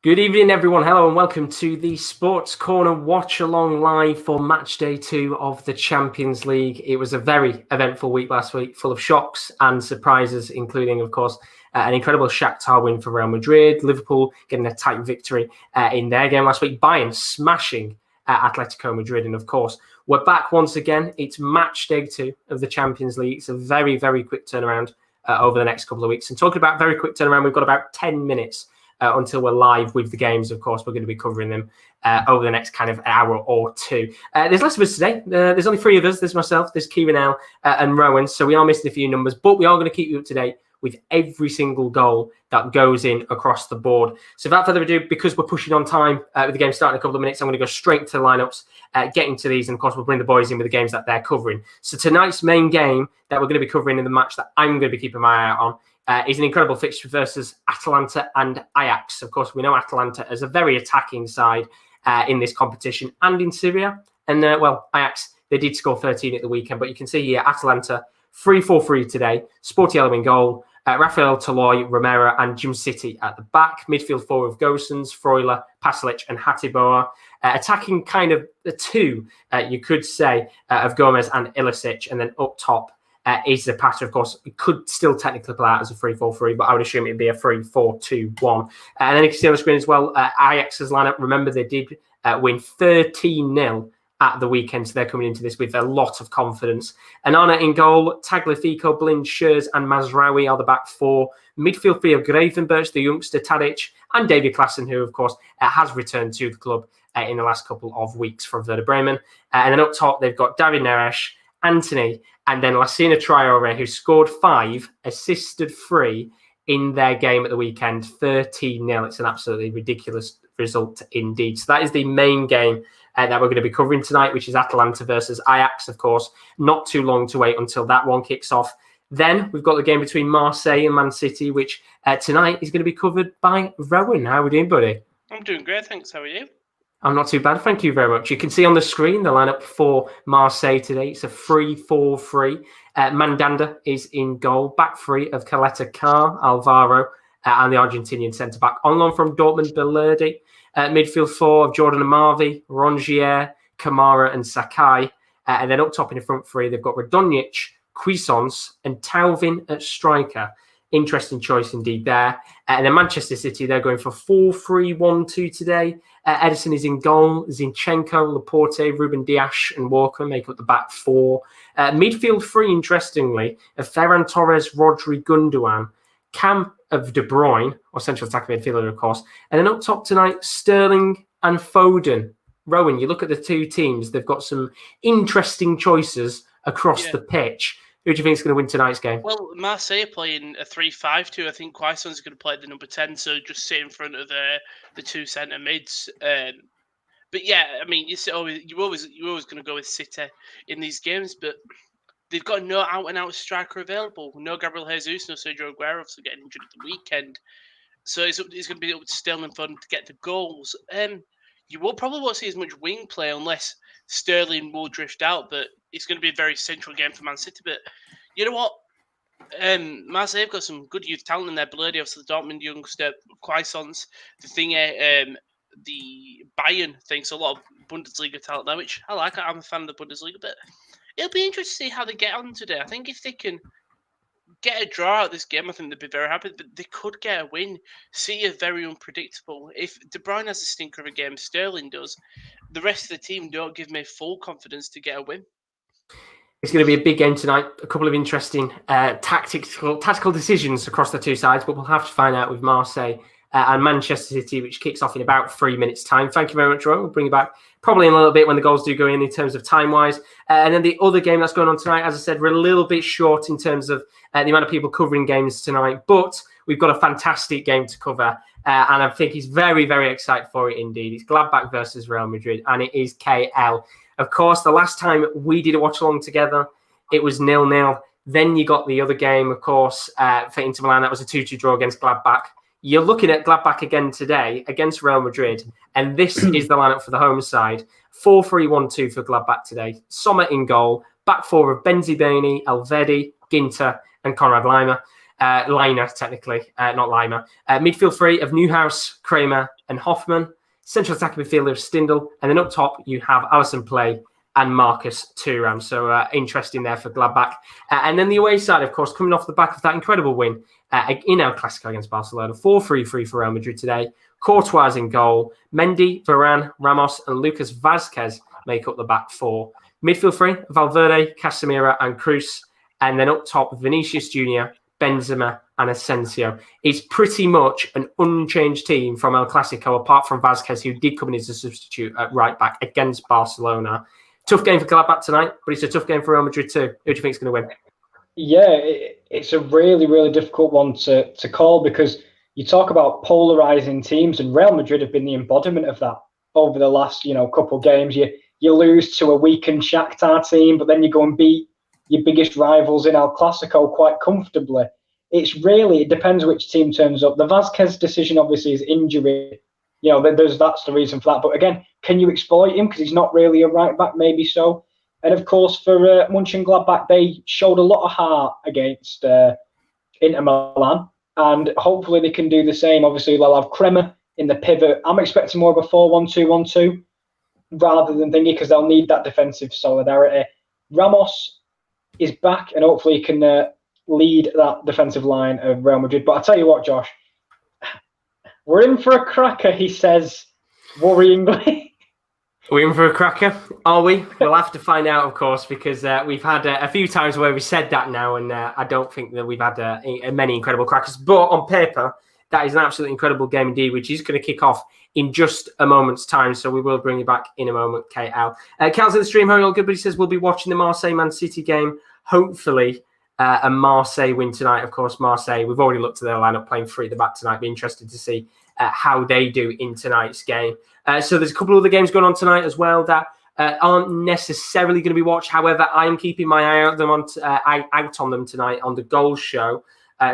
Good evening, everyone. Hello and welcome to the Sports Corner Watch-Along live for match day 2 of the Champions League. It was a very eventful week last week, full of shocks and surprises, including, of course, an incredible Shakhtar win for Real Madrid, Liverpool getting a tight victory in their game last week, Bayern smashing Atletico Madrid, and of course, we're back once again. It's match day 2 of the Champions League. It's a very, very quick turnaround over the next couple of weeks. And talking about very quick turnaround, we've got about 10 minutes until we're live with the games. Of course, we're going to be covering them over the next kind of hour or two. There's less of us today. There's only 3 of us. There's myself, there's Kieran and Rowan. So we are missing a few numbers, but we are going to keep you up to date with every single goal that goes in across the board. So without further ado, because we're pushing on time with the game starting in a couple of minutes, I'm going to go straight to the lineups, get into these, and of course we'll bring the boys in with the games that they're covering. So tonight's main game that we're going to be covering in the match that I'm going to be keeping my eye out on is an incredible fixture versus Atalanta and Ajax. Of course, we know Atalanta as a very attacking side in this competition and in Syria. And, Ajax, they did score 13 at the weekend. But you can see here, Atalanta, 3-4-3 today. Sporty Yellow in goal. Raphael Toloi, Romero and Jim City at the back. Midfield 4 of Gosens, Freuler, Pasalic and Hatiboa. Attacking kind of the 2, you could say, of Gomez and Ilicic. And then up top, is Zapata, of course. It could still technically play out as a 3-4-3, but I would assume it'd be a 3-4-2-1. And then you can see on the screen as well, Ajax's lineup. Remember, they did win 13-0 at the weekend, so they're coming into this with a lot of confidence. Anana in goal, Tagliafico, Blind, Schurz and Mazraoui are the back 4. Midfield 3 of Gravenberch, the youngster Tadic, and David Klaassen, who, of course, has returned to the club in the last couple of weeks from Werder Bremen. And then up top, they've got David Neres, Anthony, and then Lassina Traore, who scored 5, assisted 3 in their game at the weekend, 13-0. It's an absolutely ridiculous result indeed. So that is the main game that we're going to be covering tonight, which is Atalanta versus Ajax, of course. Not too long to wait until that one kicks off. Then we've got the game between Marseille and Man City, which tonight is going to be covered by Rowan. How are we doing, buddy? I'm doing great, thanks. How are you? I'm not too bad, thank you very much. You can see on the screen the lineup for Marseille today. It's a 3-4-3. Mandanda is in goal. Back 3 of Caleta Car, Alvaro, and the Argentinian centre-back. On loan from Dortmund, Belerdi. Midfield 4 of Jordan Amavi, Rongier, Kamara and Sakai. And then up top in the front 3, they've got Radonjic, Cuisance and Tauvin at striker. Interesting choice indeed there. And then Manchester City, they're going for 4-3-1-2 today. Edison is in goal. Zinchenko, Laporte, Ruben Dias and Walker make up the back 4. Midfield 3, interestingly, of Ferran Torres, Rodri, Gundogan, Cam of De Bruyne, or central attacking midfielder, of course. And then up top tonight, Sterling and Foden. Rowan, you look at the 2 teams, they've got some interesting choices across the pitch. Who do you think is going to win tonight's game? Well, Marseille are playing a 3-5-2. I think Quaison's going to play the number 10, so just sit in front of the 2 centre mids. But yeah, I mean, you're always going to go with City in these games, but they've got no out-and-out striker available. No Gabriel Jesus, no Sergio Aguero, obviously getting injured at the weekend. So it's going to be up to Sterling and Foden to get the goals. You will probably won't see as much wing play unless Sterling will drift out, but it's going to be a very central game for Man City. But you know what? Marseille have got some good youth talent in there. Belerdi, obviously the Dortmund youngster, Quaisance, the Bayern thing. So a lot of Bundesliga talent there, which I like. I'm a fan of the Bundesliga, but it'll be interesting to see how they get on today. I think if they can get a draw out of this game, I think they'd be very happy, but they could get a win. City are very unpredictable. If De Bruyne has a stinker of a game, Sterling does, the rest of the team don't give me full confidence to get a win. It's going to be a big game tonight. A couple of interesting tactical decisions across the 2 sides, but we'll have to find out with Marseille and Manchester City, which kicks off in about 3 minutes' time. Thank you very much, Rowan. We'll bring you back probably in a little bit when the goals do go in terms of time-wise. And then the other game that's going on tonight, as I said, we're a little bit short in terms of the amount of people covering games tonight, but we've got a fantastic game to cover. And I think he's very, very excited for it indeed. It's Gladbach versus Real Madrid, and it is KL. Of course, the last time we did a watch-along together, it was 0-0. Then you got the other game, of course, for Inter Milan. That was a 2-2 draw against Gladbach. You're looking at Gladbach again today against Real Madrid, and this is the lineup for the home side. 4-3-1-2 for Gladbach today. Sommer in goal. Back 4 of Benzibeni, Elvedi, Ginter, and Konrad Laimer. Liner, technically, not Lima. Midfield three of Newhouse, Kramer, and Hoffman. Central attacking midfielder of Stindl. And then up top, you have Alison Play and Marcus Thuram. So interesting there for Gladbach. And then the away side, of course, coming off the back of that incredible win in El Clasico against Barcelona. 4-3 for Real Madrid today. Courtois in goal. Mendy, Varane, Ramos, and Lucas Vazquez make up the back four. Midfield three, Valverde, Casemiro, and Cruz. And then up top, Vinicius Jr., Benzema, and Asensio. It's pretty much an unchanged team from El Clasico, apart from Vazquez, who did come in as a substitute at right back against Barcelona. Tough game for Gladbach tonight, but it's a tough game for Real Madrid too. Who do you think is going to win? Yeah, it's a really, really difficult one to call, because you talk about polarising teams, and Real Madrid have been the embodiment of that over the last couple of games. You lose to a weakened Shakhtar team, but then you go and beat your biggest rivals in El Clasico quite comfortably. It depends which team turns up. The Vazquez decision obviously is injury. That's the reason for that. But again, can you exploit him? Because he's not really a right back, maybe so. And of course, for Mönchengladbach, they showed a lot of heart against Inter Milan, and hopefully they can do the same. Obviously, they'll have Kremer in the pivot. I'm expecting more of a 4-1-2-1-2 rather than thingy, because they'll need that defensive solidarity. Ramos is back, and hopefully he can lead that defensive line of Real Madrid. But I'll tell you what, Josh, we're in for a cracker, he says, worryingly. We're in for a cracker, are we? We'll have to find out, of course, because we've had a few times where we said that now, and I don't think that we've had many incredible crackers. But on paper, that is an absolutely incredible game indeed, which is going to kick off in just a moment's time. So we will bring you back in a moment, KL. Cal's in the stream, how are you all good? But he says we'll be watching the Marseille Man City game, hopefully. A Marseille win tonight, of course. Marseille, we've already looked at their lineup playing three at the back tonight. Be interested to see how they do in tonight's game. So there's a couple of other games going on tonight as well that aren't necessarily going to be watched. However, I am keeping my eye out on them tonight on the goals show.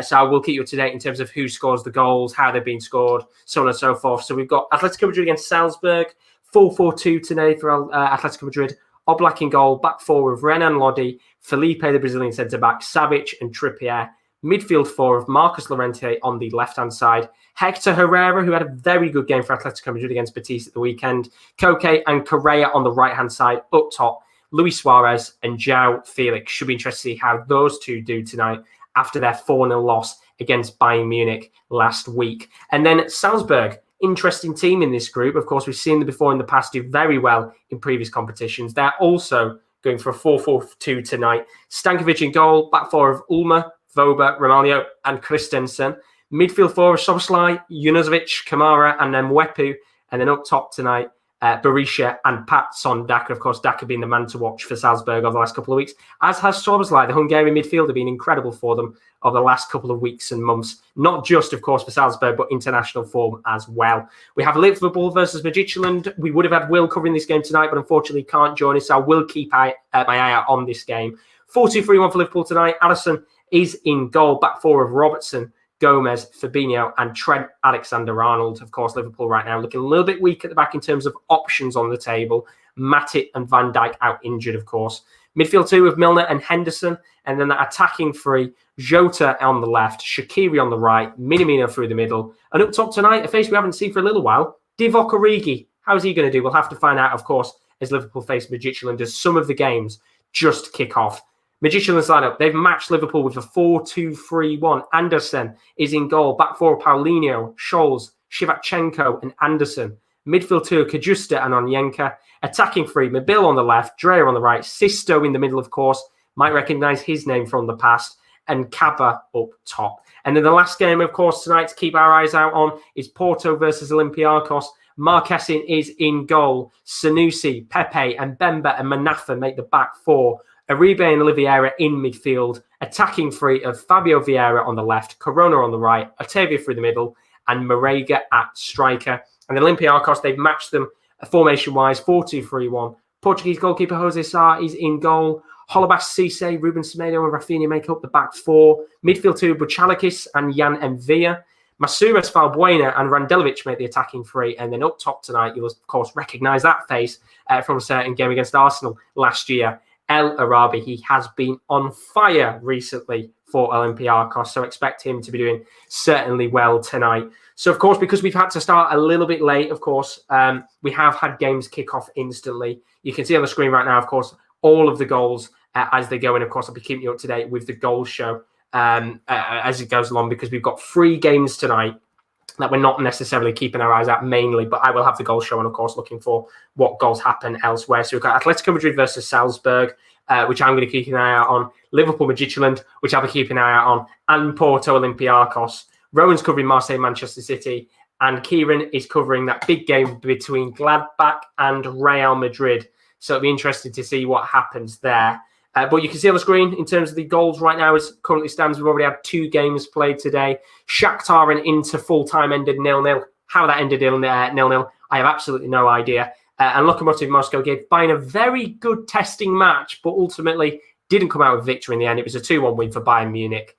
So I will keep you up to date in terms of who scores the goals, how they've been scored, so on and so forth. So we've got Atletico Madrid against Salzburg, 4-4-2 today for Atletico Madrid. Oblak in goal, back four with Renan Lodi, Felipe, the Brazilian centre-back, Savic and Trippier. Midfield four of Marcus Llorente on the left-hand side. Hector Herrera, who had a very good game for Atletico Madrid against Betis at the weekend. Koke and Correa on the right-hand side. Up top, Luis Suarez and João Felix. Should be interested to see how those two do tonight after their 4-0 loss against Bayern Munich last week. And then Salzburg, interesting team in this group. Of course, we've seen them before in the past do very well in previous competitions. They're also going for a 4-4-2 tonight. Stankovic in goal, back four of Ulmer, Voba, Romaglio, and Christensen. Midfield four of Soboslai, Junuzovic, Kamara, and then Mwepu. And then up top tonight, Berisha and Patson Daka. Of course, Daka being the man to watch for Salzburg over the last couple of weeks, as has Soboslai, the Hungarian midfielder, been incredible for them over the last couple of weeks and months. Not just, of course, for Salzburg, but international form as well. We have Liverpool versus Midtjylland. We would have had Will covering this game tonight, but unfortunately can't join us. So I will keep my eye out on this game. 4-2-3-1 for Liverpool tonight. Alisson is in goal. Back four of Robertson, Gomez, Fabinho, and Trent Alexander-Arnold. Of course, Liverpool right now looking a little bit weak at the back in terms of options on the table. Matip and Van Dijk out injured, of course. Midfield two with Milner and Henderson, and then that attacking three, Jota on the left, Shaqiri on the right, Minamino through the middle. And up top tonight, a face we haven't seen for a little while, Divock Origi. How's he going to do? We'll have to find out, of course, as Liverpool face Midtjylland as some of the games just kick off. Midtjylland's lineup, they've matched Liverpool with a 4-2-3-1. Andersen is in goal. Back four, Paulinho, Scholes, Shevchenko, and Anderson. Midfield two, Kajusta and Onyenka. Attacking three, Mabil on the left, Dreyer on the right, Sisto in the middle, of course. Might recognise his name from the past. And Kaba up top. And then the last game, of course, tonight to keep our eyes out on is Porto versus Olympiacos. Marquezin is in goal. Sanusi, Pepe, and Bemba and Manafa make the back four. Uribe and Oliveira in midfield. Attacking three of Fabio Vieira on the left, Corona on the right, Otavio through the middle, and Marega at striker. And the Olympiacos, they've matched them formation-wise, 4-2-3-1. Portuguese goalkeeper Jose Sá is in goal. Holobas Cisse, Ruben Semedo and Rafinha make up the back four. Midfield two, Buchalakis and Jan Envia. Masuras Valbuena and Randelovic make the attacking three. And then up top tonight, you'll, of course, recognise that face from a certain game against Arsenal last year. El Arabi. He has been on fire recently for Olympiacos, so expect him to be doing certainly well tonight. So, of course, because we've had to start a little bit late, of course, we have had games kick off instantly. You can see on the screen right now, of course, all of the goals as they go in. Of course, I'll be keeping you up to date with the goal show as it goes along, because we've got 3 games tonight that we're not necessarily keeping our eyes at mainly, but I will have the goal show and, of course, looking for what goals happen elsewhere. So we've got Atletico Madrid versus Salzburg, which I'm going to keep an eye out on, Liverpool Midtjylland, which I'll be keeping an eye out on, and Porto Olympiacos. Rowan's covering Marseille, Manchester City, and Kieran is covering that big game between Gladbach and Real Madrid. So it'll be interesting to see what happens there. But you can see on the screen, in terms of the goals right now, as it currently stands, we've already had 2 games played today. Shakhtar and Inter full-time ended 0-0. How that ended 0-0, I have absolutely no idea. And Lokomotiv Moscow gave Bayern a very good testing match, but ultimately didn't come out with victory in the end. It was a 2-1 win for Bayern Munich.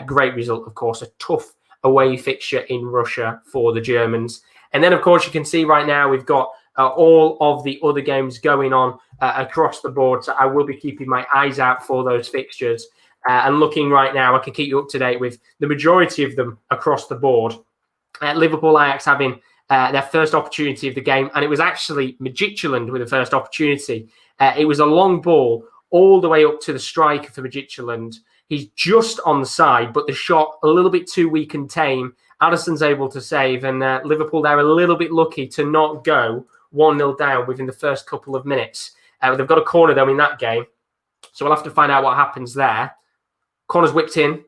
Great result, of course, a tough away fixture in Russia for the Germans. And then, of course, you can see right now we've got all of the other games going on across the board. So I will be keeping my eyes out for those fixtures. And looking right now, I can keep you up to date with the majority of them across the board. Liverpool Ajax having their first opportunity of the game. And it was actually Midtjylland with the first opportunity. It was a long ball all the way up to the striker for Midtjylland. He's just on the side, but the shot a little bit too weak and tame. Addison's able to save, and Liverpool, they're a little bit lucky to not go 1-0 down within the first couple of minutes. They've got a corner, though, in that game, so we'll have to find out what happens there. Corner's whipped in,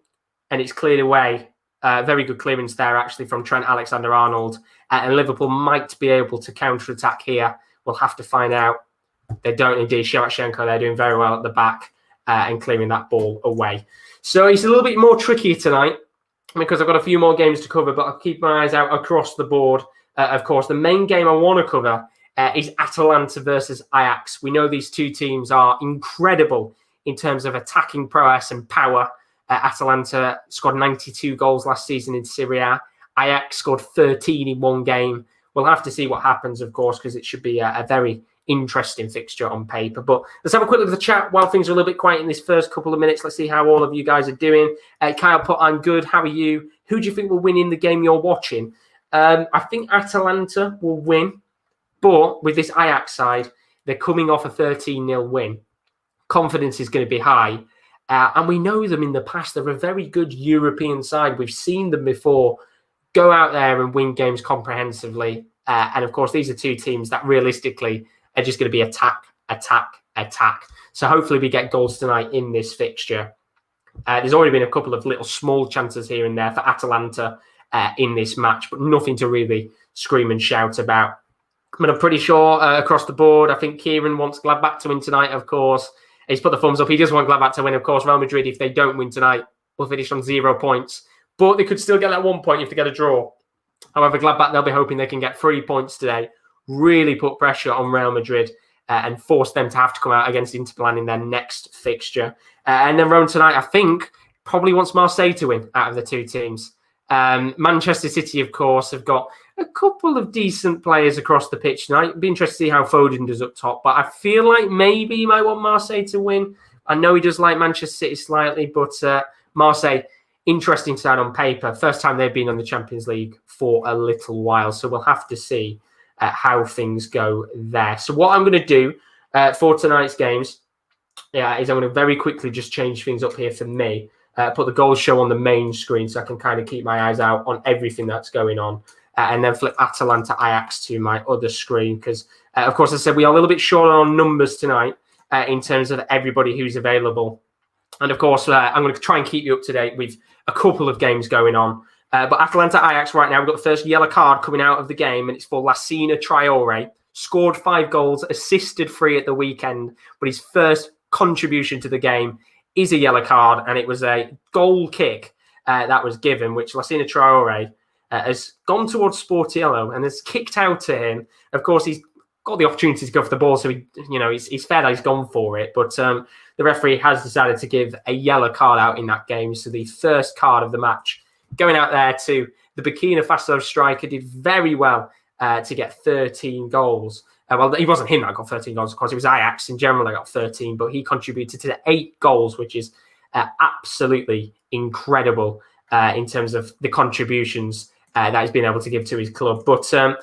and it's cleared away. Very good clearance there, actually, from Trent Alexander-Arnold. And Liverpool might be able to counter-attack here. We'll have to find out. They don't indeed. Shevchenko, they're doing very well at the back and clearing that ball away. So it's a little bit more tricky tonight because I've got a few more games to cover, but I'll keep my eyes out across the board. Of course, the main game I want to cover is Atalanta versus Ajax. We know these two teams are incredible in terms of attacking prowess and power. Atalanta scored 92 goals last season in Serie A. Ajax scored 13 in one game. We'll have to see what happens, of course, because it should be a very interesting fixture on paper. But let's have a quick look at the chat while things are a little bit quiet in this first couple of minutes. Let's see how all of you guys are doing. Kyle put, I'm good. How are you? Who do you think will win in the game you're watching? I think Atalanta will win. But with this Ajax side, they're coming off a 13-0 win. Confidence is going to be high. And we know them in the past. They're a very good European side. We've seen them before go out there and win games comprehensively. And, of course, these are two teams that realistically are just going to be attack, attack, attack. So hopefully we get goals tonight in this fixture. There's already been a couple of little small chances here and there for Atalanta in this match, but nothing to really scream and shout about. But I'm pretty sure across the board, I think Kieran wants Gladbach to win tonight, of course. He's put the thumbs up. He does want Gladbach to win, of course. Real Madrid, if they don't win tonight, will finish on 0 points. But they could still get that 1 point if they get a draw. However, Gladbach, they'll be hoping they can get 3 points today, really put pressure on Real Madrid and force them to have to come out against Inter Milan in their next fixture. And then Rowan tonight, I think, probably wants Marseille to win out of the two teams. Manchester City, of course, have got a couple of decent players across the pitch tonight. It'd be interesting to see how Foden does up top, but I feel like maybe he might want Marseille to win. I know he does like Manchester City slightly, but Marseille, interesting side on paper. First time they've been on the Champions League for a little while, so we'll have to see how things go there. So what I'm going to do for tonight's games is I'm going to very quickly just change things up here for me. Put the goals show on the main screen so I can kind of keep my eyes out on everything that's going on. And then flip Atalanta Ajax to my other screen because, of course, I said we are a little bit short on numbers tonight in terms of everybody who's available. And, of course, I'm going to try and keep you up to date with a couple of games going on. But Atalanta Ajax right now, we've got the first yellow card coming out of the game, and it's for Lassina Traore. Scored 5 goals, assisted 3 at the weekend, but his first contribution to the game is a yellow card, and it was a goal kick that was given, which Lassina Traore has gone towards Sportiello and has kicked out to him. Of course, he's got the opportunity to go for the ball, so he's fair that he's gone for it. But the referee has decided to give a yellow card out in that game. So the first card of the match going out there to the Burkina Faso striker, did very well to get 13 goals. Well, it wasn't him that got 13 goals, of course. It was Ajax in general that got 13, but he contributed to the 8 goals, which is absolutely incredible in terms of the contributions that he's been able to give to his club. But still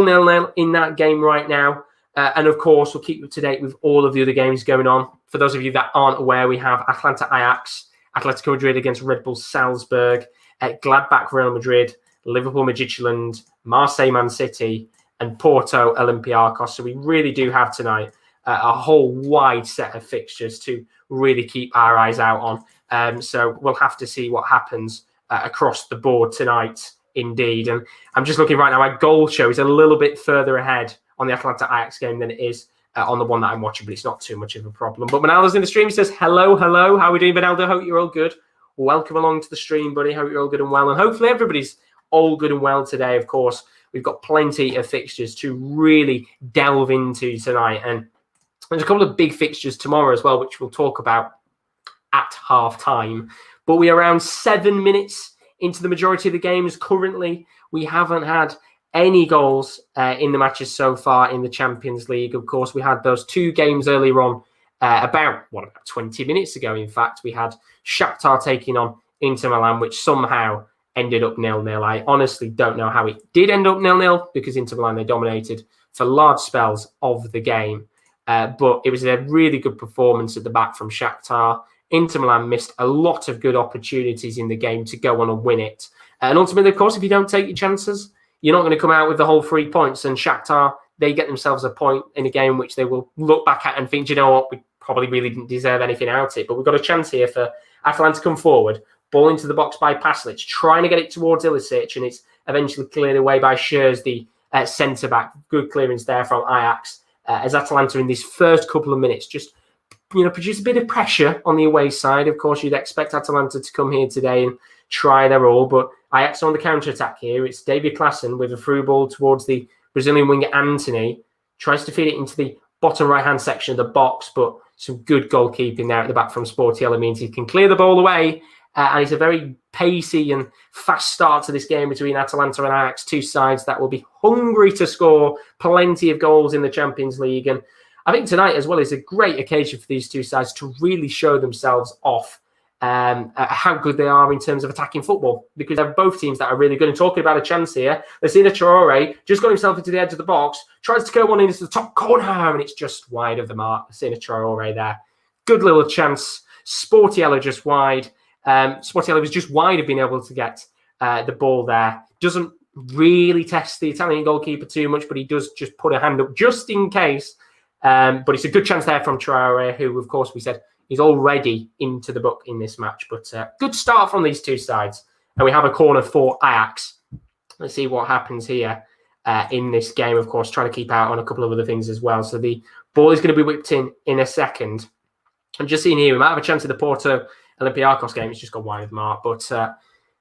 0-0 in that game right now. And of course, we'll keep you up to date with all of the other games going on. For those of you that aren't aware, we have Atalanta Ajax, Atletico Madrid against Red Bull Salzburg, Gladbach Real Madrid, Liverpool Midtjylland, Marseille Man City, and Porto Olympiacos. So we really do have tonight a whole wide set of fixtures to really keep our eyes out on. So we'll have to see what happens across the board tonight, indeed. And I'm just looking right now, my goal show is a little bit further ahead on the Atalanta Ajax game than it is on the one that I'm watching, but it's not too much of a problem. But Manaldo's in the stream. He says, hello. How are we doing, Manaldo? Hope you're all good. Welcome along to the stream, buddy. Hope you're all good and well. And hopefully everybody's all good and well today, of course. We've got plenty of fixtures to really delve into tonight. And there's a couple of big fixtures tomorrow as well, which we'll talk about at half-time. But we are around 7 minutes into the majority of the games. Currently, we haven't had any goals in the matches so far in the Champions League. Of course, we had those 2 games earlier on, about 20 minutes ago, in fact. We had Shakhtar taking on Inter Milan, which somehow ended up 0-0. I honestly don't know how it did end up 0-0 because Inter Milan, they dominated for large spells of the game. But it was a really good performance at the back from Shakhtar. Inter Milan missed a lot of good opportunities in the game to go on and win it. And ultimately, of course, if you don't take your chances, you're not going to come out with the whole 3 points. And Shakhtar, they get themselves a point in a game which they will look back at and think, you know what, we probably really didn't deserve anything out of it. But we've got a chance here for Atalanta to come forward. Ball into the box by Paslic, trying to get it towards Ilicic, and it's eventually cleared away by Schürrle, the centre-back. Good clearance there from Ajax. As Atalanta in these first couple of minutes just produce a bit of pressure on the away side. Of course, you'd expect Atalanta to come here today and try their all, but Ajax on the counter-attack here. It's David Klaassen with a through ball towards the Brazilian winger Antony. Tries to feed it into the bottom right-hand section of the box, but some good goalkeeping there at the back from Sportiello means he can clear the ball away. And it's a very pacey and fast start to this game between Atalanta and Ajax, 2 sides that will be hungry to score plenty of goals in the Champions League. And I think tonight as well is a great occasion for these 2 sides to really show themselves off how good they are in terms of attacking football, because they're both teams that are really good. And talking about a chance here, Lassina Traore just got himself into the edge of the box, tries to go one into the top corner, and it's just wide of the mark. Lassina Traore there. Good little chance. Sportiello just wide. Sportiello was just wide of being able to get the ball there. Doesn't really test the Italian goalkeeper too much, but he does just put a hand up just in case. But it's a good chance there from Traore, who, of course, we said is already into the book in this match. But good start from these 2 sides. And we have a corner for Ajax. Let's see what happens here in this game, of course, trying to keep out on a couple of other things as well. So the ball is going to be whipped in a second. I'm just seeing here, we might have a chance of the Porto Olympiacos game. It's just gone wide of the mark. But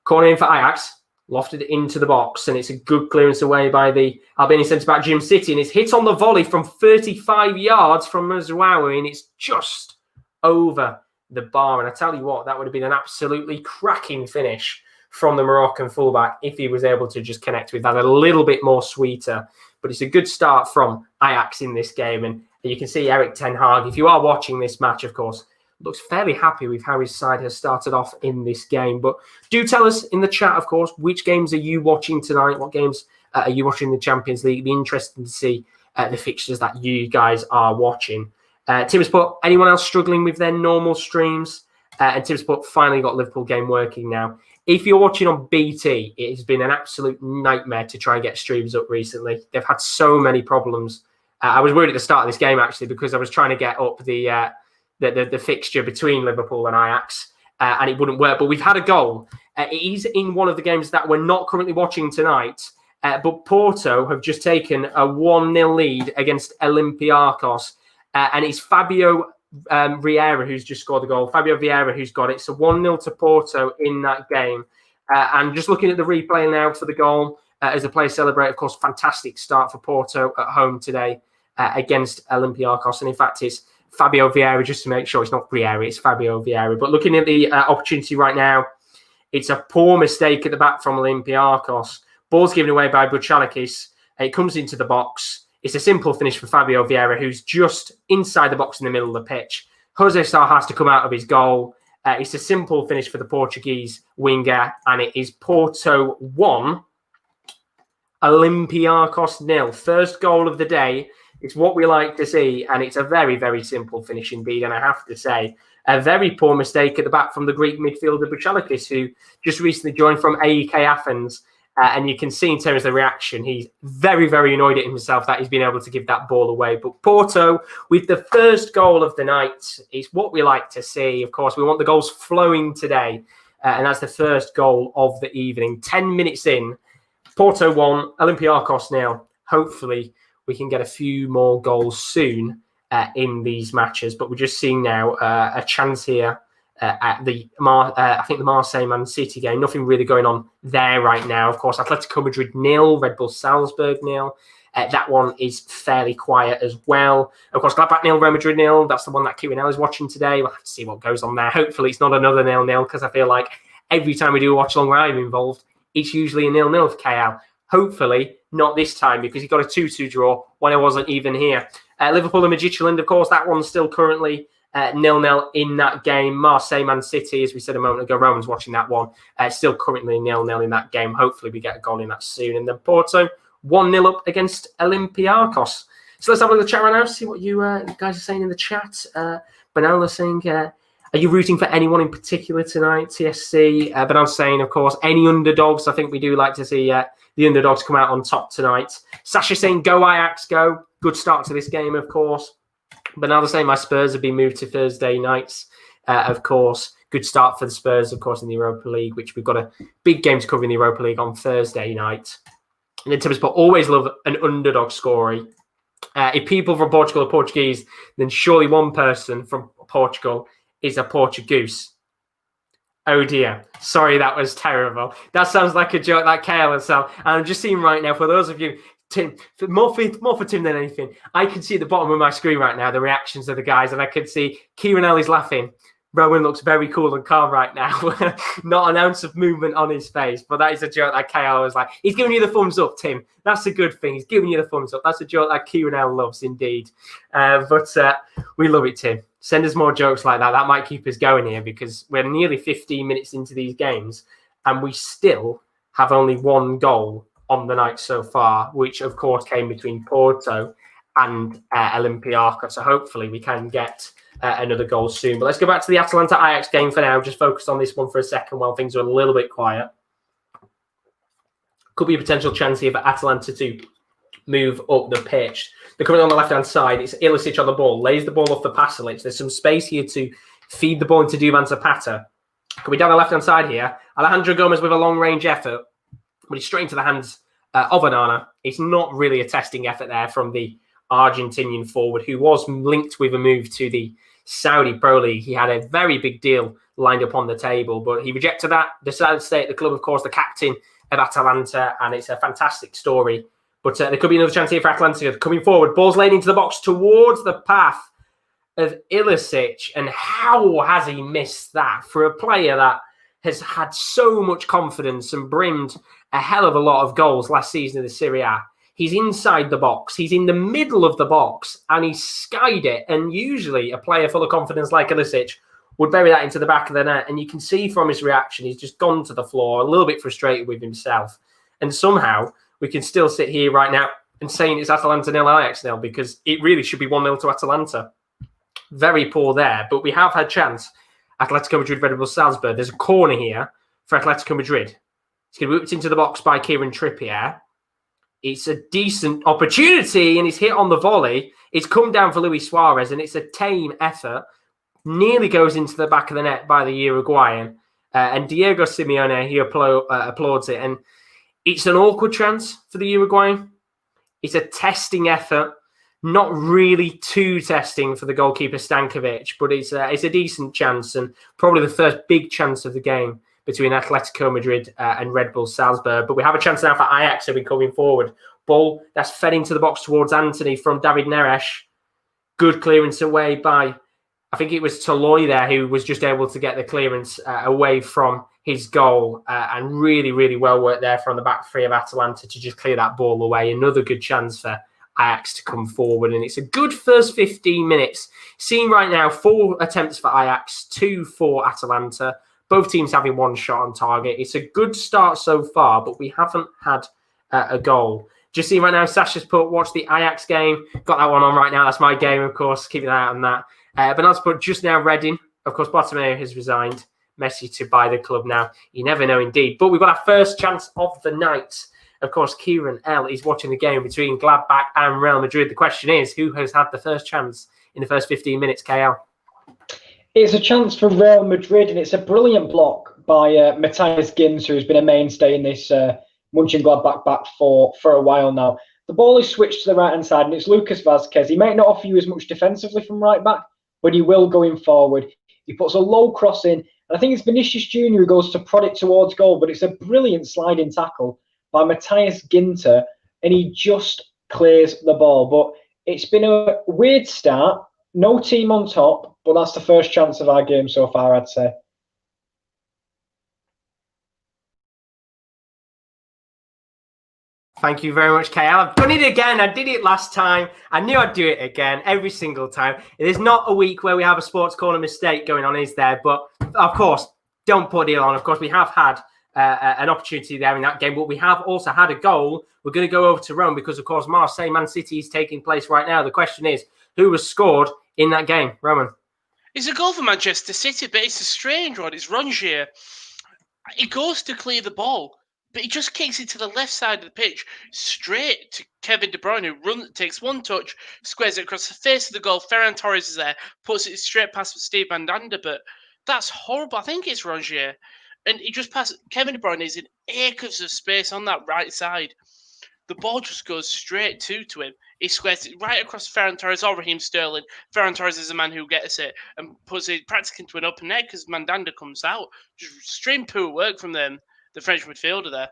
corner in for Ajax, lofted into the box, and it's a good clearance away by the Albanian centre-back Jim City, and it's hit on the volley from 35 yards from Mazraoui, and it's just over the bar. And I tell you what, that would have been an absolutely cracking finish from the Moroccan fullback if he was able to just connect with that a little bit more sweeter. But it's a good start from Ajax in this game, and you can see Erik ten Hag, if you are watching this match, of course, looks fairly happy with how his side has started off in this game. But do tell us in the chat, of course, which games are you watching tonight? What games are you watching in the Champions League? It'd be interesting to see the fixtures that you guys are watching. Tim has put, anyone else struggling with their normal streams? And Tim's put, finally got Liverpool game working now. If you're watching on BT, it has been an absolute nightmare to try and get streams up recently. They've had so many problems. I was worried at the start of this game, actually, because I was trying to get up the fixture between Liverpool and Ajax, and it wouldn't work. But we've had a goal. It is in one of the games that we're not currently watching tonight, but Porto have just taken a 1-0 lead against Olympiacos, and it's Fabio Vieira who's just scored the goal. Fabio Vieira who's got it. So 1-0 to Porto in that game. And just looking at the replay now for the goal, as the players celebrate, of course, fantastic start for Porto at home today against Olympiacos. And in fact, it's Fabio Vieira, just to make sure it's not Vieira, it's Fabio Vieira. But looking at the opportunity right now, it's a poor mistake at the back from Olympiacos. Ball's given away by Buchalakis. It comes into the box. It's a simple finish for Fabio Vieira, who's just inside the box in the middle of the pitch. Jose Sá has to come out of his goal. It's a simple finish for the Portuguese winger, and it is Porto 1, Olympiacos 0. First goal of the day. It's what we like to see, and it's a very, very simple finish indeed. And I have to say, a very poor mistake at the back from the Greek midfielder Bouchalakis, who just recently joined from AEK Athens. And you can see in terms of the reaction, he's very, very annoyed at himself that he's been able to give that ball away. But Porto, with the first goal of the night, is what we like to see. Of course, we want the goals flowing today. And that's the first goal of the evening. 10 minutes in, Porto 1, Olympiacos 0. Hopefully, we can get a few more goals soon in these matches. But we're just seeing now a chance here at the Marseille Man City game. Nothing really going on there right now. Of course, Atletico Madrid 0, Red Bull Salzburg 0. That one is fairly quiet as well. Of course, Gladbach 0, Real Madrid 0. That's the one that Kieran is watching today. We'll have to see what goes on there. Hopefully, it's not another 0-0, because I feel like every time we do a watch along where I'm involved, it's usually a 0-0 for KL. Hopefully, not this time, because he got a 2-2 draw when I wasn't even here. Liverpool and Midtjylland, of course, that one's still currently 0-0 in that game. Marseille Man City, as we said a moment ago, Rowan's watching that one. Still currently 0-0 in that game. Hopefully we get a goal in that soon. And then Porto 1-0 up against Olympiacos. So let's have a look at the chat right now, see what you guys are saying in the chat. Banala saying, are you rooting for anyone in particular tonight, TSC? But I'm saying, of course, any underdogs. I think we do like to see the underdogs come out on top tonight. Sasha saying, go Ajax, go. Good start to this game, of course. But now they're saying my Spurs have been moved to Thursday nights, of course. Good start for the Spurs, of course, in the Europa League, which we've got a big game to cover in the Europa League on Thursday night. And then Tibbs, but always love an underdog story. If people from Portugal are Portuguese, then surely one person from Portugal is a Portugoose. Oh dear. Sorry, that was terrible. That sounds like a joke like KL and so. And I'm just seeing right now, for those of you, Tim, more for Tim than anything, I can see at the bottom of my screen right now the reactions of the guys, and I can see Kieran is laughing. Rowan looks very cool and calm right now. Not an ounce of movement on his face, but that is a joke that KL was like, he's giving you the thumbs up, Tim. That's a good thing. He's giving you the thumbs up. That's a joke that Kieran loves indeed. But we love it, Tim. Send us more jokes like that. That might keep us going here, because we're nearly 15 minutes into these games and we still have only one goal on the night so far, which of course came between Porto and Olympiacos. So hopefully we can get another goal soon. But let's go back to the Atalanta Ajax game for now. Just focus on this one for a second while things are a little bit quiet. Could be a potential chance here for Atalanta to move up the pitch. They're coming on the left-hand side. It's Ilicic on the ball. Lays the ball off the Pasalic. There's some space here to feed the ball into Duvan Zapata. Could be down the left-hand side here. Alejandro Gomez with a long-range effort. But he's straight into the hands of Onana. It's not really a testing effort there from the Argentinian forward, who was linked with a move to the Saudi Pro League. He had a very big deal lined up on the table, but he rejected that, decided to stay at the club, of course, the captain of Atalanta, and it's a fantastic story. But there could be another chance here for Atalanta. Coming forward, ball's laid into the box towards the path of Ilicic, and how has he missed that for a player that has had so much confidence and brimmed a hell of a lot of goals last season in the Serie A. He's inside the box. He's in the middle of the box, and he skied it. And usually a player full of confidence like Ilicic would bury that into the back of the net. And you can see from his reaction, he's just gone to the floor, a little bit frustrated with himself. And somehow we can still sit here right now and saying it's Atalanta 0, Ajax 0, because it really should be 1-0 to Atalanta. Very poor there, but we have had chance. Atletico Madrid, Red Bull Salzburg. There's a corner here for Atletico Madrid. It's going to be whipped into the box by Kieran Trippier. It's a decent opportunity, and it's hit on the volley. It's come down for Luis Suarez, and it's a tame effort. Nearly goes into the back of the net by the Uruguayan. And Diego Simeone, he applauds it. And it's an awkward chance for the Uruguayan. It's a testing effort. Not really too testing for the goalkeeper Stankovic, but it's a decent chance, and probably the first big chance of the game between Atletico Madrid and Red Bull Salzburg. But we have a chance now for Ajax to be coming forward. Ball that's fed into the box towards Anthony from David Neres. Good clearance away by, I think it was Toloi there, who was just able to get the clearance away from his goal. And really, really well worked there from the back three of Atalanta to just clear that ball away. Another good chance for Ajax to come forward. And it's a good first 15 minutes. Seen right now, 4 attempts for Ajax, 2 for Atalanta. Both teams having 1 shot on target. It's a good start so far, but we haven't had a goal. Just seeing right now, Sasha's put, watch the Ajax game. Got that one on right now. That's my game, of course. Keeping an eye on that. But I'll put just now Reading. Of course, Bartomeu has resigned. Messi to buy the club now. You never know indeed. But we've got our first chance of the night. Of course, Kieran L is watching the game between Gladbach and Real Madrid. The question is, who has had the first chance in the first 15 minutes, KL? It's a chance for Real Madrid, and it's a brilliant block by Matthias Ginter, who's been a mainstay in this Mönchengladbach back for a while now. The ball is switched to the right-hand side, and it's Lucas Vazquez. He might not offer you as much defensively from right back, but he will going forward. He puts a low cross in, and I think it's Vinicius Jr. who goes to prod it towards goal, but it's a brilliant sliding tackle by Matthias Ginter, and he just clears the ball. But it's been a weird start. No team on top, but that's the first chance of our game so far, I'd say. Thank you very much, KL. I've done it again. I did it last time. I knew I'd do it again every single time. There's not a week where we have a sports corner mistake going on, is there? But, of course, don't put it on. Of course, we have had an opportunity there in that game, but we have also had a goal. We're going to go over to Rome because, of course, Marseille Man City is taking place right now. The question is, who was scored in that game? Roman? It's a goal for Manchester City, but it's a strange one. It's Rongier. He goes to clear the ball, but he just kicks it to the left side of the pitch, straight to Kevin De Bruyne, who takes one touch, squares it across the face of the goal. Ferran Torres is there, puts it straight past for Steve Mandanda, but that's horrible. I think it's Rongier. And he just passes. Kevin De Bruyne is in acres of space on that right side. The ball just goes straight to him. He squares it right across Ferran Torres or Raheem Sterling. Ferran Torres is the man who gets it and puts it practically into an open net because Mandanda comes out. Just extreme poor work from them, the French midfielder there.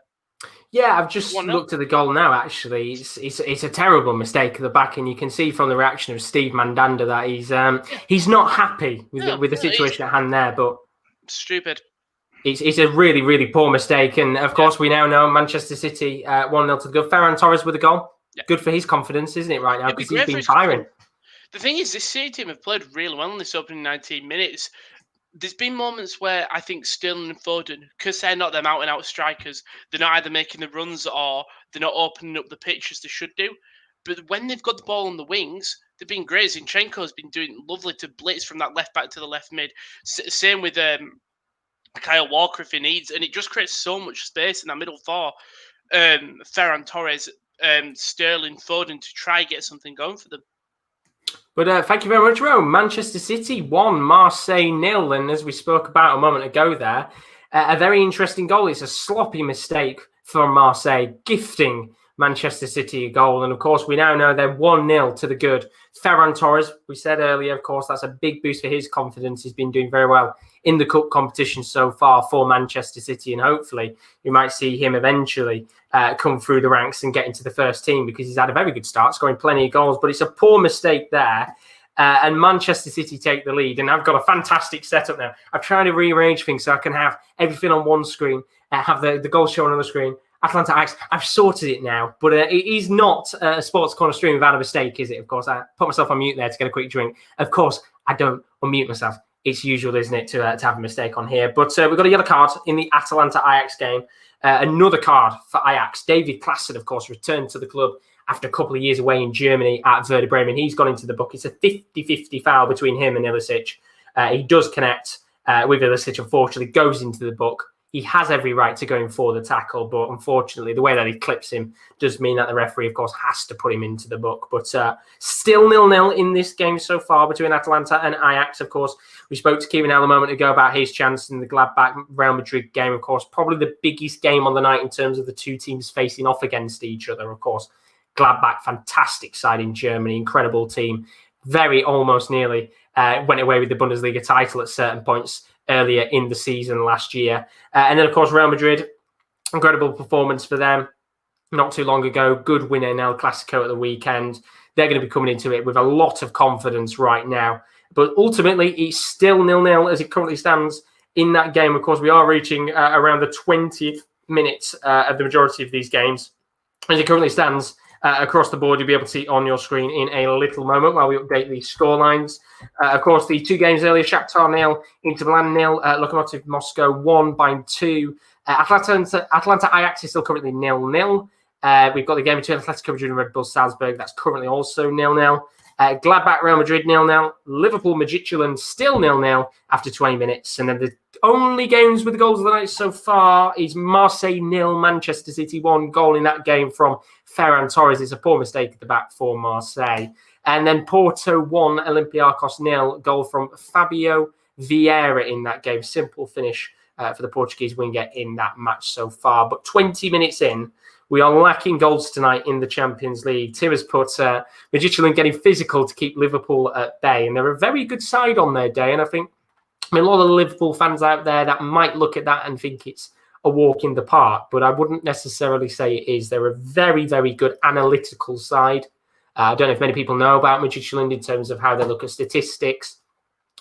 Yeah, I've just looked at the goal now, actually. It's a terrible mistake at the back, and you can see from the reaction of Steve Mandanda that he's not happy with the situation at hand there. But stupid. It's a really, really poor mistake. And, of course, we now know Manchester City 1-0 to the good. Ferran Torres with a goal. Yeah. Good for his confidence, isn't it, right now? Because he's been firing. The thing is, this City team have played really well in this opening 19 minutes. There's been moments where I think Sterling and Foden, because they're not them out-and-out strikers, they're not either making the runs or they're not opening up the pitch as they should do. But when they've got the ball on the wings, they've been great. Zinchenko's been doing lovely to blitz from that left back to the left mid. Same with Kyle Walker if he needs, and it just creates so much space in that middle for Ferran Torres, Sterling, Foden to try and get something going for them. But thank you very much, Rome. Manchester City 1, Marseille 0, and as we spoke about a moment ago there, a very interesting goal. It's a sloppy mistake from Marseille, gifting Manchester City a goal. And, of course, we now know they're 1-0 to the good. Ferran Torres, we said earlier, of course, that's a big boost for his confidence. He's been doing very well in the cup competition so far for Manchester City. And hopefully we might see him eventually come through the ranks and get into the first team because he's had a very good start, scoring plenty of goals. But it's a poor mistake there. And Manchester City take the lead. And I've got a fantastic setup now. I'm trying to rearrange things so I can have everything on one screen, have the goal shown on the screen. Atalanta Ajax, I've sorted it now, but it is not a sports corner stream without a mistake, is it? Of course, I put myself on mute there to get a quick drink. Of course, I don't unmute myself. It's usual, isn't it, to have a mistake on here? But we've got a yellow card in the Atalanta Ajax game. Another card for Ajax. David Klaassen, of course, returned to the club after a couple of years away in Germany at Werder Bremen. He's gone into the book. It's a 50-50 foul between him and Ilicic. He does connect with Ilicic, unfortunately, goes into the book. He has every right to go in for the tackle, but unfortunately, the way that he clips him does mean that the referee, of course, has to put him into the book. But still 0-0 in this game so far between Atalanta and Ajax, of course. We spoke to Kieran a moment ago about his chance in the Gladbach Real Madrid game, of course. Probably the biggest game on the night in terms of the two teams facing off against each other, of course. Gladbach, fantastic side in Germany, incredible team. Very almost nearly went away with the Bundesliga title at certain points earlier in the season last year. And then, of course, Real Madrid, incredible performance for them not too long ago. Good win in El Clasico at the weekend. They're going to be coming into it with a lot of confidence right now. But ultimately, it's still 0-0 as it currently stands in that game. Of course, we are reaching around the 20th minute of the majority of these games. As it currently stands, across the board. You'll be able to see on your screen in a little moment while we update the scorelines. Of course, the 2 games earlier, Shakhtar 0, Inter Milan 0, Lokomotiv Moscow 1 by 2. Atalanta Ajax is still currently 0-0. We've got the game between Atletico Madrid and Red Bull Salzburg. That's currently also 0-0. Gladbach Real Madrid 0-0. Liverpool Midtjylland still 0-0 after 20 minutes. And then the only games with the goals of the night so far is Marseille 0, Manchester City 1. Goal in that game from Ferran Torres. It's a poor mistake at the back for Marseille. And then Porto 1, Olympiacos 0. Goal from Fabio Vieira in that game. Simple finish for the Portuguese winger in that match so far. But 20 minutes in, we are lacking goals tonight in the Champions League. Tim has put Midtjylland getting physical to keep Liverpool at bay. And they're a very good side on their day. And I think a lot of the Liverpool fans out there that might look at that and think it's a walk in the park. But I wouldn't necessarily say it is. They're a very, very good analytical side. I don't know if many people know about Midtjylland in terms of how they look at statistics.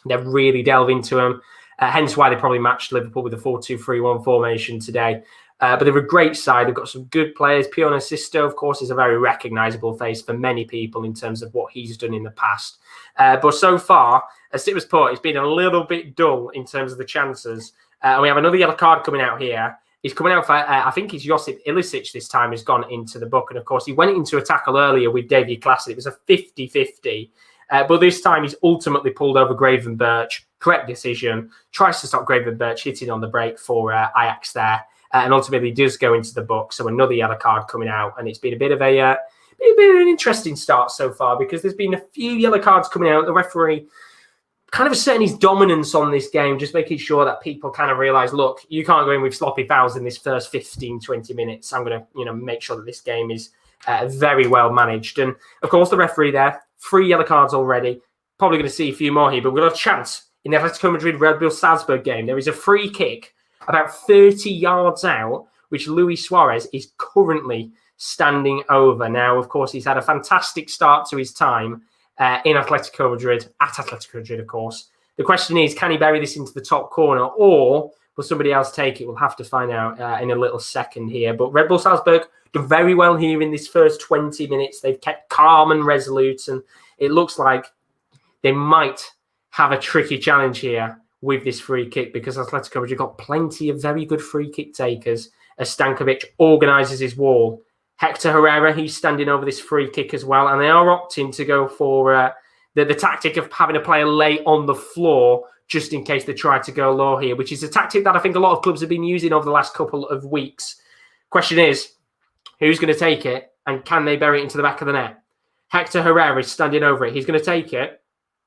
They really delve into them. Hence why they probably matched Liverpool with a 4-2-3-1 formation today. But they're a great side. They've got some good players. Pione Sisto, of course, is a very recognisable face for many people in terms of what he's done in the past. But so far, as it was put, it's been a little bit dull in terms of the chances. And we have another yellow card coming out here. He's coming out for, I think it's Josip Ilicic this time has gone into the book. And of course, he went into a tackle earlier with David Klassen. It was a 50-50. But this time he's ultimately pulled over Gravenberch. Correct decision. Tries to stop Gravenberch hitting on the break for Ajax there. And ultimately does go into the book. So another yellow card coming out. And it's been a bit of an interesting start so far because there's been a few yellow cards coming out. The referee kind of asserting his dominance on this game, just making sure that people kind of realise, look, you can't go in with sloppy fouls in this first 15, 20 minutes. I'm going to make sure that this game is very well managed. And, of course, the referee there, 3 yellow cards already. Probably going to see a few more here, but we've got a chance in the Atletico Madrid-Red Bull Salzburg game. There is a free kick about 30 yards out, which Luis Suarez is currently standing over. Now, of course, he's had a fantastic start to his time in Atletico Madrid, at Atletico Madrid, of course. The question is, can he bury this into the top corner or will somebody else take it? We'll have to find out in a little second here. But Red Bull Salzburg done very well here in this first 20 minutes. They've kept calm and resolute, and it looks like they might have a tricky challenge here with this free kick because Atletico Madrid got plenty of very good free kick takers as Stankovic organises his wall. Hector Herrera, he's standing over this free kick as well, and they are opting to go for the tactic of having a player lay on the floor just in case they try to go low here, which is a tactic that I think a lot of clubs have been using over the last couple of weeks. Question is, who's going to take it, and can they bury it into the back of the net? Hector Herrera is standing over it. He's going to take it,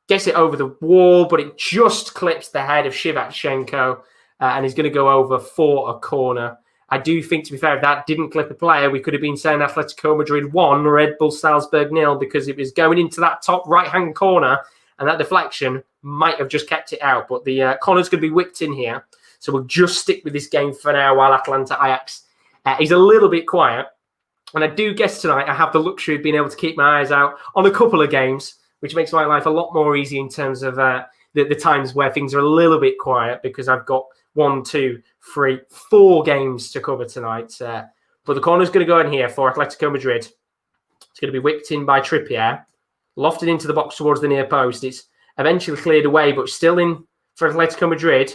gets it over the wall, but it just clips the head of Shevchenko, and he's going to go over for a corner. I do think, to be fair, if that didn't clip a player, we could have been saying Atletico Madrid 1, Red Bull Salzburg 0, because it was going into that top right-hand corner, and that deflection might have just kept it out. But the corner's going to be whipped in here, so we'll just stick with this game for now while Atalanta Ajax is a little bit quiet. And I do guess tonight I have the luxury of being able to keep my eyes out on a couple of games, which makes my life a lot more easy in terms of the times where things are a little bit quiet because I've got 1, 2, 3, 4 games to cover tonight. But the corner's going to go in here for Atletico Madrid. It's going to be whipped in by Trippier, lofted into the box towards the near post. It's eventually cleared away, but still in for Atletico Madrid.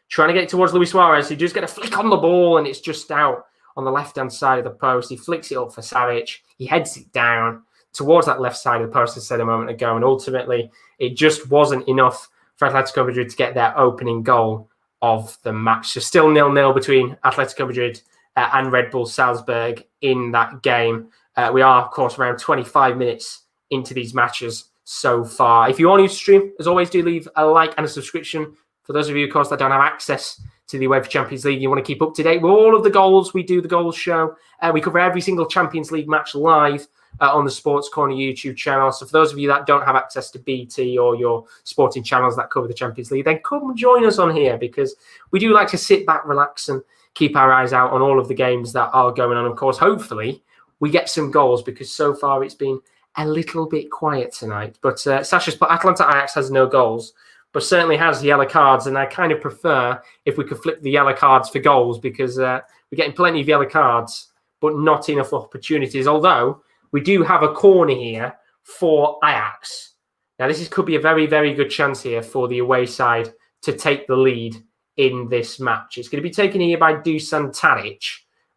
Trying to get it towards Luis Suarez. He just get a flick on the ball, and it's just out on the left-hand side of the post. He flicks it up for Savic. He heads it down towards that left side of the post, as I said a moment ago, and ultimately it just wasn't enough for Atletico Madrid to get their opening goal of the match. So still 0-0 between Atletico Madrid and Red Bull Salzburg in that game. We are, of course, around 25 minutes into these matches so far. If you are new to stream, as always, do leave a like and a subscription. For those of you, of course, that don't have access to the UEFA Champions League, you want to keep up to date with all of the goals. We do the goals show. We cover every single Champions League match live on the Sports Corner YouTube channel. So for those of you that don't have access to BT or your sporting channels that cover the Champions League, then come join us on here because we do like to sit back, relax, and keep our eyes out on all of the games that are going on. Of course, hopefully, we get some goals because so far it's been a little bit quiet tonight. But Sasha's put Atalanta Ajax has no goals, but certainly has yellow cards. And I kind of prefer if we could flip the yellow cards for goals because we're getting plenty of yellow cards, but not enough opportunities. Although we do have a corner here for Ajax. Now, could be a very, very good chance here for the away side to take the lead in this match. It's going to be taken here by Dusan Tadic,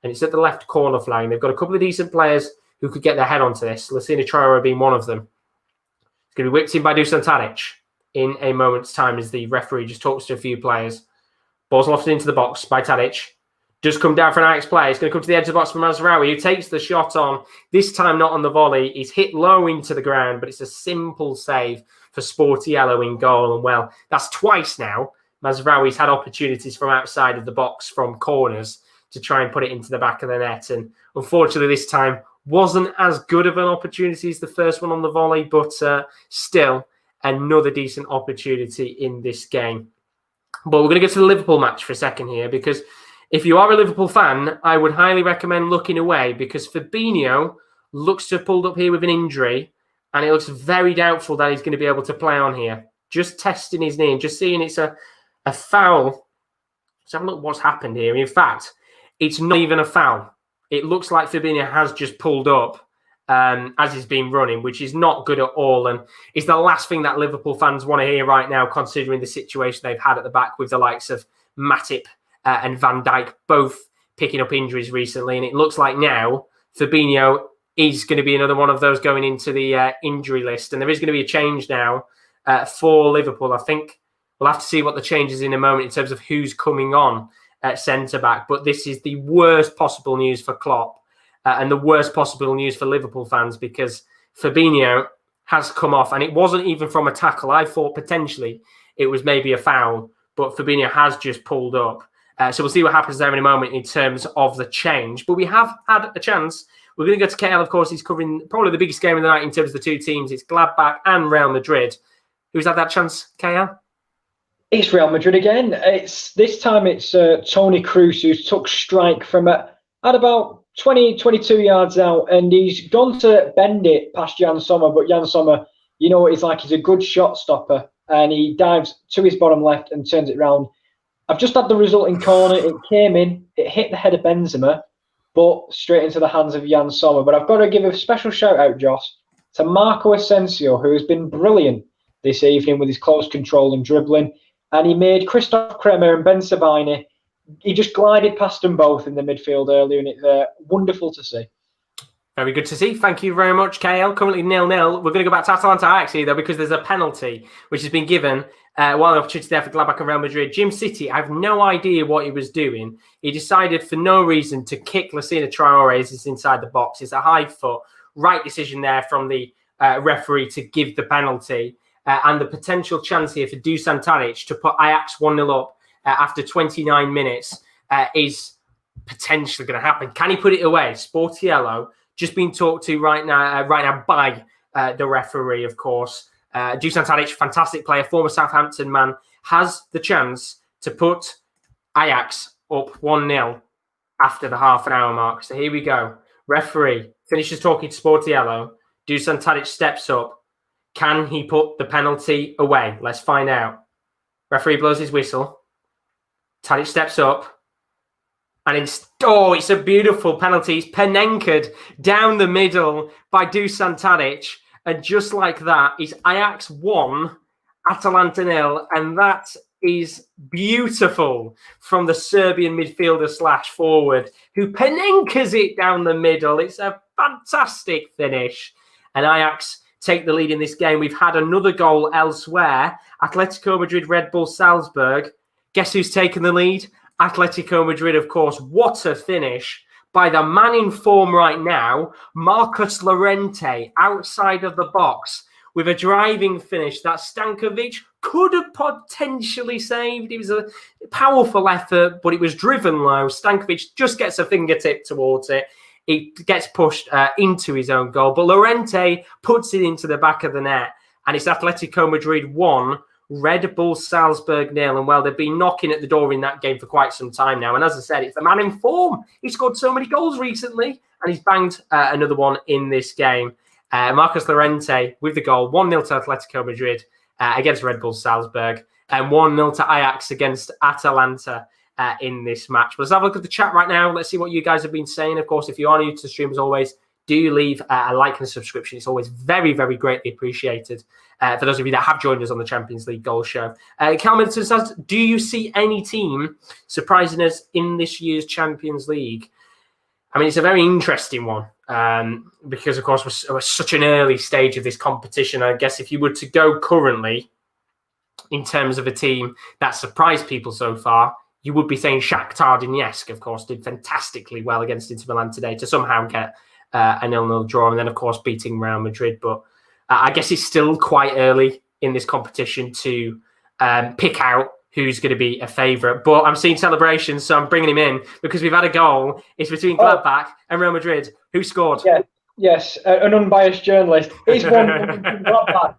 and it's at the left corner flag. They've got a couple of decent players who could get their head onto this. Lassina Traore being one of them. It's going to be whipped in by Dusan Tadic in a moment's time as the referee just talks to a few players. Ball's lofted into the box by Tadic. Does come down for an Ajax player. It's going to come to the edge of the box for Mazraoui, who takes the shot on. This time not on the volley. He's hit low into the ground, but it's a simple save for Sportiello in goal. And well, that's twice now. Mazraoui's had opportunities from outside of the box from corners to try and put it into the back of the net. And unfortunately, this time wasn't as good of an opportunity as the first one on the volley, but still another decent opportunity in this game. But we're going to go to the Liverpool match for a second here, because if you are a Liverpool fan, I would highly recommend looking away, because Fabinho looks to have pulled up here with an injury, and it looks very doubtful that he's going to be able to play on here. Just testing his knee and just seeing it's a foul. Let's have a look what's happened here. In fact, it's not even a foul. It looks like Fabinho has just pulled up as he's been running, which is not good at all. And it's the last thing that Liverpool fans want to hear right now, considering the situation they've had at the back with the likes of Matip and Van Dijk both picking up injuries recently. And it looks like now Fabinho is going to be another one of those going into the injury list. And there is going to be a change now for Liverpool. I think we'll have to see what the change is in a moment in terms of who's coming on at centre-back. But this is the worst possible news for Klopp and the worst possible news for Liverpool fans, because Fabinho has come off. And it wasn't even from a tackle. I thought potentially it was maybe a foul, but Fabinho has just pulled up. So we'll see what happens there in a moment in terms of the change. But we have had a chance. We're going to go to KL, of course. He's covering probably the biggest game of the night in terms of the two teams. It's Gladbach and Real Madrid. Who's had that chance, KL? It's Real Madrid again. This time it's Toni Kroos who's took strike from at about 22 yards out, and he's gone to bend it past Jan Sommer. But Jan Sommer, you know what he's like. He's a good shot stopper, and he dives to his bottom left and turns it round. I've just had the resulting corner. It came in. It hit the head of Benzema, but straight into the hands of Jan Sommer. But I've got to give a special shout-out, Joss, to Marco Asensio, who has been brilliant this evening with his close control and dribbling. And he made Christoph Kremer and Ben Sabine. He just glided past them both in the midfield earlier, and it's wonderful to see. Very good to see. Thank you very much, KL. Currently 0-0. We're going to go back to Atalanta Ajax here, though, because there's a penalty which has been given while the opportunity there for Gladbach and Real Madrid. Jim City, I have no idea what he was doing. He decided for no reason to kick Lassina Traore as he's inside the box. It's a high foot. Right decision there from the referee to give the penalty. And the potential chance here for Dusan Tadic to put Ajax 1-0 up after 29 minutes is potentially going to happen. Can he put it away? Sportiello just being talked to right now by the referee, of course. Dusan Tadic, fantastic player, former Southampton man, has the chance to put Ajax up 1-0 after the half an hour mark. So here we go. Referee finishes talking to Sportiello. Dusan Tadic steps up. Can he put the penalty away? Let's find out. Referee blows his whistle. Tadic steps up. And it's a beautiful penalty. It's Panenka'd down the middle by Dusan Tadic. And just like that, it's Ajax 1, Atalanta 0. And that is beautiful from the Serbian midfielder / forward, who Panenka's it down the middle. It's a fantastic finish. And Ajax take the lead in this game. We've had another goal elsewhere. Atletico Madrid, Red Bull Salzburg. Guess who's taken the lead? Atletico Madrid, of course. What a finish by the man in form right now, Marcus Llorente, outside of the box with a driving finish that Stankovic could have potentially saved. It was a powerful effort, but it was driven low. Stankovic just gets a fingertip towards it. It gets pushed into his own goal. But Llorente puts it into the back of the net. And it's Atletico Madrid 1, Red Bull Salzburg 0. And well, they've been knocking at the door in that game for quite some time now. And as I said, it's the man in form. He scored so many goals recently. And he's banged another one in this game. Marcus Llorente with the goal. 1-0 to Atletico Madrid against Red Bull Salzburg. And 1-0 to Ajax against Atalanta in this match. But let's have a look at the chat right now. Let's see what you guys have been saying. Of course, if you are new to the stream, as always, do leave a like and a subscription. It's always very, very greatly appreciated. For those of you that have joined us on the Champions League Goal Show. Cal Middleton says, do you see any team surprising us in this year's Champions League? I mean, it's a very interesting one because, of course, we're such an early stage of this competition. I guess if you were to go currently in terms of a team that surprised people so far, you would be saying Shakhtar Donetsk, of course, did fantastically well against Inter Milan today to somehow get a 0-0 draw and then, of course, beating Real Madrid. But I guess it's still quite early in this competition to pick out who's going to be a favourite. But I'm seeing celebrations, so I'm bringing him in because we've had a goal. It's between Gladbach and Real Madrid. Who scored? Yeah, yes, an unbiased journalist. It's one Gladbach.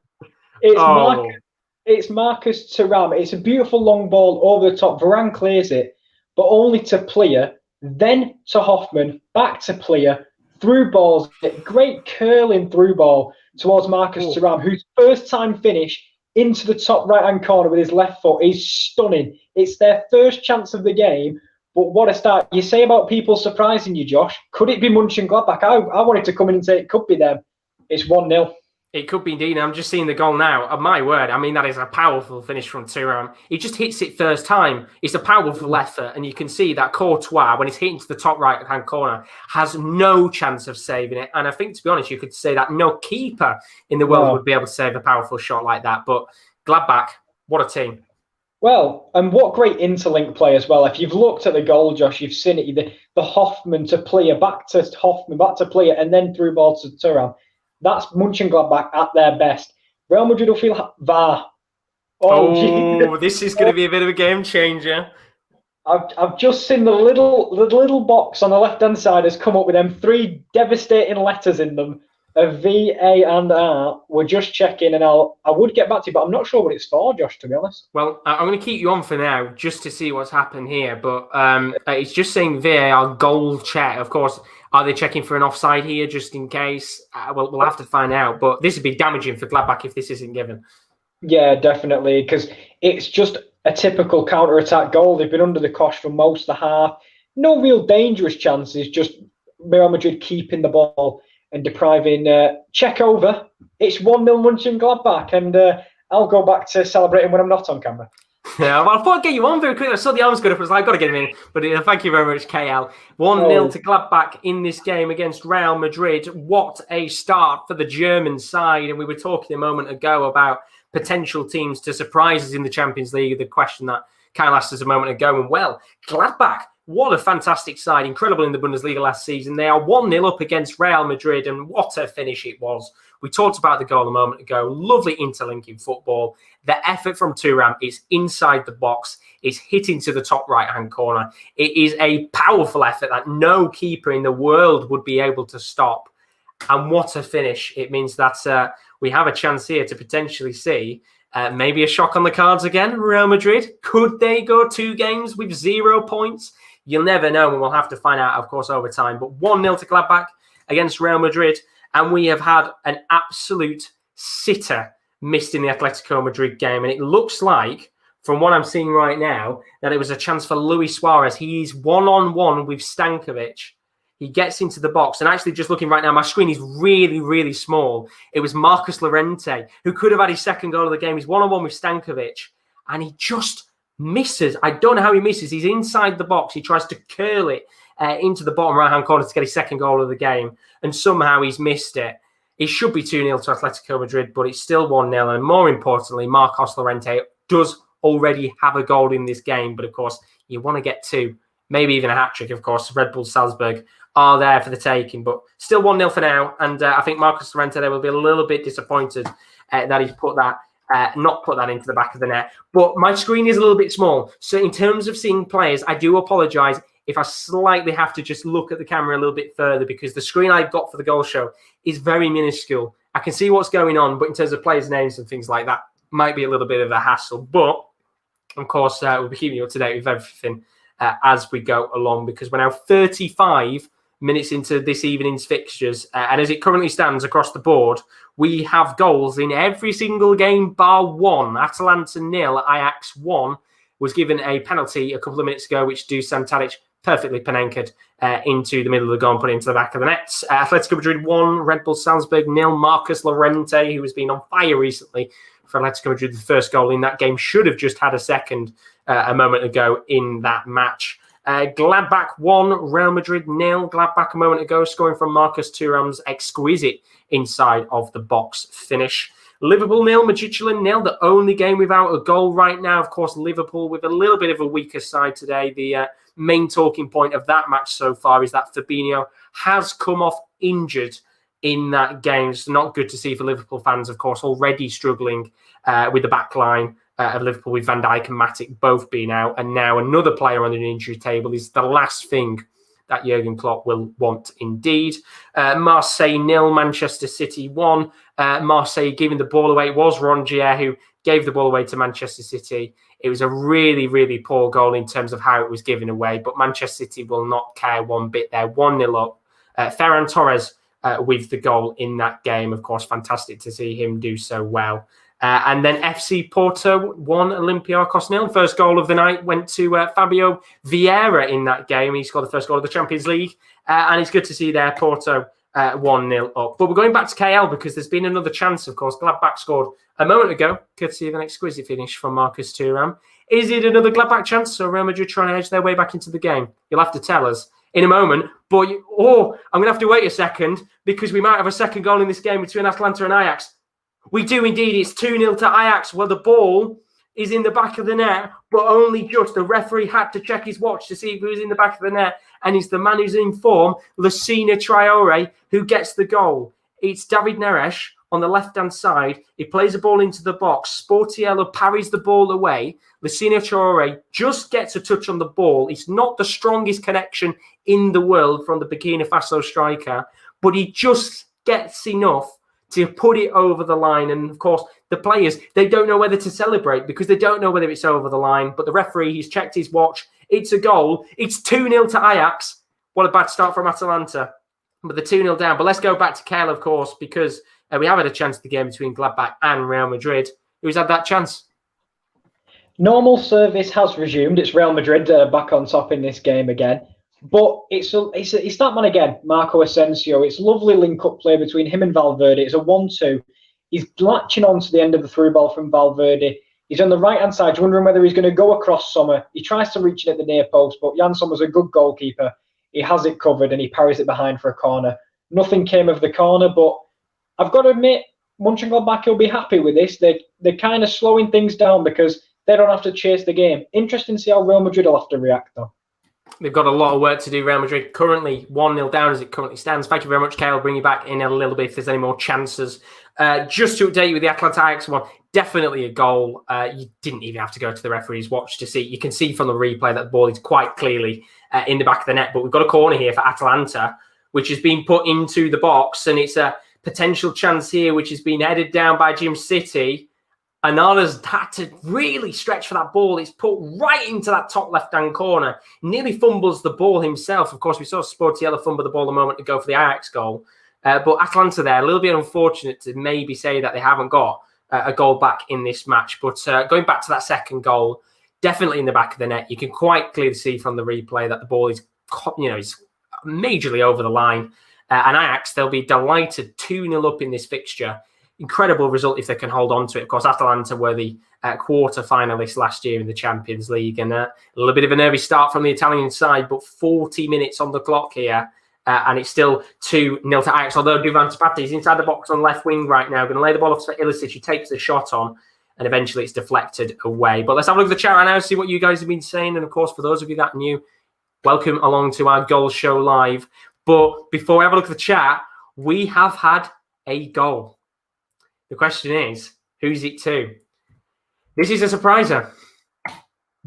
It's Marcus Thuram. It's a beautiful long ball over the top. Varane clears it, but only to Plea, then to Hoffman, back to Plea, through balls. Great curling through ball towards Marcus Thuram, whose first time finish into the top right-hand corner with his left foot is stunning. It's their first chance of the game, but what a start. You say about people surprising you, Josh. Could it be Mönchengladbach? I wanted to come in and say it could be them. It's 1-0. It could be indeed. I'm just seeing the goal now. Oh, my word. I mean, that is a powerful finish from Thuram. He just hits it first time. It's a powerful effort. And you can see that Courtois, when it's hitting to the top right-hand corner, has no chance of saving it. And I think, to be honest, you could say that no keeper in the world would be able to save a powerful shot like that. But Gladbach, what a team. Well, and what great interlink play as well. If you've looked at the goal, Josh, you've seen it. The Hoffman to Plea, back to Hoffman, back to Plea, and then through ball to Thuram. That's Mönchengladbach at their best. Real Madrid will feel VAR. This is going to be a bit of a game changer. I've just seen the little box on the left-hand side has come up with them 3 devastating letters in them. A V, A, and R. We're just checking, and I would get back to you, but I'm not sure what it's for, Josh, to be honest. Well, I'm going to keep you on for now just to see what's happened here, but it's just saying VAR goal check. Of course, are they checking for an offside here just in case? We'll have to find out, but this would be damaging for Gladbach if this isn't given. Yeah, definitely, because it's just a typical counter-attack goal. They've been under the cosh for most of the half. No real dangerous chances, just Real Madrid keeping the ball and depriving check over. It's 1-0 Mönchengladbach, and I'll go back to celebrating when I'm not on camera. Yeah, well, I thought I'd get you on very quickly. I saw the arms go up. I was like, I've got to get him in. But thank you very much, KL. 1-0 to Gladbach in this game against Real Madrid. What a start for the German side. And we were talking a moment ago about potential teams to surprise us in the Champions League. The question that Kyle asked us a moment ago. And well, Gladbach, what a fantastic side. Incredible in the Bundesliga last season. They are 1-0 up against Real Madrid, and what a finish it was. We talked about the goal a moment ago. Lovely interlinking football. The effort from Thuram is inside the box. It's hitting to the top right-hand corner. It is a powerful effort that no keeper in the world would be able to stop. And what a finish. It means that we have a chance here to potentially see maybe a shock on the cards again. Real Madrid, could they go 2 games with 0 points? You'll never know, and we'll have to find out, of course, over time. But 1-0 to Gladbach against Real Madrid, and we have had an absolute sitter missed in the Atletico Madrid game. And it looks like, from what I'm seeing right now, that it was a chance for Luis Suarez. He's one-on-one with Stankovic. He gets into the box, and actually just looking right now, my screen is really, really small. It was Marcus Llorente, who could have had his second goal of the game. He's one-on-one with Stankovic, and he just misses. I don't know how he misses. He's inside the box. He tries to curl it into the bottom right-hand corner to get his second goal of the game, and somehow he's missed it. It should be 2-0 to Atletico Madrid, but it's still 1-0. And more importantly, Marcos Llorente does already have a goal in this game, but of course, you want to get 2, maybe even a hat-trick, of course. Red Bull Salzburg are there for the taking, but still 1-0 for now. And I think Marcos Llorente there will be a little bit disappointed that he's put that not put that into the back of the net. But my screen is a little bit small. So in terms of seeing players, I do apologise if I slightly have to just look at the camera a little bit further, because the screen I've got for the goal show is very minuscule. I can see what's going on, but in terms of players' names and things like that, might be a little bit of a hassle. But, of course, we'll be keeping you up to date with everything as we go along, because we're now 35 minutes into this evening's fixtures. And as it currently stands across the board, we have goals in every single game bar 1. Atalanta 0, Ajax 1. Was given a penalty a couple of minutes ago, which Dusan Tadic perfectly Panenka'd into the middle of the goal and put it into the back of the nets. Atletico Madrid 1, Red Bull Salzburg 0. Marcus Llorente, who has been on fire recently for Atletico Madrid, the first goal in that game, should have just had a second a moment ago in that match. Gladbach 1, Real Madrid 0. Gladbach a moment ago, scoring from Marcus Thuram's exquisite inside of the box finish. Liverpool 0, Midtjylland 0, the only game without a goal right now. Of course, Liverpool with a little bit of a weaker side today. The main talking point of that match so far is that Fabinho has come off injured in that game. It's not good to see for Liverpool fans, of course, already struggling with the back line of Liverpool, with Van Dijk and Matic both being out. And now another player on the injury table is the last thing that Jurgen Klopp will want indeed. Marseille 0, Manchester City 1. Marseille giving the ball away. It was Rongier who gave the ball away to Manchester City. It was a really, really poor goal in terms of how it was given away, but Manchester City will not care one bit there. 1-0 up. Ferran Torres with the goal in that game. Of course, fantastic to see him do so well. And then FC Porto 1, Olympiacos 0. First goal of the night went to Fabio Vieira in that game. He scored the first goal of the Champions League. And it's good to see there Porto 1-0 up. But we're going back to KL because there's been another chance, of course. Gladbach scored a moment ago, courtesy of an exquisite finish from Marcus Thuram. Is it another Gladbach chance? So Real Madrid trying to edge their way back into the game? You'll have to tell us in a moment. But I'm going to have to wait a second because we might have a second goal in this game between Atalanta and Ajax. We do indeed. It's 2-0 to Ajax. Well, the ball is in the back of the net, but only just. The referee had to check his watch to see if it was in the back of the net. And it's the man who's in form, Lucina Traore, who gets the goal. It's David Neres on the left-hand side. He plays the ball into the box. Sportiello parries the ball away. Lucina Traore just gets a touch on the ball. It's not the strongest connection in the world from the Burkina Faso striker, but he just gets enough to put it over the line. And, of course, the players, they don't know whether to celebrate because they don't know whether it's over the line. But the referee, he's checked his watch. It's a goal. It's 2-0 to Ajax. What a bad start from Atalanta. But the 2-0 down. But let's go back to KL, of course, because we have had a chance at the game between Gladbach and Real Madrid. Who's had that chance? Normal service has resumed. It's Real Madrid back on top in this game again. But it's that man again, Marco Asensio. It's lovely link-up play between him and Valverde. It's a 1-2. He's latching on to the end of the through ball from Valverde. He's on the right-hand side, wondering whether he's going to go across Sommer. He tries to reach it at the near post, but Jan Sommer's a good goalkeeper. He has it covered and he parries it behind for a corner. Nothing came of the corner, but I've got to admit, Mönchengladbach will be happy with this. They're kind of slowing things down because they don't have to chase the game. Interesting to see how Real Madrid will have to react, though. They've got a lot of work to do, Real Madrid. Currently 1-0 down as it currently stands. Thank you very much, Kale. I'll bring you back in a little bit if there's any more chances. Just to update you with the Atalanta Ajax one, definitely a goal. You didn't even have to go to the referee's watch to see. You can see from the replay that the ball is quite clearly in the back of the net. But we've got a corner here for Atalanta, which has been put into the box. And it's a potential chance here, which has been headed down by Jim City. Anana's had to really stretch for that ball. It's put right into that top left-hand corner. Nearly fumbles the ball himself. Of course, we saw Sportiello fumble the ball a moment ago for the Ajax goal. But Atalanta there, a little bit unfortunate to maybe say that they haven't got a goal back in this match. But going back to that second goal, definitely in the back of the net. You can quite clearly see from the replay that the ball is, is majorly over the line. And Ajax, they'll be delighted 2-0 up in this fixture. Incredible result if they can hold on to it. Of course, Atalanta were the quarter finalists last year in the Champions League, and a little bit of a nervy start from the Italian side, but 40 minutes on the clock here, and it's still 2-0 to Ajax, although Duvan Zapata is inside the box on left wing right now, going to lay the ball off to Ilicic, who takes the shot on, and eventually it's deflected away. But let's have a look at the chat right now, see what you guys have been saying, and of course, for those of you that are new, welcome along to our Goal Show Live. But before we have a look at the chat, we have had a goal. The question is, who's it to? This is a surpriser.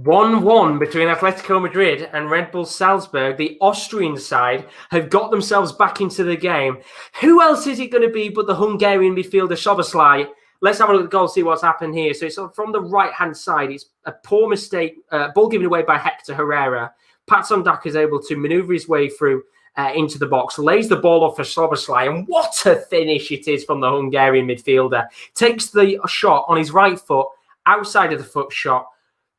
1-1 between Atletico Madrid and Red Bull Salzburg. The Austrian side have got themselves back into the game. Who else is it going to be but the Hungarian midfielder Szoboszlai? Let's have a look at the goal, see what's happened here. So it's from the right-hand side. It's a poor mistake. Ball given away by Hector Herrera. Patson Daka is able to manoeuvre his way through into the box, lays the ball off for Szoboszlai, and what a finish it is from the Hungarian midfielder. Takes the shot on his right foot, outside of the foot shot.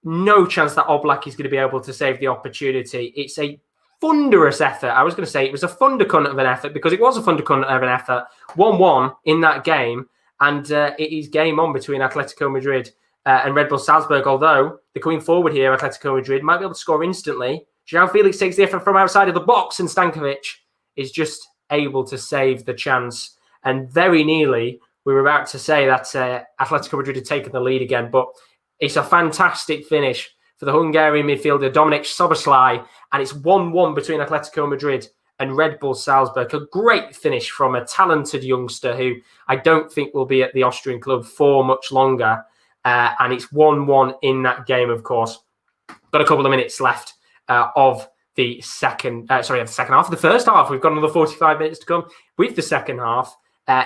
No chance that Oblak is going to be able to save the opportunity. It's a thunderous effort. I was going to say it was a thundercunt of an effort because it was a thundercunt of an effort. 1-1 in that game, and it is game on between Atletico Madrid and Red Bull Salzburg. Although the coming forward here, Atletico Madrid might be able to score instantly. João Felix takes the effort from outside of the box, and Stankovic is just able to save the chance. And very nearly, we were about to say that Atletico Madrid had taken the lead again, but it's a fantastic finish for the Hungarian midfielder Dominik Szoboszlai, and it's 1-1 between Atletico Madrid and Red Bull Salzburg. A great finish from a talented youngster who I don't think will be at the Austrian club for much longer. And it's 1-1 in that game, of course. Got a couple of minutes left of the second half. The first half, we've got another 45 minutes to come with the second half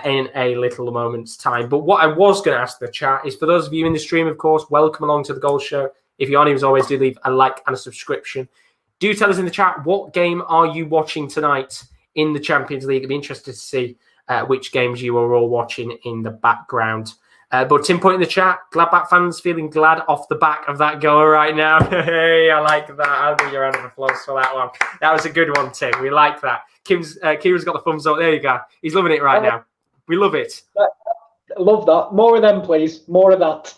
in a little moment's time. But what I was going to ask the chat is, for those of you in the stream, of course, welcome along to the Goal Show. If you aren't, as always, do leave a like and a subscription. Do tell us in the chat, what game are you watching tonight in the Champions League? I'd be interested to see which games you are all watching in the background. But Tim put in the chat, Gladbach fans feeling glad off the back of that goal right now. Hey, I like that. I'll give you a round of applause for that one. That was a good one, Tim. We like that. Kieran's got the thumbs up. There you go. He's loving it right now. We love it. I love that. More of them, please. More of that.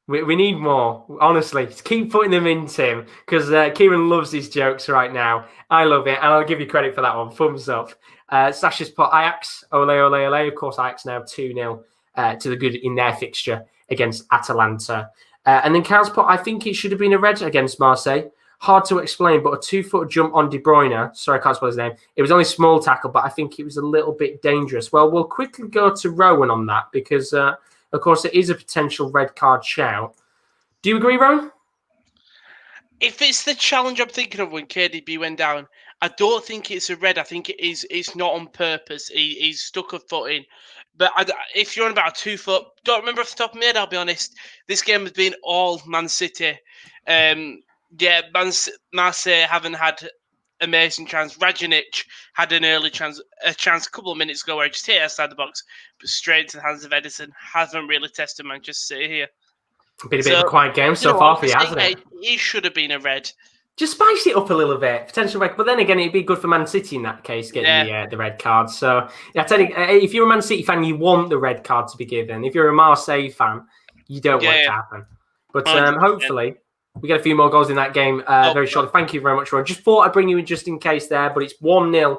We need more, honestly. Keep putting them in, Tim, because Kieran loves his jokes right now. I love it, and I'll give you credit for that one. Thumbs up. Sasha's put Ajax, ole, ole, ole. Of course, Ajax now 2-0 to the good in their fixture against Atalanta. And then Carl's put, I think it should have been a red against Marseille. Hard to explain, but a 2-foot jump on De Bruyne. Sorry, I can't spell his name. It was only a small tackle, but I think it was a little bit dangerous. Well, we'll quickly go to Rowan on that because... of course, it is a potential red card shout. Do you agree, Rowan? If it's the challenge I'm thinking of when KDB went down, I don't think it's a red. I think it's not on purpose. He's stuck a foot in. But if you're on about a 2-foot, don't remember off the top of my head, I'll be honest. This game has been all Man City. Marseille haven't had amazing chance. Rajanic had an early chance a couple of minutes ago where he just hit outside the box, but straight into the hands of Edison. Hasn't really tested Manchester City here. Been a bit of a quiet game so far for you, hasn't it? He should have been a red. Just spice it up a little bit, potential red. But then again, it'd be good for Man City in that case, getting the red card. So I tell you, if you're a Man City fan, you want the red card to be given. If you're a Marseille fan, you don't want it to happen. But hopefully... we get a few more goals in that game very shortly. Thank you very much, Ron. Just thought I'd bring you in just in case there, but it's 1-0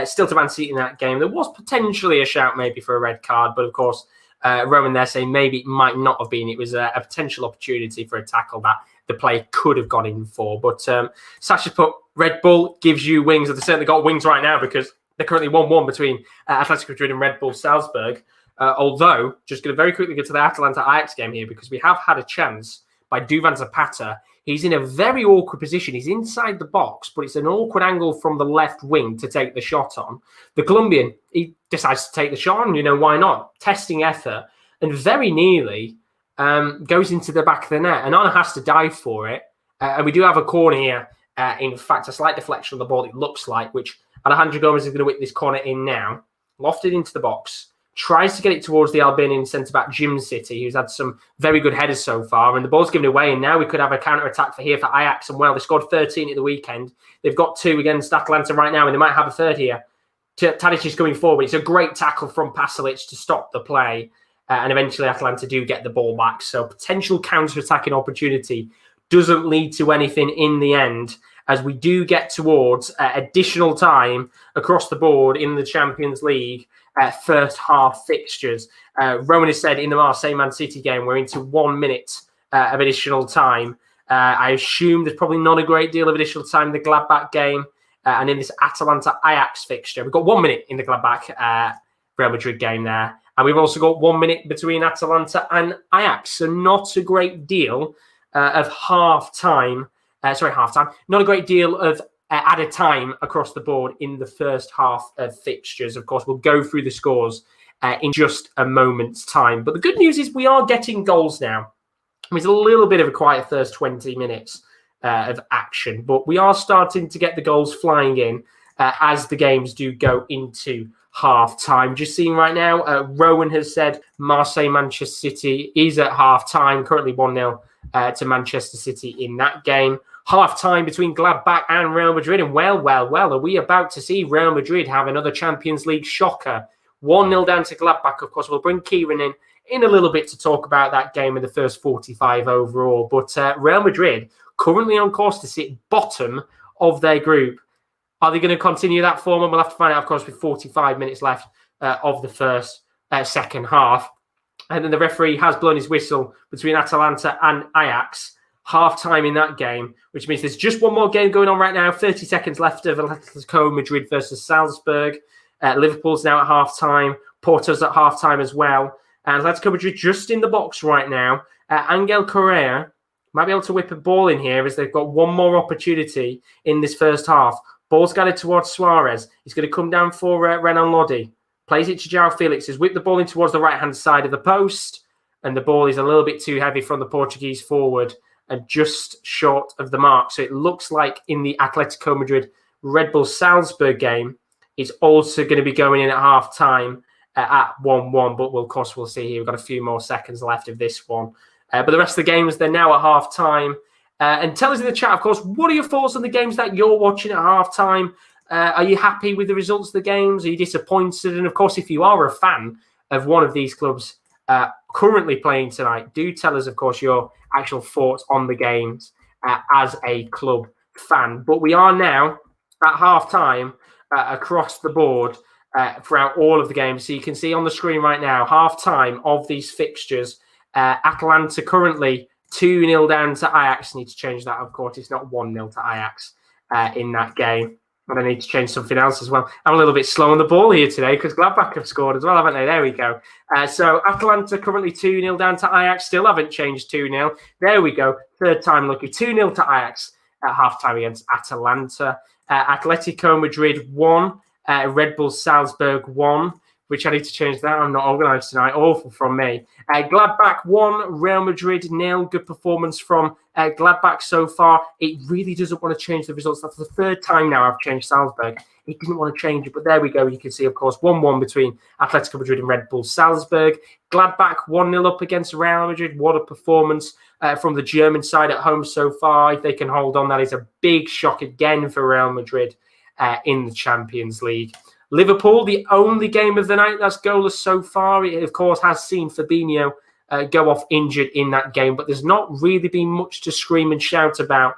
still to Man City in that game. There was potentially a shout maybe for a red card, but of course, Rowan there saying maybe it might not have been. It was a potential opportunity for a tackle that the player could have gone in for. But Sasha's put Red Bull gives you wings. They've certainly got wings right now because they're currently 1-1 between Atletico Madrid and Red Bull Salzburg. Although, just going to very quickly go to the Atalanta-Ajax game here because we have had a chance by Duvan Zapata. He's in a very awkward position. He's inside the box, but it's an awkward angle from the left wing to take the shot on. The Colombian, he decides to take the shot on. Why not? Testing effort. And very nearly goes into the back of the net. And Anna has to dive for it. And we do have a corner here. In fact, a slight deflection of the ball, it looks like, which Alejandro Gomez is going to whip this corner in now. Lofted into the box. Tries to get it towards the Albanian centre-back Jim City, who's had some very good headers so far. And the ball's given away, and now we could have a counter-attack for Ajax. And well, they scored 13 at the weekend. They've got 2 against Atalanta right now, and they might have a third here. Tadic is coming forward. It's a great tackle from Pasalic to stop the play. And eventually Atalanta do get the ball back. So potential counter-attacking opportunity doesn't lead to anything in the end, as we do get towards additional time across the board in the Champions League. First half fixtures. Rowan has said in the Marseille Man City game, we're into 1 minute of additional time. I assume there's probably not a great deal of additional time in the Gladbach game. And in this Atalanta Ajax fixture, we've got 1 minute in the Gladbach Real Madrid game there. And we've also got 1 minute between Atalanta and Ajax. So not a great deal of half-time. Not a great deal of added time across the board in the first half of fixtures. Of course, we'll go through the scores in just a moment's time. But the good news is we are getting goals now. It's a little bit of a quiet first 20 minutes of action, but we are starting to get the goals flying in as the games do go into half-time. Just seeing right now, Rowan has said Marseille-Manchester City is at half-time, currently 1-0 to Manchester City in that game. half-time between Gladbach and Real Madrid. And well, are we about to see Real Madrid have another Champions League shocker? 1-0 down to Gladbach. Of course, we'll bring Kieran in a little bit to talk about that game in the first 45 overall. But Real Madrid currently on course to sit bottom of their group. Are they going to continue that form? And we'll have to find out, of course, with 45 minutes left of the second half. And then the referee has blown his whistle between Atalanta and Ajax. Half-time in that game, which means there's just one more game going on right now. 30 seconds left of Atletico Madrid versus Salzburg. Liverpool's now at half-time. Porto's at half-time as well. And Atletico Madrid just in the box right now. Angel Correa might be able to whip a ball in here as they've got one more opportunity in this first half. Ball's guided towards Suarez. He's going to come down for Renan Lodi. Plays it to João Felix. Has whipped the ball in towards the right-hand side of the post. And the ball is a little bit too heavy from the Portuguese forward and just short of the mark. So it looks like in the Atletico Madrid Red Bull Salzburg game, it's also going to be going in at half-time at 1-1. But of course, we'll see here. We've got a few more seconds left of this one. But the rest of the games, they're now at half-time. And tell us in the chat, of course, what are your thoughts on the games that you're watching at half-time? Are you happy with the results of the games? Are you disappointed? And of course, if you are a fan of one of these clubs currently playing tonight, do tell us, of course, your actual thoughts on the games as a club fan. But we are now at half-time across the board throughout all of the games. So you can see on the screen right now, half-time of these fixtures. Atalanta currently 2-0 down to Ajax. Need to change that, of course. It's not 1-0 to Ajax in that game. But I need to change something else as well. I'm a little bit slow on the ball here today because Gladbach have scored as well, haven't they? There we go. So Atalanta currently 2-0 down to Ajax. Still haven't changed 2-0. There we go. Third time lucky. 2-0 to Ajax at half-time against Atalanta. Atletico Madrid 1. Red Bull Salzburg 1. Which I need to change that. I'm not organised tonight. Awful from me. Gladbach 1, Real Madrid 0. Good performance from Gladbach so far. It really doesn't want to change the results. That's the third time now I've changed Salzburg. It didn't want to change it, but there we go. You can see, of course, 1-1 between Atletico Madrid and Red Bull Salzburg. Gladbach 1-0 up against Real Madrid. What a performance from the German side at home so far. If they can hold on, that is a big shock again for Real Madrid in the Champions League. Liverpool, the only game of the night that's goalless so far. It, of course, has seen Fabinho go off injured in that game, but there's not really been much to scream and shout about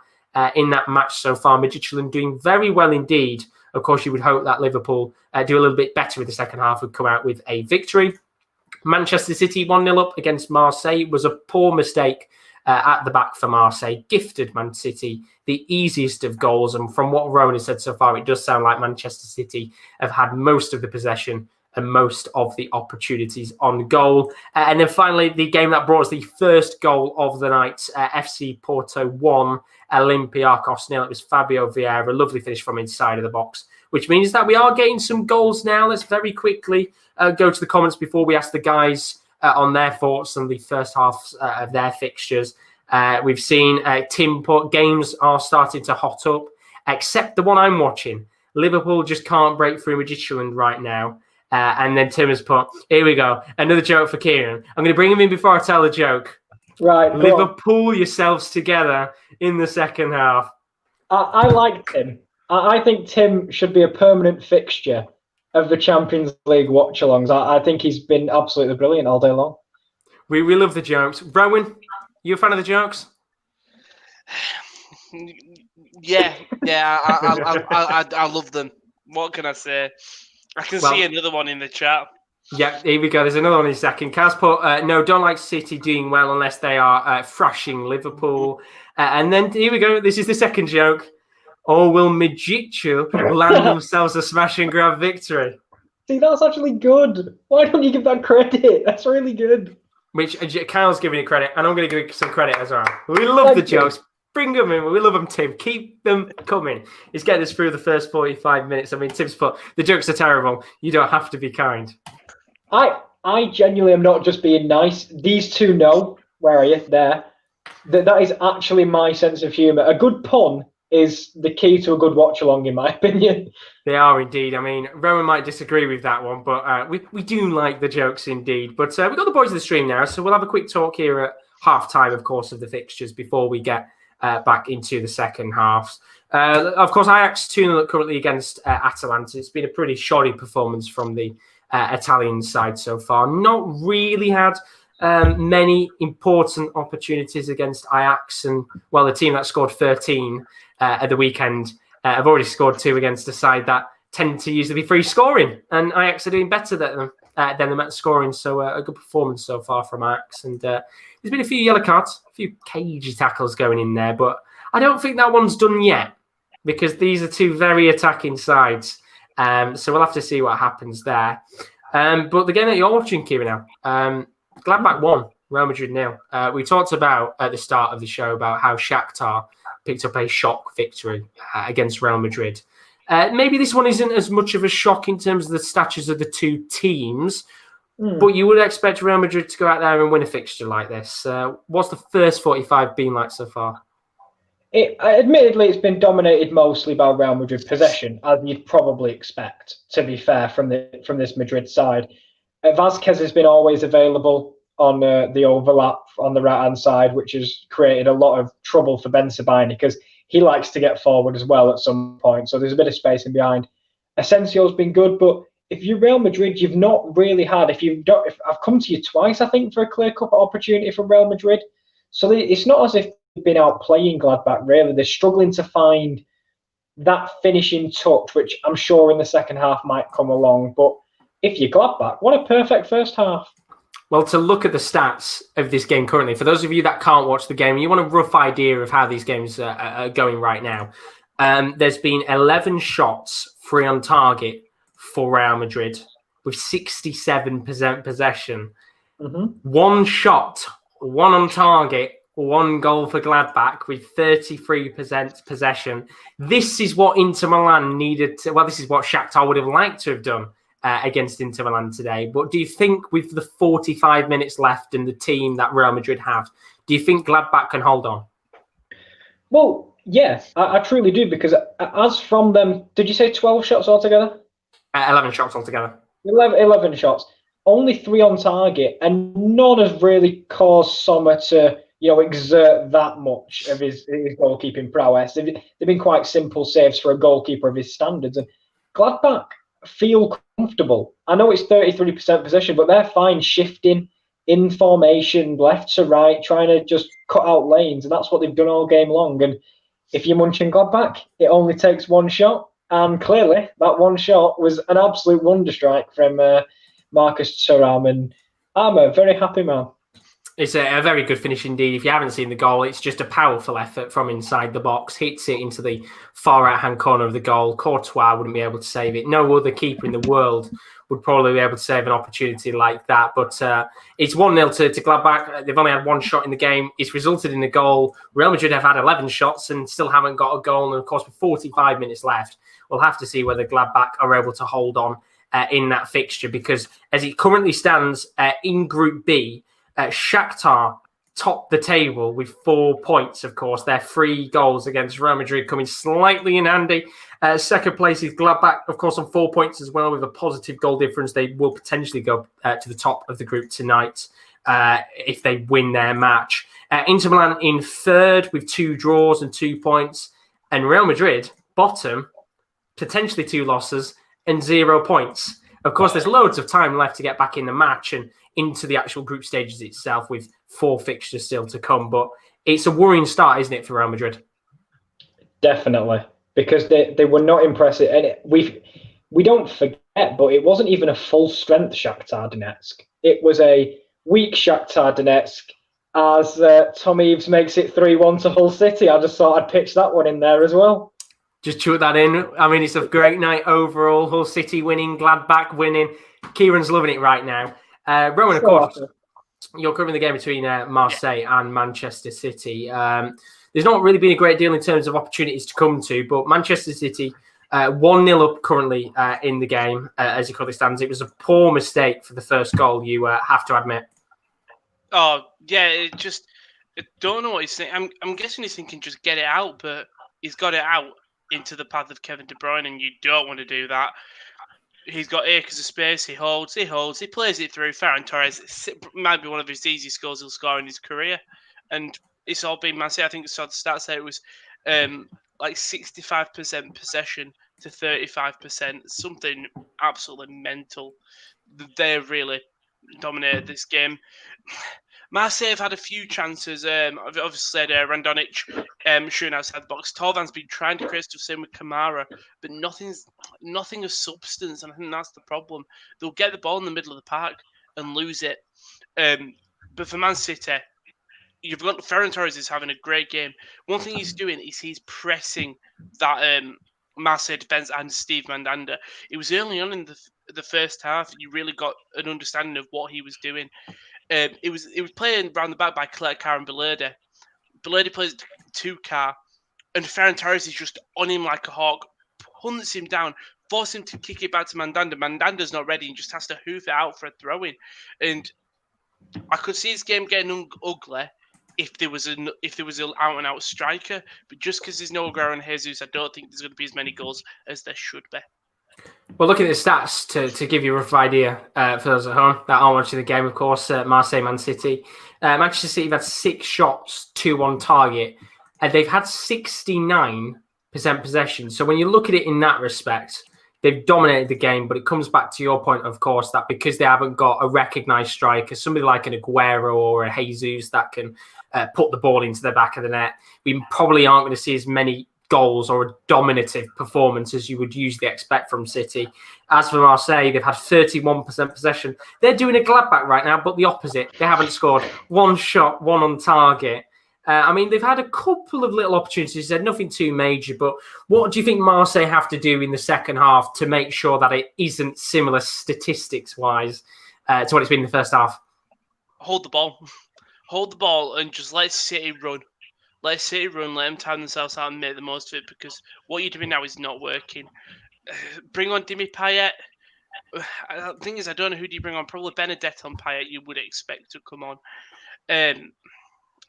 in that match so far. Midtjylland doing very well indeed. Of course, you would hope that Liverpool do a little bit better with the second half and come out with a victory. Manchester City 1-0 up against Marseille. It was a poor mistake at the back for Marseille. Gifted Man City the easiest of goals. And from what Rowan has said so far, it does sound like Manchester City have had most of the possession and most of the opportunities on goal. And then finally, the game that brought us the first goal of the night, FC Porto 1, Olympiacos 0. It was Fabio Vieira, a lovely finish from inside of the box, which means that we are getting some goals now. Let's very quickly go to the comments before we ask the guys on their thoughts on the first half of their fixtures. We've seen Tim put, games are starting to hot up, except the one I'm watching. Liverpool just can't break through Midtjylland right now. And then Tim has put, here we go, another joke for Kieran. I'm going to bring him in before I tell the joke. Right. Liverpool yourselves together in the second half. I like Tim. I think Tim should be a permanent fixture of the Champions League watch-alongs. I think he's been absolutely brilliant all day long. We love the jokes. Rowan, you a fan of the jokes? Yeah, I love them. What can I say? I can see another one in the chat. Yeah, here we go. There's another one in a second. Kaz put, no, don't like City doing well unless they are thrashing Liverpool. And then here we go. This is the second joke. Or will Midtjylland land themselves a smash and grab victory? See, that's actually good. Why don't you give that credit? That's really good. Which Kyle's giving you credit, and I'm going to give you some credit as well. We love the jokes. Bring them in. We love them, Tim. Keep them coming. He's getting us through the first 45 minutes. I mean, Tim's put, the jokes are terrible. You don't have to be kind. I genuinely am not just being nice. These two know, where are you? There. That is actually my sense of humour. A good pun is the key to a good watch-along, in my opinion. They are indeed. I mean, Rowan might disagree with that one, but we do like the jokes indeed. But we've got the boys of the stream now, so we'll have a quick talk here at half-time, of course, of the fixtures before we get back into the second half. Of course, Ajax 2-0 currently against Atalanta. It's been a pretty shoddy performance from the Italian side so far. Not really had many important opportunities against Ajax, and the team that scored 13 at the weekend have already scored 2 against a side that tend to usually be free scoring, and Ajax are doing better than them at scoring. So a good performance so far from Ajax, and there's been a few yellow cards, a few cagey tackles going in there, but I don't think that one's done yet because these are 2 very attacking sides. So we'll have to see what happens there. But the game that you're watching, Kieran, now, Gladbach won, Real Madrid 0. We talked about at the start of the show about how Shakhtar picked up a shock victory against Real Madrid. Maybe this one isn't as much of a shock in terms of the statures of the 2 teams, but you would expect Real Madrid to go out there and win a fixture like this. What's the first 45 been like so far? Admittedly, it's been dominated mostly by Real Madrid possession, as you'd probably expect, to be fair, from this Madrid side. Vázquez has been always available on the overlap on the right-hand side, which has created a lot of trouble for Ben Sebaini because he likes to get forward as well at some point. So there's a bit of space in behind. Asensio's been good, but if you're Real Madrid, you've not really had. If I've come to you twice, I think, for a clear-cut opportunity for Real Madrid. So it's not as if they've been out playing Gladbach, really. They're struggling to find that finishing touch, which I'm sure in the second half might come along. But if you're Gladbach, what a perfect first half. Well, to look at the stats of this game currently, for those of you that can't watch the game, you want a rough idea of how these games are going right now. There's been 11 shots free on target for Real Madrid with 67% possession. 1 shot, 1 on target, 1 goal for Gladbach with 33% possession. This is what Inter Milan needed to... Well, this is what Shakhtar would have liked to have done against Inter Milan today. But do you think with the 45 minutes left and the team that Real Madrid have, do you think Gladbach can hold on? Well, yes, I truly do, because as from them, did you say 12 shots altogether? 11 shots altogether. 11 shots. Only 3 on target, and none have really caused Sommer to exert that much of his goalkeeping prowess. They've been quite simple saves for a goalkeeper of his standards. And Gladbach feel comfortable. I know it's 33% possession, but they're fine shifting in formation, left to right, trying to just cut out lanes. And that's what they've done all game long. And if you're munching Gladbach, it only takes 1 shot. And clearly, that 1 shot was an absolute wonder strike from Marcus Thuram. And I'm a very happy man. It's a very good finish indeed. If you haven't seen the goal, it's just a powerful effort from inside the box. Hits it into the far right-hand corner of the goal. Courtois wouldn't be able to save it. No other keeper in the world would probably be able to save an opportunity like that. But it's 1-0 to Gladbach. They've only had 1 shot in the game. It's resulted in a goal. Real Madrid have had 11 shots and still haven't got a goal. And, of course, with 45 minutes left, we'll have to see whether Gladbach are able to hold on in that fixture. Because as it currently stands in Group B, Shakhtar top the table with 4 points, of course. Their 3 goals against Real Madrid coming slightly in handy. Second place is Gladbach, of course, on 4 points as well with a positive goal difference. They will potentially go to the top of the group tonight if they win their match. Inter Milan in third with 2 draws and 2 points. And Real Madrid, bottom, potentially 2 losses and 0 points. Of course, there's loads of time left to get back in the match and into the actual group stages itself with 4 fixtures still to come. But it's a worrying start, isn't it, for Real Madrid? Definitely, because they were not impressive. And we don't forget, but it wasn't even a full-strength Shakhtar Donetsk. It was a weak Shakhtar Donetsk as Tom Eaves makes it 3-1 to Hull City. I just thought I'd pitch that one in there as well. Just chuck that in. I mean, it's a great night overall. Hull City winning, Gladbach winning. Kieran's loving it right now. Rowan, of course, you're covering the game between Marseille and Manchester City. There's not really been a great deal in terms of opportunities to come to, but Manchester City 1-0 up currently in the game, as it currently stands. It was a poor mistake for the first goal, you have to admit. Oh, yeah, I don't know what he's thinking. I'm guessing he's thinking just get it out, but he's got it out into the path of Kevin De Bruyne, and you don't want to do that. He's got acres of space. He holds. He plays it through. Ferran Torres, it might be one of his easiest goals he'll score in his career. and it's all been Man City. I think I saw the stats there. It was like 65% possession to 35%, something absolutely mental. They really dominated this game. Marseille have had a few chances. I've obviously said Randonic shooting outside the box. Torvan's been trying to create stuff, same with Kamara, but nothing of substance, and I think that's the problem. They'll get the ball in the middle of the park and lose it. But for Man City, you've got Ferran Torres is having a great game. One thing he's doing is he's pressing that Marseille defence and Steve Mandanda. It was early on in the first half you really got an understanding of what he was doing. It was playing round the back by Kieran and Belerde. Belerde plays 2-car, and Ferran Torres is just on him like a hawk, hunts him down, forces him to kick it back to Mandanda. Mandanda's not ready and just has to hoof it out for a throw-in. And I could see this game getting ugly if there was an out and out striker, but just because there's no Aguero and Jesus, I don't think there's going to be as many goals as there should be. Well, look at the stats to give you a rough idea for those at home that aren't watching the game. Of course, Marseille, Man City, Manchester City have had 6 shots, 2 on target, and they've had 69% possession. So when you look at it in that respect, they've dominated the game, but it comes back to your point, of course, that because they haven't got a recognised striker, somebody like an Aguero or a Jesus that can put the ball into the back of the net, we probably aren't going to see as many goals or a dominative performance as you would usually expect from City. As for Marseille, they've had 31% possession. They're doing a Gladbach right now, but the opposite. They haven't scored 1 shot, 1 on target. I mean, they've had a couple of little opportunities, nothing too major, but what do you think Marseille have to do in the second half to make sure that it isn't similar statistics-wise to what it's been in the first half? Hold the ball. Hold the ball and just let City run. Let City run, let them time themselves out and make the most of it, because what you're doing now is not working. Bring on Dimi Payet. The thing is, I don't know who do you bring on. Probably Benedetto on Payet you would expect to come on.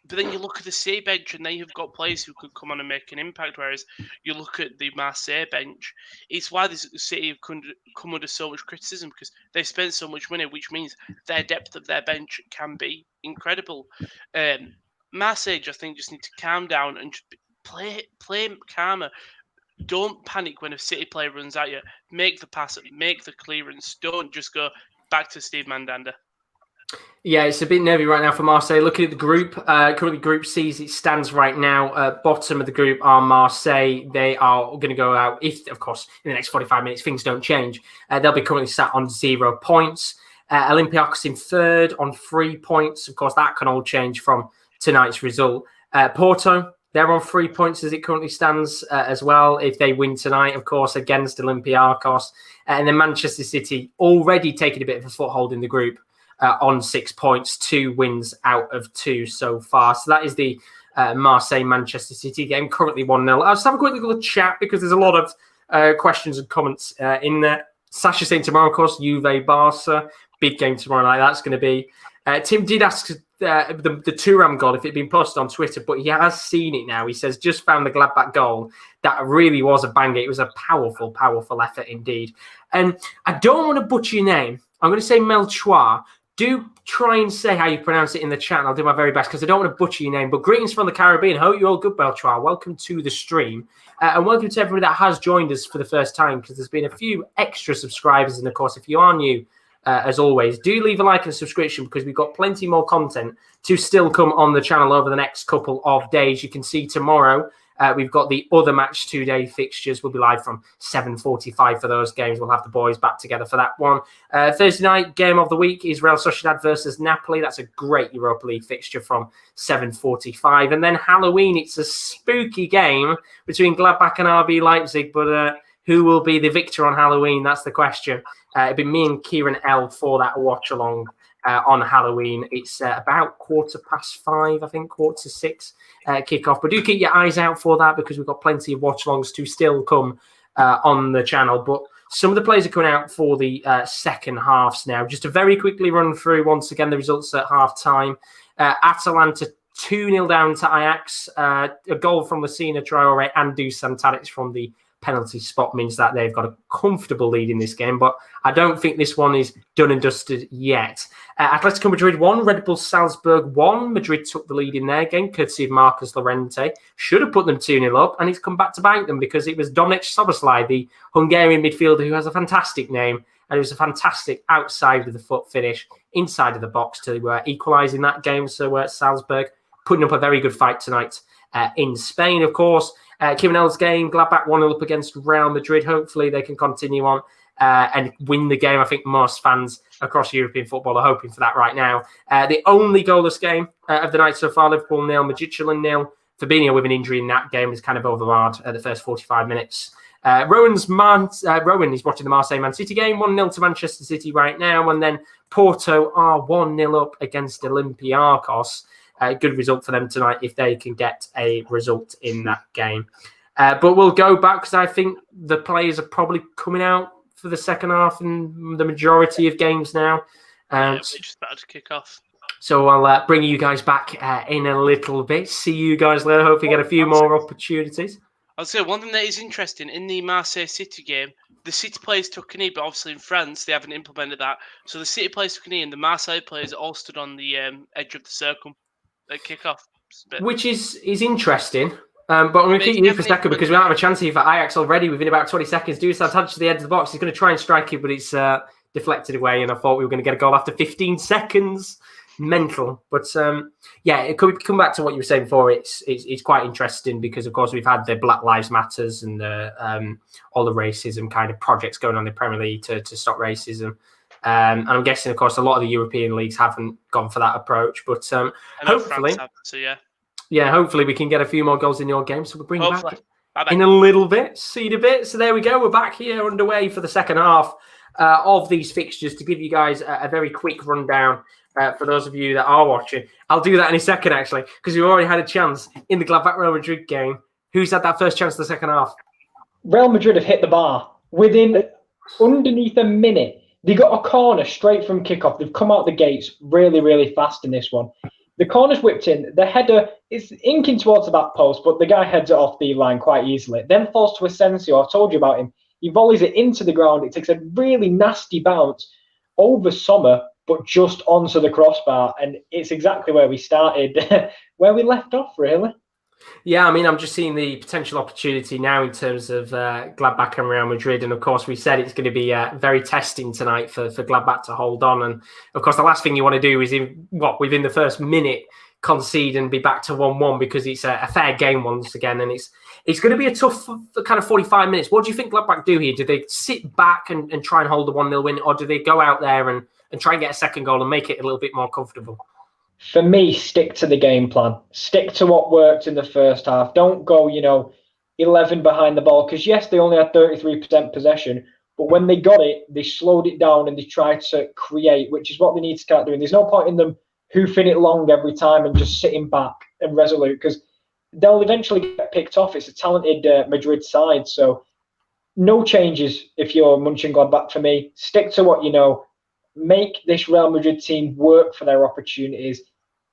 But then you look at the City bench and they have got players who could come on and make an impact, whereas you look at the Marseille bench, it's why the City have come under so much criticism, because they spent so much money, which means their depth of their bench can be incredible. Marseille, I think, just need to calm down and just play calmer. Don't panic when a City player runs at you. Make the pass, make the clearance. Don't just go back to Steve Mandanda. Yeah, it's a bit nervy right now for Marseille. Looking at the group, currently Group C as it stands right now. Bottom of the group are Marseille. They are going to go out, if, of course, in the next 45 minutes, things don't change. They'll be currently sat on 0 points. Olympiacos in 3rd on 3 points. Of course, that can all change from tonight's result. Porto, they're on 3 points as it currently stands as well. If they win tonight, of course, against Olympiacos. And then Manchester City already taking a bit of a foothold in the group. On 6 points, 2 wins out of 2 so far. So that is the Marseille-Manchester City game, currently 1-0. I'll just have a quick little chat because there's a lot of questions and comments in there. Sasha saying tomorrow, of course, Juve-Barca. Big game tomorrow night, that's going to be. Tim did ask the Thuram goal if it had been posted on Twitter, but he has seen it now. He says, just found the Gladbach goal. That really was a banger. It was a powerful, powerful effort indeed. And I don't want to butcher your name. I'm going to say Melchoir. Do try and say how you pronounce it in the chat, and I'll do my very best because I don't want to butcher your name. But greetings from the Caribbean. Hope you're all good, Belchar. Welcome to the stream. And welcome to everybody that has joined us for the first time, because there's been a few extra subscribers. And, of course, if you are new, as always, do leave a like and a subscription because we've got plenty more content to still come on the channel over the next couple of days. You can see tomorrow we've got the other match 2-day fixtures. We'll be live from 7:45 for those games. We'll have the boys back together for that one. Thursday night game of the week is Real Sociedad versus Napoli. That's a great Europa League fixture from 7:45. And then Halloween, it's a spooky game between Gladbach and RB Leipzig. But who will be the victor on Halloween? That's the question. It'll be me and Kieran L for that watch-along. On Halloween. It's about 5:15, I think, 5:45 kickoff. But do keep your eyes out for that because we've got plenty of watch-alongs to still come on the channel. But some of the players are coming out for the second halves now. Just to very quickly run through, once again, the results at half-time. Atalanta 2-0 down to Ajax. A goal from Lassina Traore and Dusan Tadic from the penalty spot means that they've got a comfortable lead in this game, but I don't think this one is done and dusted yet. Atletico Madrid 1, Red Bull Salzburg 1. Madrid took the lead in their game, courtesy of Marcus Llorente. Should have put them 2-0 up, and he's come back to bite them because it was Dominic Szoboszlai, the Hungarian midfielder who has a fantastic name, and it was a fantastic outside of the foot finish inside of the box to equalise in that game. So Salzburg putting up a very good fight tonight in Spain, of course. Kieran's game, Gladbach 1-0 up against Real Madrid. Hopefully they can continue on and win the game. I think most fans across European football are hoping for that right now. The only goalless game of the night so far, Liverpool 0, Midtjylland 0. Fabinho with an injury in that game is kind of overmarred at the first 45 minutes. Rowan is watching the Marseille Man City game, 1-0 to Manchester City right now. And then Porto are 1-0 up against Olympiacos. Good result for them tonight if they can get a result in that game. But we'll go back because I think the players are probably coming out for the second half in the majority of games now. We just about to kick off. So I'll bring you guys back in a little bit. See you guys later. Hopefully get a few more opportunities. I'll say one thing that is interesting in the Marseille City game, the City players took a knee, but obviously in France they haven't implemented that. So the City players took a knee and the Marseille players all stood on the edge of the circle at kickoff. Which is interesting. But I'm going to keep you for a second because we don't have a chance here for Ajax already within about 20 seconds. Dusan touch to the edge of the box. He's going to try and strike it, but it's deflected away. And I thought we were going to get a goal after 15 seconds. Mental. But it could come back to what you were saying before. It's quite interesting because, of course, we've had the Black Lives Matters and all the racism kind of projects going on in the Premier League to stop racism. And I'm guessing, of course, a lot of the European leagues haven't gone for that approach. But hopefully, hopefully we can get a few more goals in your game. So we'll bring you back in a little bit. See you in a bit. So there we go. We're back here underway for the second half of these fixtures to give you guys a very quick rundown for those of you that are watching. I'll do that in a second, actually, because we've already had a chance in the Gladbach Real Madrid game. Who's had that first chance in the second half? Real Madrid have hit the bar within underneath a minute. They got a corner straight from kickoff. They've come out the gates really, really fast in this one. The corner's whipped in. The header is inking towards the back post, but the guy heads it off the line quite easily. Then falls to Asensio. I told you about him. He volleys it into the ground. It takes a really nasty bounce over Sommer, but just onto the crossbar. And it's exactly where we started, where we left off, really. Yeah, I mean, I'm just seeing the potential opportunity now in terms of Gladbach and Real Madrid. And, of course, we said it's going to be very testing tonight for Gladbach to hold on. And, of course, the last thing you want to do is, within the first minute, concede and be back to 1-1 because it's a fair game once again. And it's going to be a tough kind of 45 minutes. What do you think Gladbach do here? Do they sit back and try and hold the 1-0 win? Or do they go out there and try and get a second goal and make it a little bit more comfortable? For me, stick to the game plan. Stick to what worked in the first half. Don't go, 11 behind the ball. Because, yes, they only had 33% possession. But when they got it, they slowed it down and they tried to create, which is what they need to start doing. There's no point in them hoofing it long every time and just sitting back and resolute because they'll eventually get picked off. It's a talented Madrid side. So no changes if you're Mönchengladbach for me. Stick to what you know. Make this Real Madrid team work for their opportunities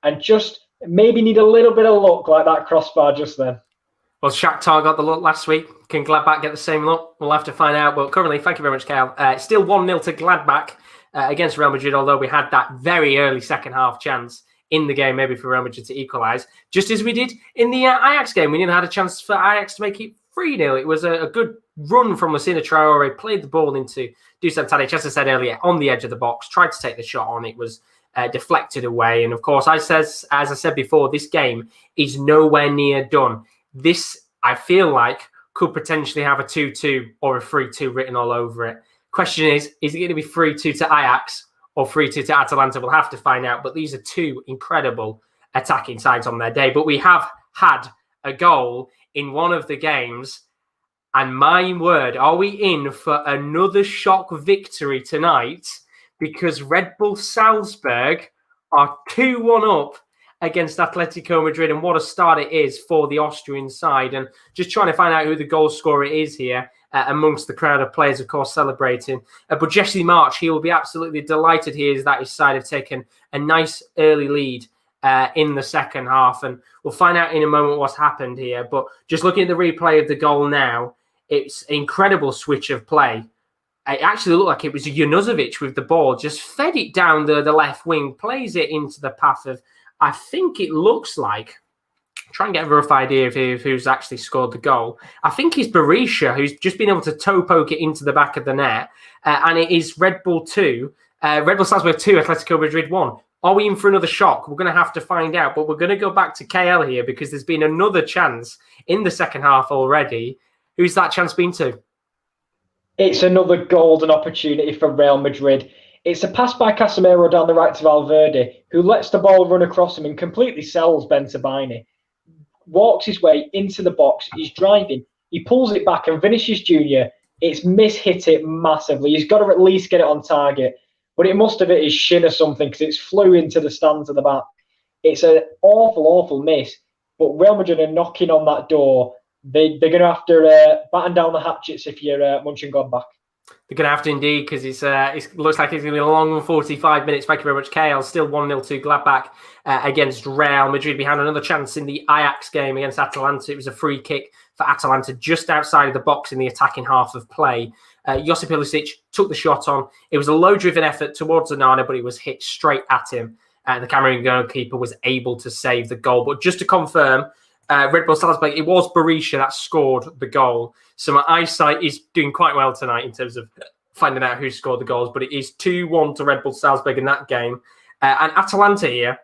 and just maybe need a little bit of luck like that crossbar just then. Well, Shakhtar got the luck last week. Can Gladbach get the same luck? We'll have to find out. But currently, thank you very much, Kyle. Still 1-0 to Gladbach against Real Madrid, although we had that very early second half chance in the game, maybe for Real Madrid to equalise, just as we did in the Ajax game. We didn't have a chance for Ajax to make it 3-0. It was a good run from Lassina Traore, played the ball into Dusan Tadic, as I said earlier, on the edge of the box, tried to take the shot on. It was deflected away. And, of course, as I said before, this game is nowhere near done. This, I feel like, could potentially have a 2-2 or a 3-2 written all over it. Question is it going to be 3-2 to Ajax or 3-2 to Atalanta? We'll have to find out. But these are two incredible attacking sides on their day. But we have had a goal in one of the games. And my word, are we in for another shock victory tonight? Because Red Bull Salzburg are 2-1 up against Atletico Madrid. And what a start it is for the Austrian side. And just trying to find out who the goal scorer is here amongst the crowd of players, of course, celebrating. But Jesse March, he will be absolutely delighted here that his side have taken a nice early lead in the second half. And we'll find out in a moment what's happened here. But just looking at the replay of the goal now, It's an incredible switch of play. It actually looked like it was Junuzovic with the ball, just fed it down the left wing, plays it into the path of, I think it looks like, try and get a rough idea of who's actually scored the goal. I think it's Berisha, who's just been able to toe poke it into the back of the net. And it is Red Bull Salzburg 2, Atletico Madrid 1. Are we in for another shock? We're going to have to find out. But we're going to go back to KL here because there's been another chance in the second half already. Who's that chance been to? It's another golden opportunity for Real Madrid. It's a pass by Casemiro down the right to Valverde, who lets the ball run across him and completely sells Bentabini. Walks his way into the box. He's driving. He pulls it back, and Vinicius Jr., it's mishit it massively. He's got to at least get it on target. But it must have hit his shin or something because it's flew into the stands at the back. It's an awful, awful miss. But Real Madrid are knocking on that door. They're going to have to batten down the hatchets if you're Mönchengladbach. They're going to have to indeed, because it looks like it's going to be a long 45 minutes. Thank you very much, KL. Still 1-0 to Gladbach against Real Madrid. We had another chance in the Ajax game against Atalanta. It was a free kick for Atalanta just outside of the box in the attacking half of play. Josip Ilicic took the shot on. It was a low-driven effort towards Onana, but it was hit straight at him. The Cameroon goalkeeper was able to save the goal. But just to confirm, Red Bull Salzburg, it was Berisha that scored the goal. So my eyesight is doing quite well tonight in terms of finding out who scored the goals. But it is 2-1 to Red Bull Salzburg in that game. And Atalanta here,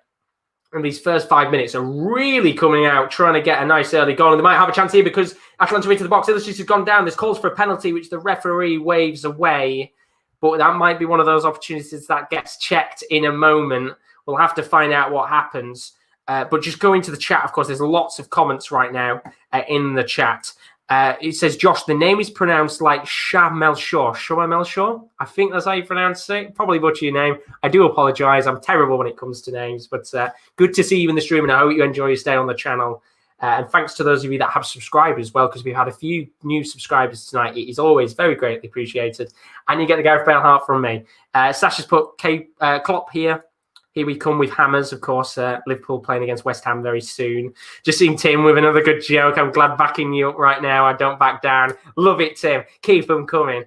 in these first 5 minutes, are really coming out, trying to get a nice early goal. And they might have a chance here because Atalanta into the box. Ilicic has gone down. There's calls for a penalty, which the referee waves away. But that might be one of those opportunities that gets checked in a moment. We'll have to find out what happens. But just go into the chat, of course, there's lots of comments right now in the chat. It says, Josh, the name is pronounced like Shah Melchior. Shah Melchior? I think that's how you pronounce it. Probably butcher your name. I do apologise. I'm terrible when it comes to names. But good to see you in the stream, and I hope you enjoy your stay on the channel. And thanks to those of you that have subscribed as well, because we've had a few new subscribers tonight. It is always very greatly appreciated. And you get the Gareth Bale heart from me. Sasha's put Klopp here. Here we come with hammers, of course. Liverpool playing against West Ham very soon. Just seeing Tim with another good joke. I'm glad backing you up right now. I don't back down. Love it, Tim. Keep them coming.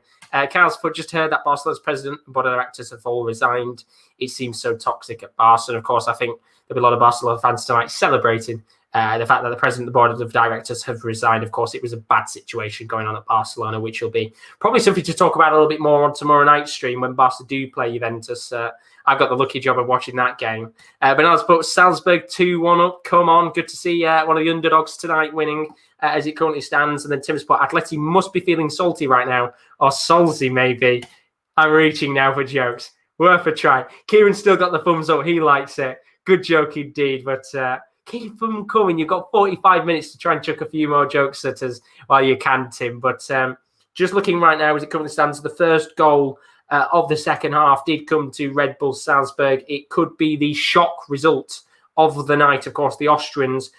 Carl's put, just heard that Barcelona's president and board of directors have all resigned. It seems so toxic at Barca. And of course, I think there'll be a lot of Barcelona fans tonight celebrating the fact that the president and the board of directors have resigned. Of course, it was a bad situation going on at Barcelona, which will be probably something to talk about a little bit more on tomorrow night's stream when Barca do play Juventus. I've got the lucky job of watching that game. But now let's put Salzburg 2-1 up. Come on. Good to see one of the underdogs tonight winning as it currently stands. And then Tim's put, Atleti must be feeling salty right now. Or salty, maybe. I'm reaching now for jokes. Worth a try. Kieran still got the thumbs up. He likes it. Good joke indeed. But keep them coming. You've got 45 minutes to try and chuck a few more jokes at us while you can, Tim. But just looking right now as it currently stands, the first goal of the second half did come to Red Bull Salzburg. It could be the shock result of the night. Of course, the Austrians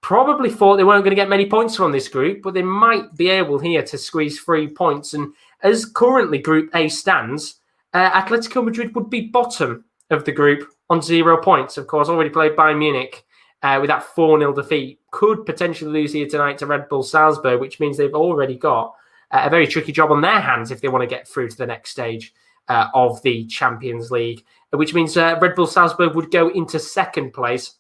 probably thought they weren't going to get many points from this group, but they might be able here to squeeze 3 points. And as currently Group A stands, Atletico Madrid would be bottom of the group on 0 points. Of course, already played Bayern Munich with that 4-0 defeat. Could potentially lose here tonight to Red Bull Salzburg, which means they've already got a very tricky job on their hands if they want to get through to the next stage of the Champions League, which means Red Bull Salzburg would go into second place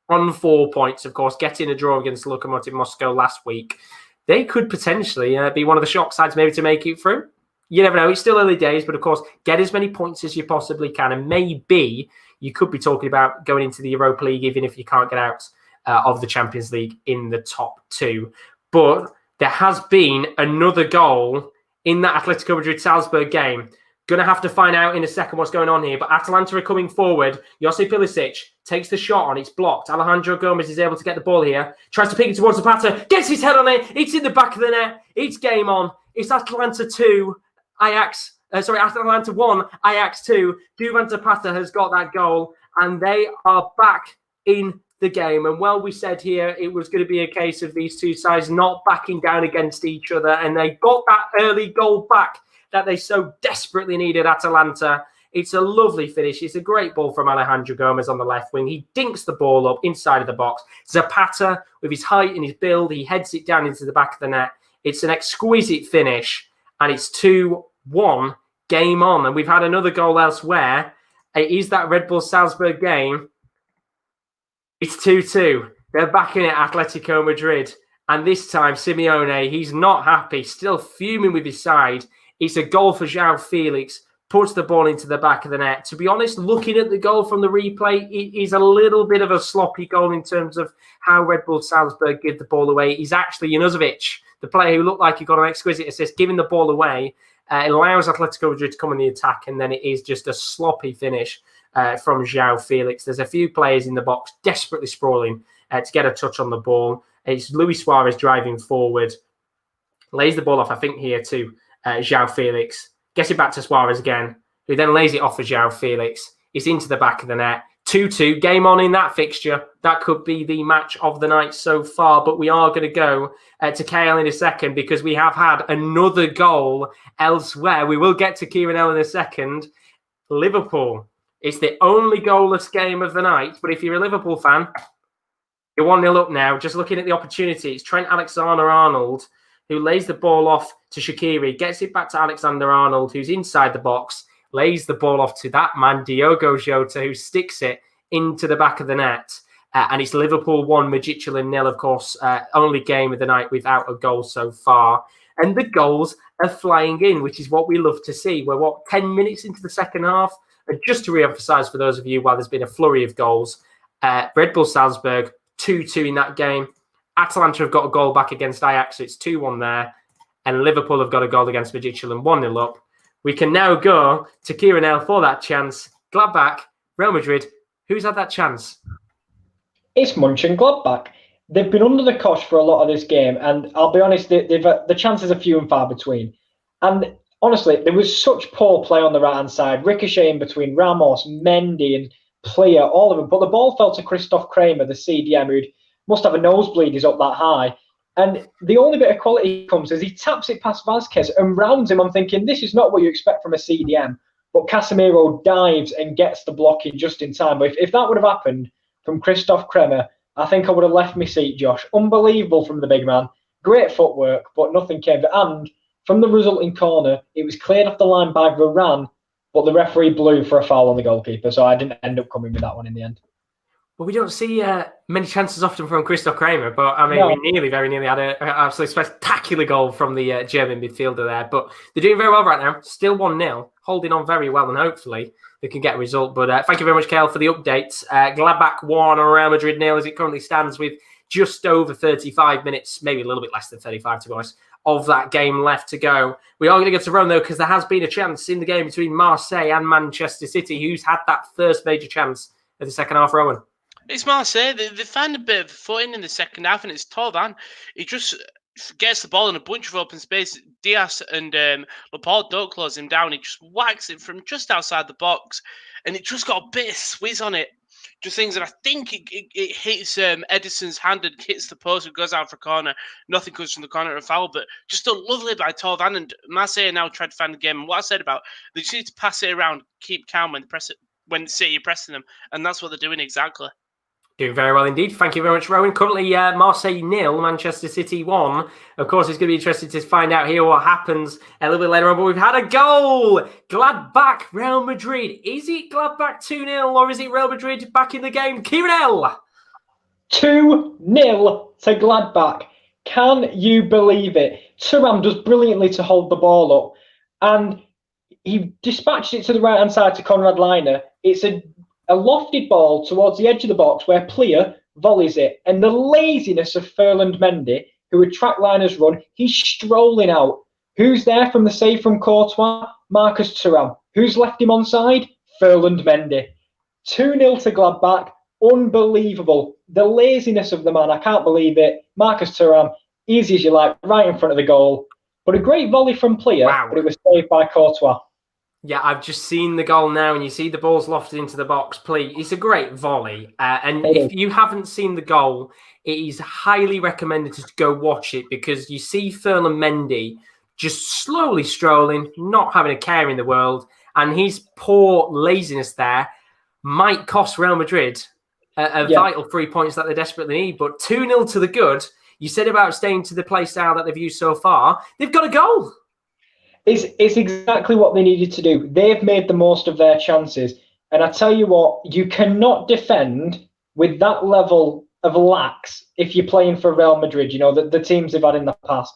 on 4 points, of course, getting a draw against Lokomotiv Moscow last week. They could potentially be one of the shock sides maybe to make it through. You never know. It's still early days, but of course, get as many points as you possibly can. And maybe you could be talking about going into the Europa League, even if you can't get out of the Champions League in the top 2. But there has been another goal in that Atletico Madrid-Salzburg game. Going to have to find out in a second what's going on here. But Atalanta are coming forward. Josip Ilicic takes the shot on. It's blocked. Alejandro Gomez is able to get the ball here. Tries to pick it towards Zapata. Gets his head on it. It's in the back of the net. It's game on. It's Atalanta 2. Atalanta 1. Ajax 2. Duvan Zapata has got that goal. And they are back in the game. And well, we said here it was going to be a case of these two sides not backing down against each other. And they got that early goal back that they so desperately needed, Atalanta. It's a lovely finish. It's a great ball from Alejandro Gomez on the left wing. He dinks the ball up inside of the box. Zapata, with his height and his build, he heads it down into the back of the net. It's an exquisite finish, and it's 2-1, game on. And we've had another goal elsewhere. It is that Red Bull Salzburg game. It's 2-2. They're back in it, Atletico Madrid. And this time, Simeone, he's not happy, still fuming with his side. It's a goal for João Felix, puts the ball into the back of the net. To be honest, looking at the goal from the replay, it is a little bit of a sloppy goal in terms of how Red Bull Salzburg give the ball away. He's actually Junuzovic, the player who looked like he got an exquisite assist, giving the ball away. It allows Atletico Madrid to come in the attack, and then it is just a sloppy finish from João Felix. There's a few players in the box desperately sprawling to get a touch on the ball. It's Luis Suarez driving forward, lays the ball off, I think, here to João Felix. Gets it back to Suarez again, who then lays it off for João Felix. It's into the back of the net. 2-2, game on in that fixture. That could be the match of the night so far, but we are going to go to KL in a second because we have had another goal elsewhere. We will get to Kieran in a second. Liverpool. It's the only goalless game of the night, but if you're a Liverpool fan, you're 1-0 up now. Just looking at the opportunity, it's Trent Alexander-Arnold who lays the ball off to Shaqiri, gets it back to Alexander-Arnold, who's inside the box, lays the ball off to that man, Diogo Jota, who sticks it into the back of the net. And it's Liverpool 1, Midtjylland 0, of course, only game of the night without a goal so far. And the goals are flying in, which is what we love to see. We're, 10 minutes into the second half? And just to re-emphasise for those of you, while there's been a flurry of goals, Red Bull Salzburg, 2-2 in that game. Atalanta have got a goal back against Ajax, so it's 2-1 there. And Liverpool have got a goal against Midtjylland, 1-0 up. We can now go to Kieran for that chance. Gladbach, Real Madrid, who's had that chance? It's Mönchengladbach. They've been under the cosh for a lot of this game, and I'll be honest, the chances are few and far between. And honestly, there was such poor play on the right-hand side, ricocheting between Ramos, Mendy and Plea, all of them. But the ball fell to Christoph Kramer, the CDM, who must have a nosebleed, he's up that high. And the only bit of quality comes as he taps it past Vazquez and rounds him. I'm thinking, this is not what you expect from a CDM. But Casemiro dives and gets the blocking just in time. But if that would have happened from Christoph Kramer, I think I would have left my seat, Josh. Unbelievable from the big man. Great footwork, but nothing came. And from the resulting corner, it was cleared off the line by Varane, but the referee blew for a foul on the goalkeeper. So I didn't end up coming with that one in the end. Well, we don't see many chances often from Christoph Kramer, but I mean, we very nearly had an absolutely spectacular goal from the German midfielder there. But they're doing very well right now. Still 1-0, holding on very well, and hopefully they can get a result. But thank you very much, Kale, for the updates. Gladbach 1, Real Madrid 0 as it currently stands with just over 35 minutes, maybe a little bit less than 35 to be honest, of that game left to go. We are going to go to Rome, though, because there has been a chance in the game between Marseille and Manchester City. Who's had that first major chance of the second half, Rowan? It's Marseille. They find a bit of footing in the second half, and it's Thauvin. He just gets the ball in a bunch of open space. Diaz and Laporte don't close him down. He just whacks it from just outside the box, and it just got a bit of swizz on it. Just things that I think it hits Edison's hand and hits the post and goes out for a corner. Nothing comes from the corner of a foul, but just done lovely by Thauvin. And Marseille now tried to find the game. And what I said about they just need to pass it around, keep calm when City are pressing them, and that's what they're doing exactly. Doing very well indeed. Thank you very much, Rowan. Currently, Marseille 0, Manchester City 1. Of course, it's going to be interesting to find out here what happens a little bit later on. But we've had a goal. Gladbach, Real Madrid. Is it Gladbach 2-0 or is it Real Madrid back in the game? Kieran 2-0 to Gladbach. Can you believe it? Thuram does brilliantly to hold the ball up. And he dispatched it to the right-hand side to Konrad Liner. It's a lofted ball towards the edge of the box where Plea volleys it. And the laziness of Ferland Mendy, who had tracked Liner's run, he's strolling out. Who's there from the save from Courtois? Marcus Thuram. Who's left him onside? Ferland Mendy. 2-0 to Gladbach. Unbelievable. The laziness of the man. I can't believe it. Marcus Thuram, easy as you like, right in front of the goal. But a great volley from Plea, but it was saved by Courtois. Yeah, I've just seen the goal now, and you see the ball's lofted into the box. Please, it's a great volley. And if you haven't seen the goal, it is highly recommended to go watch it because you see Ferland Mendy just slowly strolling, not having a care in the world, and his poor laziness there might cost Real Madrid a vital 3 points that they desperately need. But 2-0 to the good. You said about staying to the play style that they've used so far. They've got a goal. It's exactly what they needed to do. They've made the most of their chances. And I tell you what, you cannot defend with that level of lax if you're playing for Real Madrid, the teams they've had in the past.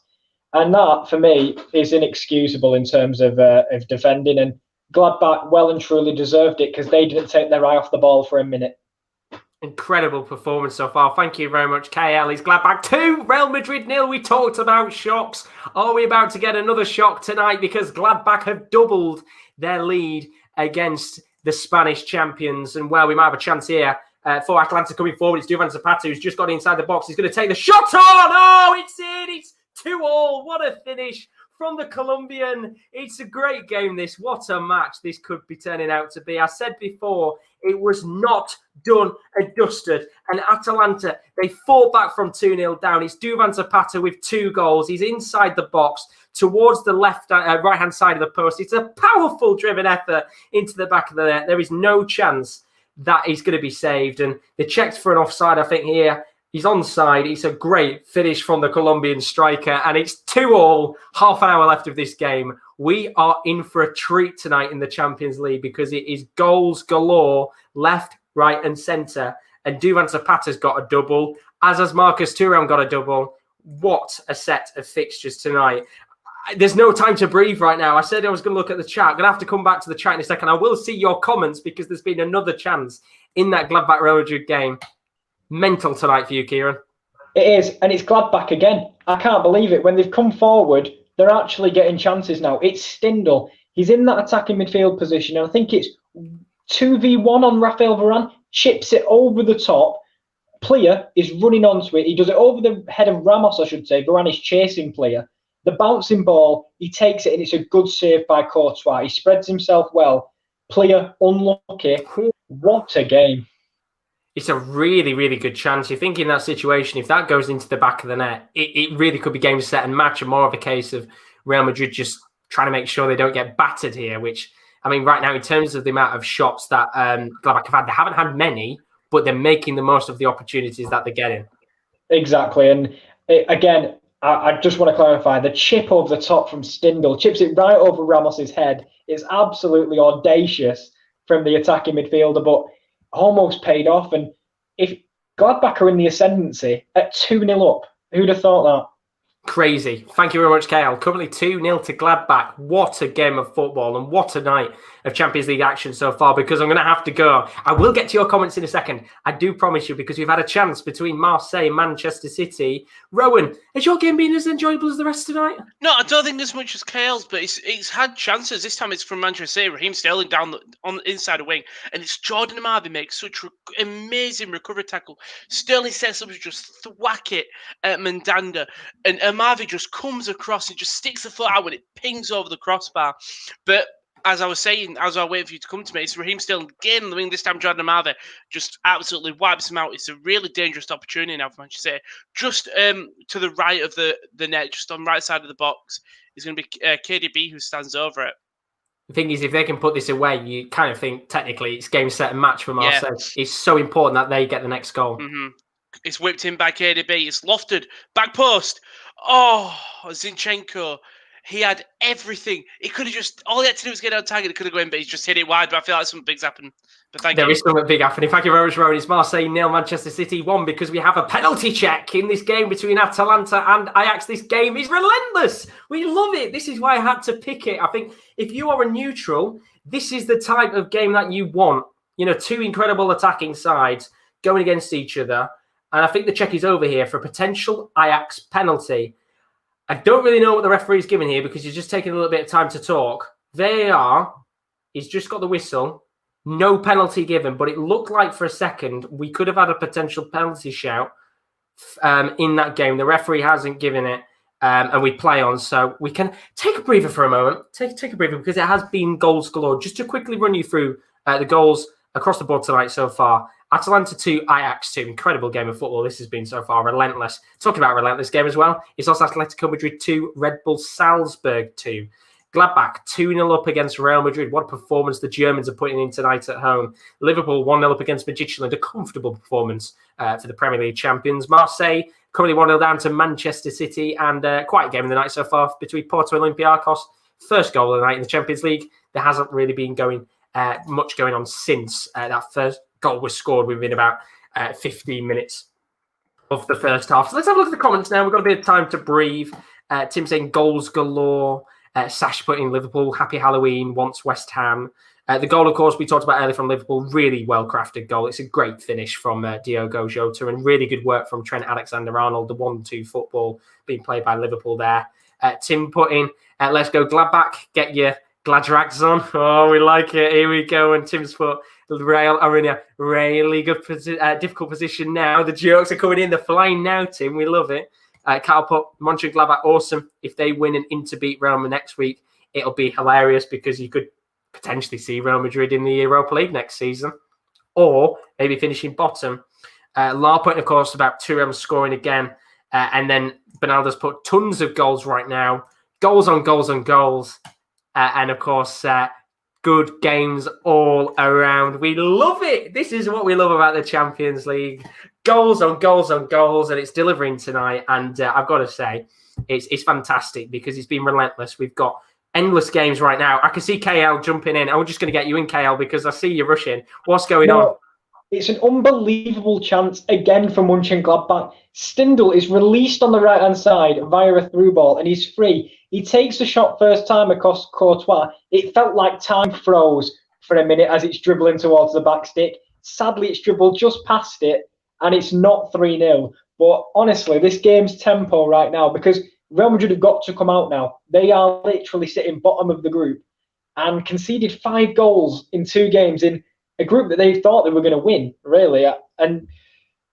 And that, for me, is inexcusable in terms of defending. And Gladbach well and truly deserved it because they didn't take their eye off the ball for a minute. Incredible performance so far. Thank you very much, KL. He's Gladbach 2, Real Madrid 0. We talked about shocks. Are we about to get another shock tonight? Because Gladbach have doubled their lead against the Spanish champions. And, well, we might have a chance here for Atalanta coming forward. It's Duvan Zapata who's just got inside the box. He's going to take the shot on. Oh, it's in. It's 2-2. What a finish from the Colombian. It's a great game, this. What a match this could be turning out to be. I said before, it was not done and dusted. And Atalanta, they fought back from 2-0 down. It's Duvan Zapata with 2 goals. He's inside the box towards the right-hand side of the post. It's a powerful driven effort into the back of the net. There is no chance that he's going to be saved. And they checked for an offside, I think, here. He's onside. It's a great finish from the Colombian striker. And it's 2-2, half an hour left of this game. We are in for a treat tonight in the Champions League because it is goals galore, left, right and centre. And Duvan Zapata's got a double, as has Marcus Thuram got a double. What a set of fixtures tonight. There's no time to breathe right now. I said I was going to look at the chat. I'm going to have to come back to the chat in a second. I will see your comments because there's been another chance in that Gladbach-Real Madrid game. Mental tonight for you, Kieran. It is, and it's Gladbach again. I can't believe it. When they've come forward, they're actually getting chances now. It's Stindl. He's in that attacking midfield position, and I think it's 2v1 on Raphael Varane. Chips it over the top. Player is running onto it. He does it over the head of Ramos, I should say. Varane is chasing Player. The bouncing ball, he takes it, and it's a good save by Courtois. He spreads himself well. Player unlucky. What a game. It's a really, really good chance. You think in that situation, if that goes into the back of the net, it really could be game, set and match, and more of a case of Real Madrid just trying to make sure they don't get battered here, which, I mean, right now, in terms of the amount of shots that Gladbach have had, they haven't had many, but they're making the most of the opportunities that they're getting. Exactly. And again, I just want to clarify, the chip over the top from Stindl, chips it right over Ramos's head. It's absolutely audacious from the attacking midfielder, but almost paid off. And if Gladbach are in the ascendancy at 2-0 up, who'd have thought that? Crazy. Thank you very much, Kyle. Currently 2-0 to Gladbach. What a game of football and what a night of Champions League action so far, because I'm going to have to go. I will get to your comments in a second. I do promise you, because we've had a chance between Marseille and Manchester City. Rowan, has your game been as enjoyable as the rest tonight? No, I don't think as much as Kyle's, but it's had chances. This time it's from Manchester City. Raheem Sterling down on the inside of wing, and it's Jordan Amavi makes such an amazing recovery tackle. Sterling sets up to just thwack it at Mandanda, and Amavi just comes across and just sticks the foot out when it pings over the crossbar. But as I was saying, as I wait for you to come to me, it's Raheem Sterling again on the wing. This time Jordan Amavi just absolutely wipes him out. It's a really dangerous opportunity now for Manchester City. Just to the right of the net, just on the right side of the box, is going to be KDB who stands over it. The thing is, if they can put this away, you kind of think technically it's game, set and match for Marseille. Yeah. It's so important that they get the next goal. Mm-hmm. It's whipped in by KDB. It's lofted. Back post. Oh, Zinchenko. He had everything. He could have just, all he had to do was get out target. It could have gone in, but he's just hit it wide. But I feel like something big's happened. But thank you. There is something big happening. Thank you very much, Rowan. It's Marseille 0, Manchester City 1, because we have a penalty check in this game between Atalanta and Ajax. This game is relentless. We love it. This is why I had to pick it. I think if you are a neutral, this is the type of game that you want. You know, two incredible attacking sides going against each other. And I think the check is over here for a potential Ajax penalty. I don't really know what the referee's giving here because he's just taking a little bit of time to talk. VAR, he's just got the whistle. No penalty given, but it looked like for a second we could have had a potential penalty shout in that game. The referee hasn't given it, and we play on. So we can take a breather for a moment. Take a breather because it has been goals galore. Just to quickly run you through the goals across the board tonight so far. Atalanta 2, Ajax 2. Incredible game of football this has been so far. Relentless. Talking about a relentless game as well. It's also Atletico Madrid 2, Red Bull Salzburg 2. Gladbach 2-0 up against Real Madrid. What a performance the Germans are putting in tonight at home. Liverpool 1-0 up against Midtjylland. A comfortable performance for the Premier League champions. Marseille currently 1-0 down to Manchester City, and quite a game of the night so far between Porto and Olympiacos. First goal of the night in the Champions League. There hasn't really been much going on since that first goal was scored within about 15 minutes of the first half. So let's have a look at the comments now. We've got a bit of time to breathe. Tim saying goals galore. Sash putting Liverpool, happy Halloween, wants West Ham. The goal, of course, we talked about earlier from Liverpool, really well-crafted goal. It's a great finish from Diogo Jota and really good work from Trent Alexander-Arnold, the 1-2 football being played by Liverpool there. Tim putting, let's go Gladbach, get your Gladrags on. Oh, we like it. Here we go. And Tim's put Real are in a really good, difficult position now. The jokes are coming in. They're flying now, Tim. We love it. Carl put Mönchengladbach awesome. If they win and Inter beat Real Madrid next week, it'll be hilarious because you could potentially see Real Madrid in the Europa League next season, or maybe finishing bottom. Lar put, of course, about Thuram scoring again, and then Bernaldo's put tons of goals right now, goals on goals on goals, and of course, good games all around. We love it. This is what we love about the Champions League. Goals on goals on goals, and it's delivering tonight. And I've got to say, it's fantastic because it's been relentless. We've got endless games right now. I can see KL jumping in. I'm just going to get you in, KL, because I see you rushing. What's going on? It's an unbelievable chance again from Mönchengladbach. Stindl is released on the right-hand side via a through ball, and he's free. He takes the shot first time across Courtois. It felt like time froze for a minute as it's dribbling towards the back stick. Sadly, it's dribbled just past it, and it's not 3-0. But honestly, this game's tempo right now, because Real Madrid have got to come out now. They are literally sitting bottom of the group and conceded 5 goals in 2 games in a group that they thought they were going to win, really. And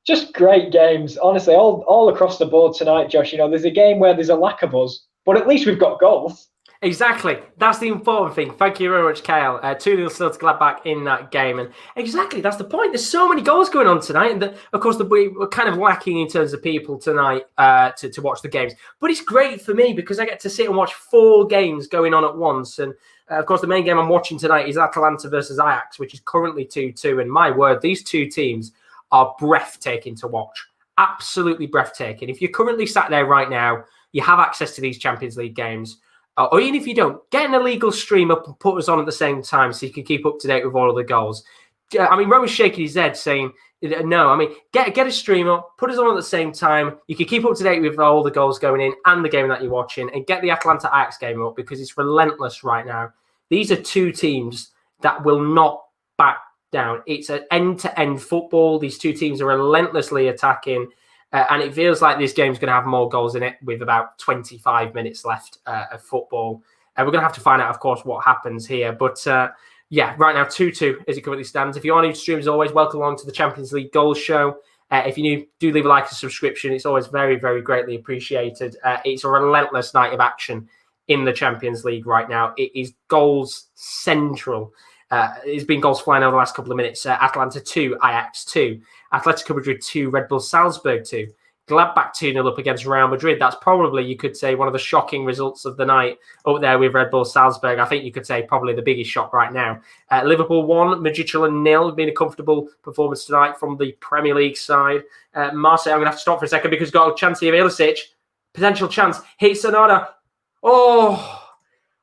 just great games, honestly, all across the board tonight, Josh. You know, there's a game where there's a lack of us, but at least we've got goals. Exactly. That's the important thing. Thank you very much, Kyle. 2-0 still to Gladbach in that game. And exactly, that's the point. There's so many goals going on tonight. And of course, we're kind of lacking in terms of people tonight to watch the games. But it's great for me because I get to sit and watch 4 games going on at once. And of course, the main game I'm watching tonight is Atalanta versus Ajax, which is currently 2-2. And my word, these 2 teams are breathtaking to watch. Absolutely breathtaking. If you're currently sat there right now, you have access to these Champions League games. Or even if you don't, get an illegal stream up and put us on at the same time so you can keep up to date with all of the goals. I mean, Rowan's shaking his head saying, no, I mean, get a stream up, put us on at the same time. You can keep up to date with all the goals going in and the game that you're watching, and get the Atalanta Ajax game up because it's relentless right now. These are 2 teams that will not back down. It's an end-to-end football. These 2 teams are relentlessly attacking. And it feels like this game's going to have more goals in it with about 25 minutes left of football. And we're going to have to find out, of course, what happens here. But yeah, right now, 2-2 as it currently stands. If you are new to stream, as always, welcome along to the Champions League Goals Show. If you're new, do leave a like and subscription. It's always very, very greatly appreciated. It's a relentless night of action in the Champions League right now. It is goals central. It's been goals flying over the last couple of minutes. Atalanta 2, Ajax 2, Atletico Madrid 2, Red Bull Salzburg 2, Gladbach 2-0 up against Real Madrid. That's probably, you could say, one of the shocking results of the night up there with Red Bull Salzburg. I think you could say probably the biggest shock right now. Liverpool 1, Midtjylland 0. Been a comfortable performance tonight from the Premier League side. Marseille, I'm going to have to stop for a second because we've got a chance here of Ilicic. Potential chance. Hit Sonata. Oh,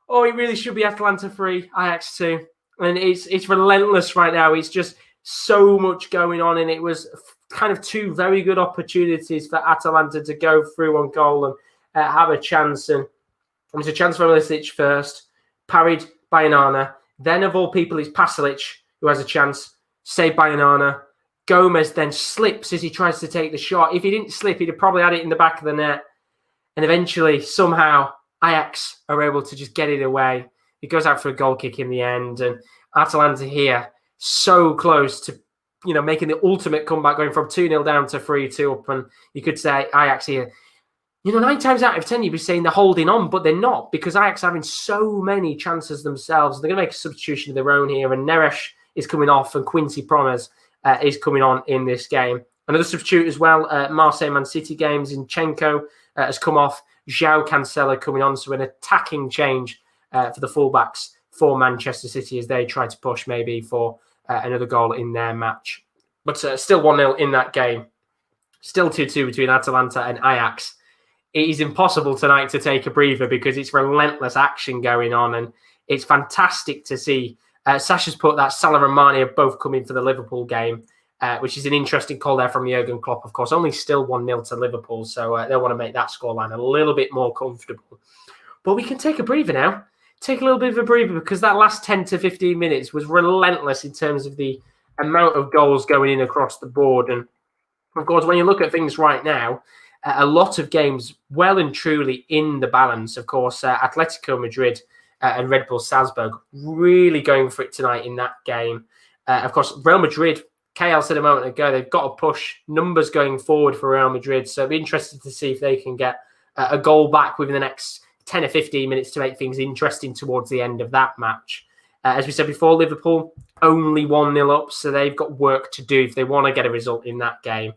it really should be Atalanta 3, Ajax 2. And it's relentless right now. It's just so much going on. And it was kind of 2 very good opportunities for Atalanta to go through on goal and have a chance. And it was a chance for Ilicic first, parried by Onana. Then, of all people, it's Pasalic who has a chance, saved by Onana. Gomez then slips as he tries to take the shot. If he didn't slip, he'd have probably had it in the back of the net. And eventually, somehow, Ajax are able to just get it away. It goes out for a goal kick in the end, and Atalanta here so close to, making the ultimate comeback, going from 2-0 down to 3-2 up. And you could say Ajax here, 9 times out of 10 you'd be saying they're holding on, but they're not, because Ajax are having so many chances themselves. They're going to make a substitution of their own here, and Neres is coming off, and Quincy Promes is coming on in this game. Another substitute as well, Marseille Man City games. Zinchenko has come off, João Cancelo coming on, so an attacking change for the fullbacks for Manchester City as they try to push maybe for another goal in their match. But still 1-0 in that game. Still 2-2 between Atalanta and Ajax. It is impossible tonight to take a breather because it's relentless action going on, and it's fantastic to see. Sasha's put that Salah and Mane have both come in for the Liverpool game, which is an interesting call there from Jurgen Klopp, of course. Only still 1-0 to Liverpool, so they'll want to make that scoreline a little bit more comfortable. But we can take a breather now. Take a little bit of a breather because that last 10 to 15 minutes was relentless in terms of the amount of goals going in across the board. And, of course, when you look at things right now, a lot of games well and truly in the balance. Of course, Atletico Madrid and Red Bull Salzburg really going for it tonight in that game. Of course, Real Madrid, KL said a moment ago, they've got to push numbers going forward for Real Madrid. So I'd be interested to see if they can get a goal back within the next 10 or 15 minutes to make things interesting towards the end of that match. As we said before, Liverpool only 1-0 up, so they've got work to do if they want to get a result in that game.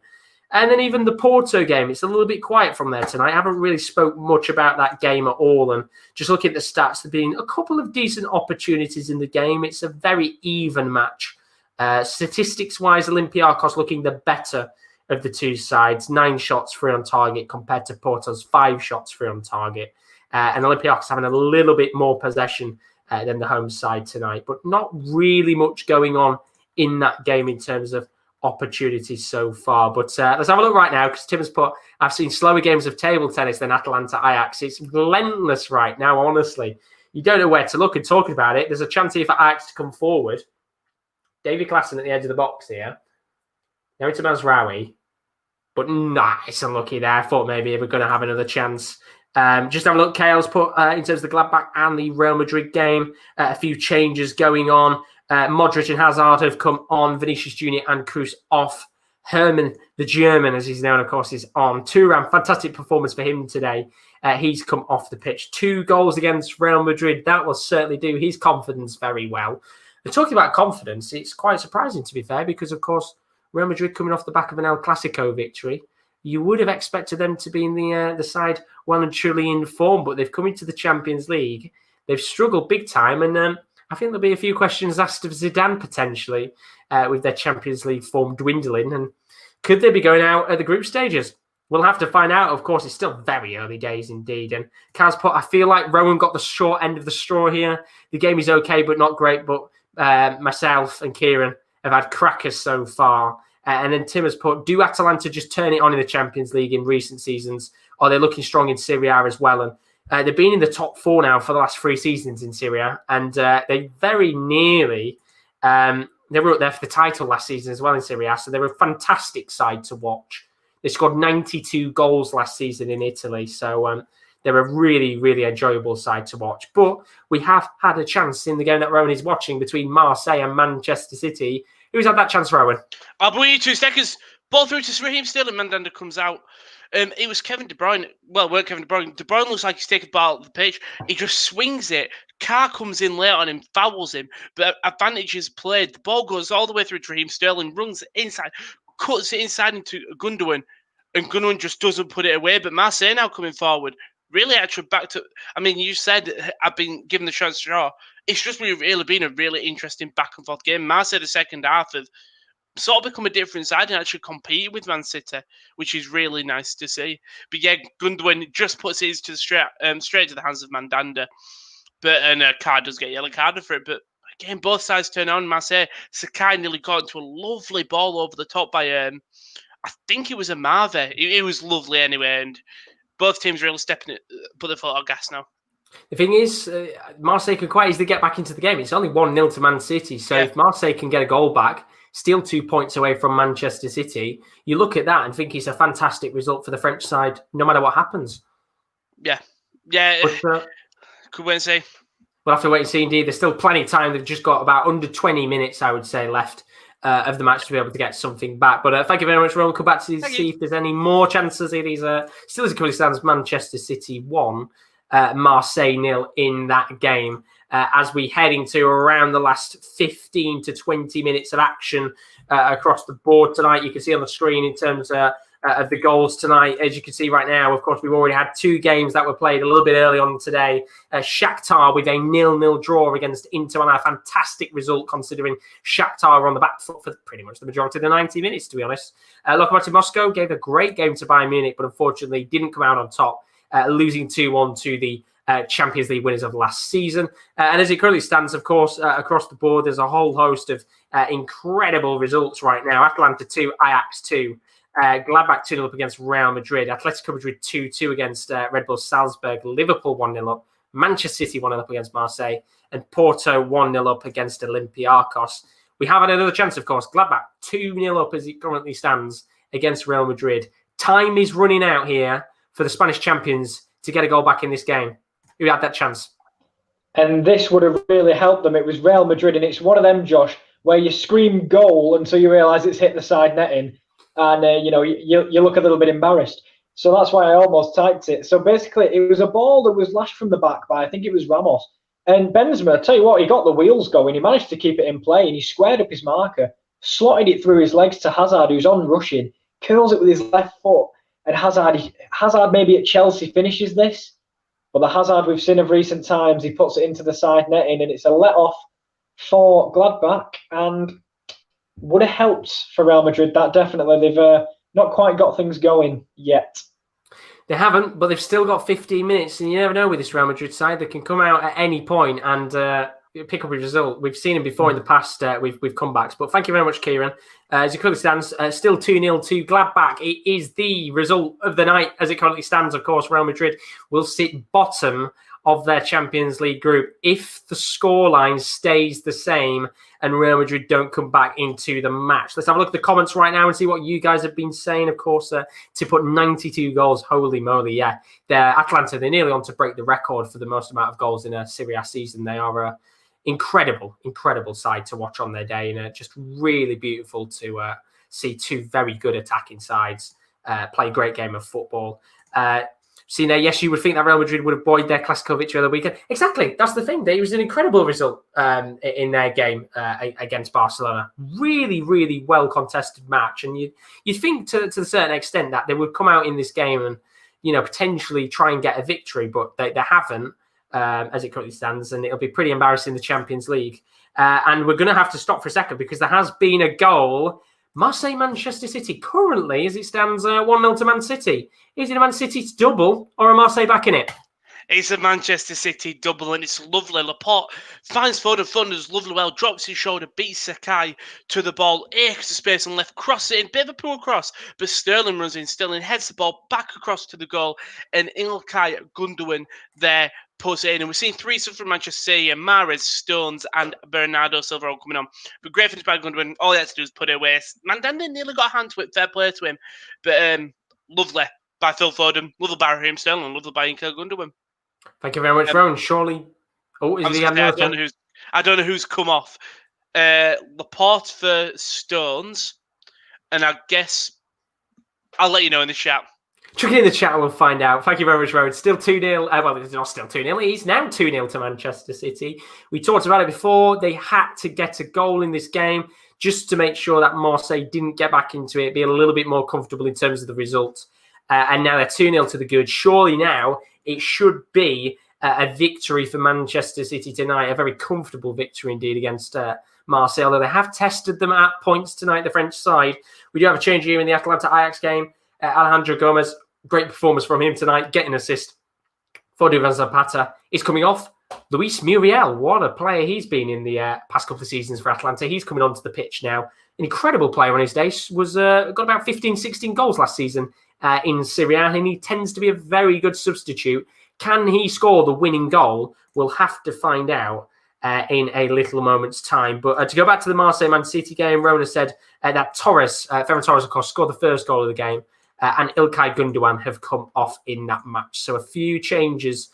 And then even the Porto game, it's a little bit quiet from there tonight. I haven't really spoke much about that game at all. And just looking at the stats, there being a couple of decent opportunities in the game. It's a very even match. Statistics-wise, Olympiacos looking the better of the two sides. 9 shots free on target compared to Porto's 5 shots free on target. And Olympiacos having a little bit more possession than the home side tonight. But not really much going on in that game in terms of opportunities so far. But let's have a look right now because Tim has put, I've seen slower games of table tennis than Atalanta Ajax. It's relentless right now, honestly. You don't know where to look and talking about it. There's a chance here for Ajax to come forward. David Klassen at the edge of the box here. Now to Mazraoui. But nice unlucky there. I thought maybe we're going to have another chance. Just have a look. KL's put in terms of the Gladbach and the Real Madrid game. A few changes going on. Modric and Hazard have come on. Vinicius Jr. and Kroos off. Herman, the German, as he's known, of course, is on. Thuram, fantastic performance for him today. He's come off the pitch. 2 goals against Real Madrid. That will certainly do his confidence very well. And talking about confidence, it's quite surprising, to be fair, because, of course, Real Madrid coming off the back of an El Clasico victory. You would have expected them to be in the side well and truly in form, but they've come into the Champions League. They've struggled big time, and I think there'll be a few questions asked of Zidane potentially with their Champions League form dwindling. And could they be going out at the group stages? We'll have to find out. Of course, it's still very early days indeed. And Kaz put, I feel like Rowan got the short end of the straw here. The game is okay, but not great. But myself and Kieran have had crackers so far. And then Tim has put, do Atalanta just turn it on in the Champions League in recent seasons? Or they're looking strong in Serie A as well? And they've been in the top 4 now for the last 3 seasons in Serie A. And they very nearly, they were up there for the title last season as well in Serie A. So they're a fantastic side to watch. They scored 92 goals last season in Italy. So they're a really, really enjoyable side to watch. But we have had a chance in the game that Rowan is watching between Marseille and Manchester City. Who's had that chance, Rowan? I'll wait you 2 seconds. Ball through to Raheem Sterling. Mandanda comes out. It was Kevin De Bruyne. Well, it weren't Kevin De Bruyne. De Bruyne looks like he's taking the ball out of the pitch. He just swings it. Carr comes in late on him, fouls him. But advantage is played. The ball goes all the way through to Raheem Sterling, runs inside, cuts it inside into Gundogan, and Gundogan just doesn't put it away. But Marseille now coming forward. Really, actually, back to... I mean, you said I've been given the chance to draw. It's just really been a really interesting back-and-forth game. Marseille, the second half, have sort of become a different side and actually compete with Man City, which is really nice to see. But yeah, Gundogan just puts it to straight to the hands of Mandanda. And Carr does get a yellow card for it. But again, both sides turn on. Marseille, Sakai nearly got into a lovely ball over the top by, I think it was a Marve. It was lovely anyway, and both teams really stepping it, put their foot on gas now. The thing is, Marseille can quite easily get back into the game. It's only 1-0 to Man City. So if Marseille can get a goal back, still 2 points away from Manchester City, you look at that and think it's a fantastic result for the French side, no matter what happens. Yeah. But, could wait and see. We'll have to wait and see, indeed. There's still plenty of time. They've just got about under 20 minutes, I would say, left of the match to be able to get something back. But thank you very much, Rowan. Come back to see if there's any more chances. It is still as it currently stands, Manchester City 1, Marseille 0 in that game. As we head into around the last 15 to 20 minutes of action across the board tonight. You can see on the screen in terms of the goals tonight. As you can see right now, of course, we've already had 2 games that were played a little bit early on today. Shakhtar with a 0-0 draw against Inter Milan. A fantastic result considering Shakhtar were on the back foot for pretty much the majority of the 90 minutes, to be honest. Lokomotiv Moscow gave a great game to Bayern Munich, but unfortunately didn't come out on top, losing 2-1 to the Champions League winners of last season. And as it currently stands, of course, across the board, there's a whole host of incredible results right now. Atalanta 2, Ajax 2. Gladbach 2-0 up against Real Madrid. Atletico Madrid 2-2 against Red Bull Salzburg. Liverpool 1-0 up. Manchester City 1-0 up against Marseille. And Porto 1-0 up against Olympiacos. We have had another chance, of course. Gladbach 2-0 up as it currently stands against Real Madrid. Time is running out here for the Spanish champions to get a goal back in this game. Who had that chance? And this would have really helped them. It was Real Madrid, and it's one of them, Josh, where you scream goal until you realise it's hit the side netting, and you look a little bit embarrassed. So that's why I almost typed it. So basically, it was a ball that was lashed from the back by, I think it was Ramos. And Benzema, I tell you what, he got the wheels going. He managed to keep it in play, and he squared up his marker, slotted it through his legs to Hazard, who's on rushing, curls it with his left foot, and Hazard maybe at Chelsea finishes this. But the Hazard we've seen of recent times, he puts it into the side netting, and it's a let-off for Gladbach, and would have helped for Real Madrid. That definitely. They've not quite got things going yet. They haven't, but they've still got 15 minutes, and you never know with this Real Madrid side. They can come out at any point and pick up a result. We've seen him before in the past with comebacks. But thank you very much, Kieran. As it currently stands, still 2-0 to Gladbach. It is the result of the night as it currently stands. Of course, Real Madrid will sit bottom of their Champions League group if the scoreline stays the same and Real Madrid don't come back into the match. Let's have a look at the comments right now and see what you guys have been saying. Of course, to put 92 goals, holy moly, yeah. They're Atalanta, they're nearly on to break the record for the most amount of goals in a Serie A season. They are incredible side to watch on their day, and just really beautiful to see 2 very good attacking sides play a great game of football. Now, yes, you would think that Real Madrid would have buoyed their Clasico victory of the weekend. Exactly, that's the thing. It was an incredible result in their game against Barcelona. Really, really well contested match, and you'd think to a certain extent that they would come out in this game and potentially try and get a victory, but they haven't. As it currently stands, and it'll be pretty embarrassing in the Champions League. And we're going to have to stop for a second because there has been a goal. Marseille, Manchester City, currently, as it stands, 1-0 to Man City. Is it a Man City double or a Marseille back in it? It's a Manchester City double, and it's lovely. Laporte finds Foden. Foden does lovely well, drops his shoulder, beats Sakai to the ball, acres the space on left, cross it in, bit of a poor cross, but Sterling runs in. Sterling heads the ball back across to the goal, and İlkay Gundogan there puts it in. And we've seen 3 from Manchester City, and Mahrez, Stones, and Bernardo Silva all coming on. But great finish by Gundogan. All he had to do was put it away. Mandanda nearly got a hand to it. Fair play to him. But lovely by Phil Foden, lovely by Raheem Sterling, and lovely by İlkay Gundogan. Thank you very much, Rowan. Surely, I don't know who's come off. Laporte for Stones, and I guess I'll let you know in the chat. Chuck it in the chat and we'll find out. Thank you very much, Rowan. Still 2-0. Well, it's not still 2-0. It's now 2-0 to Manchester City. We talked about it before. They had to get a goal in this game just to make sure that Marseille didn't get back into it, be a little bit more comfortable in terms of the result. And now they're 2-0 to the good. Surely now it should be a victory for Manchester City tonight, a very comfortable victory indeed against Marseille, although they have tested them at points tonight, the French side. We do have a change here in the Atalanta-Ajax game. Alejandro Gomez, great performance from him tonight, getting an assist for Duvan Zapata. He's coming off. Luis Muriel, what a player he's been in the past couple of seasons for Atalanta. He's coming onto the pitch now. An incredible player on his day. Got about 15, 16 goals last season in Serie A, and he tends to be a very good substitute. Can he score the winning goal? We'll have to find out in a little moment's time. But to go back to the Marseille-Man City game, Rona said that Ferran Torres, of course, scored the first goal of the game, and İlkay Gundogan have come off in that match. So a few changes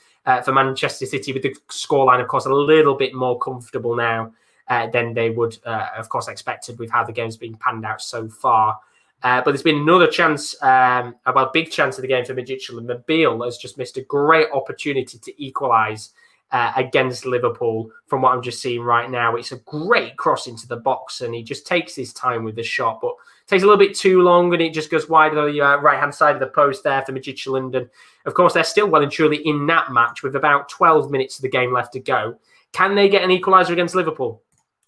for Manchester City, with the scoreline, of course, a little bit more comfortable now than they would, of course, expected with how the game's been panned out so far. But there's been another chance, big chance of the game for Midtjylland. Mobile has just missed a great opportunity to equalise against Liverpool from what I'm just seeing right now. It's a great cross into the box, and he just takes his time with the shot, but takes a little bit too long, and it just goes wide of the right-hand side of the post there for Midtjylland. And, of course, they're still well and truly in that match with about 12 minutes of the game left to go. Can they get an equaliser against Liverpool?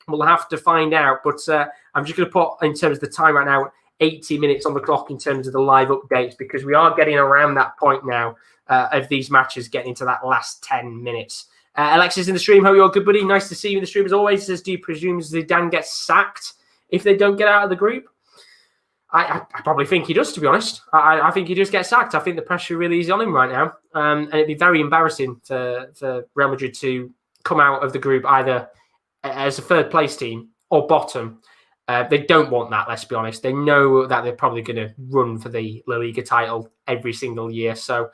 We'll have to find out. But I'm just going to put, in terms of the time right now, 80 minutes on the clock in terms of the live updates, because we are getting around that point now of these matches getting into that last 10 minutes. Alexis in the stream, how are you, good buddy? Nice to see you in the stream as always. Says, do you presume Zidane gets sacked if they don't get out of the group? I probably think he does, to be honest. I think he does get sacked. I think the pressure really is on him right now. And it'd be very embarrassing for Real Madrid to come out of the group either as a third place team or bottom. They don't want that, let's be honest. They know that they're probably going to run for the La Liga title every single year. So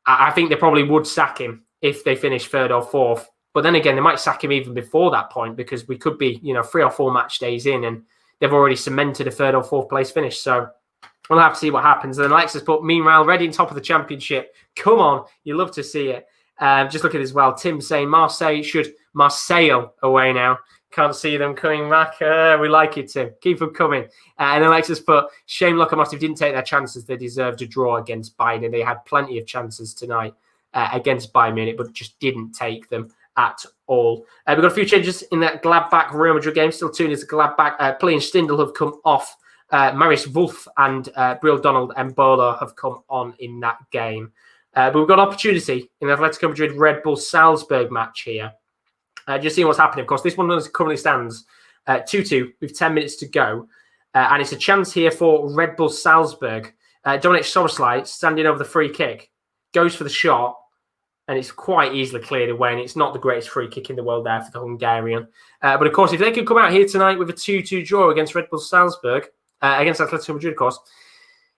I think they probably would sack him if they finish third or fourth. But then again, they might sack him even before that point, because we could be, 3 or 4 match days in and they've already cemented a third or fourth place finish. So we'll have to see what happens. And then Alexis put, meanwhile, ready on top of the championship. Come on, you love to see it. Just look at it as well. Tim saying Marseille should Marseille away now. Can't see them coming back. We like it, Tim. Keep them coming. And Alexis put, shame Lokomotiv didn't take their chances. They deserved a draw against Bayern. And they had plenty of chances tonight against Bayern Munich, but just didn't take them at all. We've got a few changes in that Gladbach Real Madrid game. Still tuned as Gladbach. Play and Stindl have come off. Marius Wolf and Brill Donald and Bola have come on in that game. But we've got an opportunity in the Atletico Madrid Red Bull Salzburg match here. Just seeing what's happening. Of course, this one currently stands 2-2 with 10 minutes to go. And it's a chance here for Red Bull Salzburg. Dominic Soboslai standing over the free kick. Goes for the shot. And it's quite easily cleared away. And it's not the greatest free kick in the world there for the Hungarian. But of course, if they can come out here tonight with a 2-2 draw against Red Bull Salzburg, against Atletico Madrid, of course,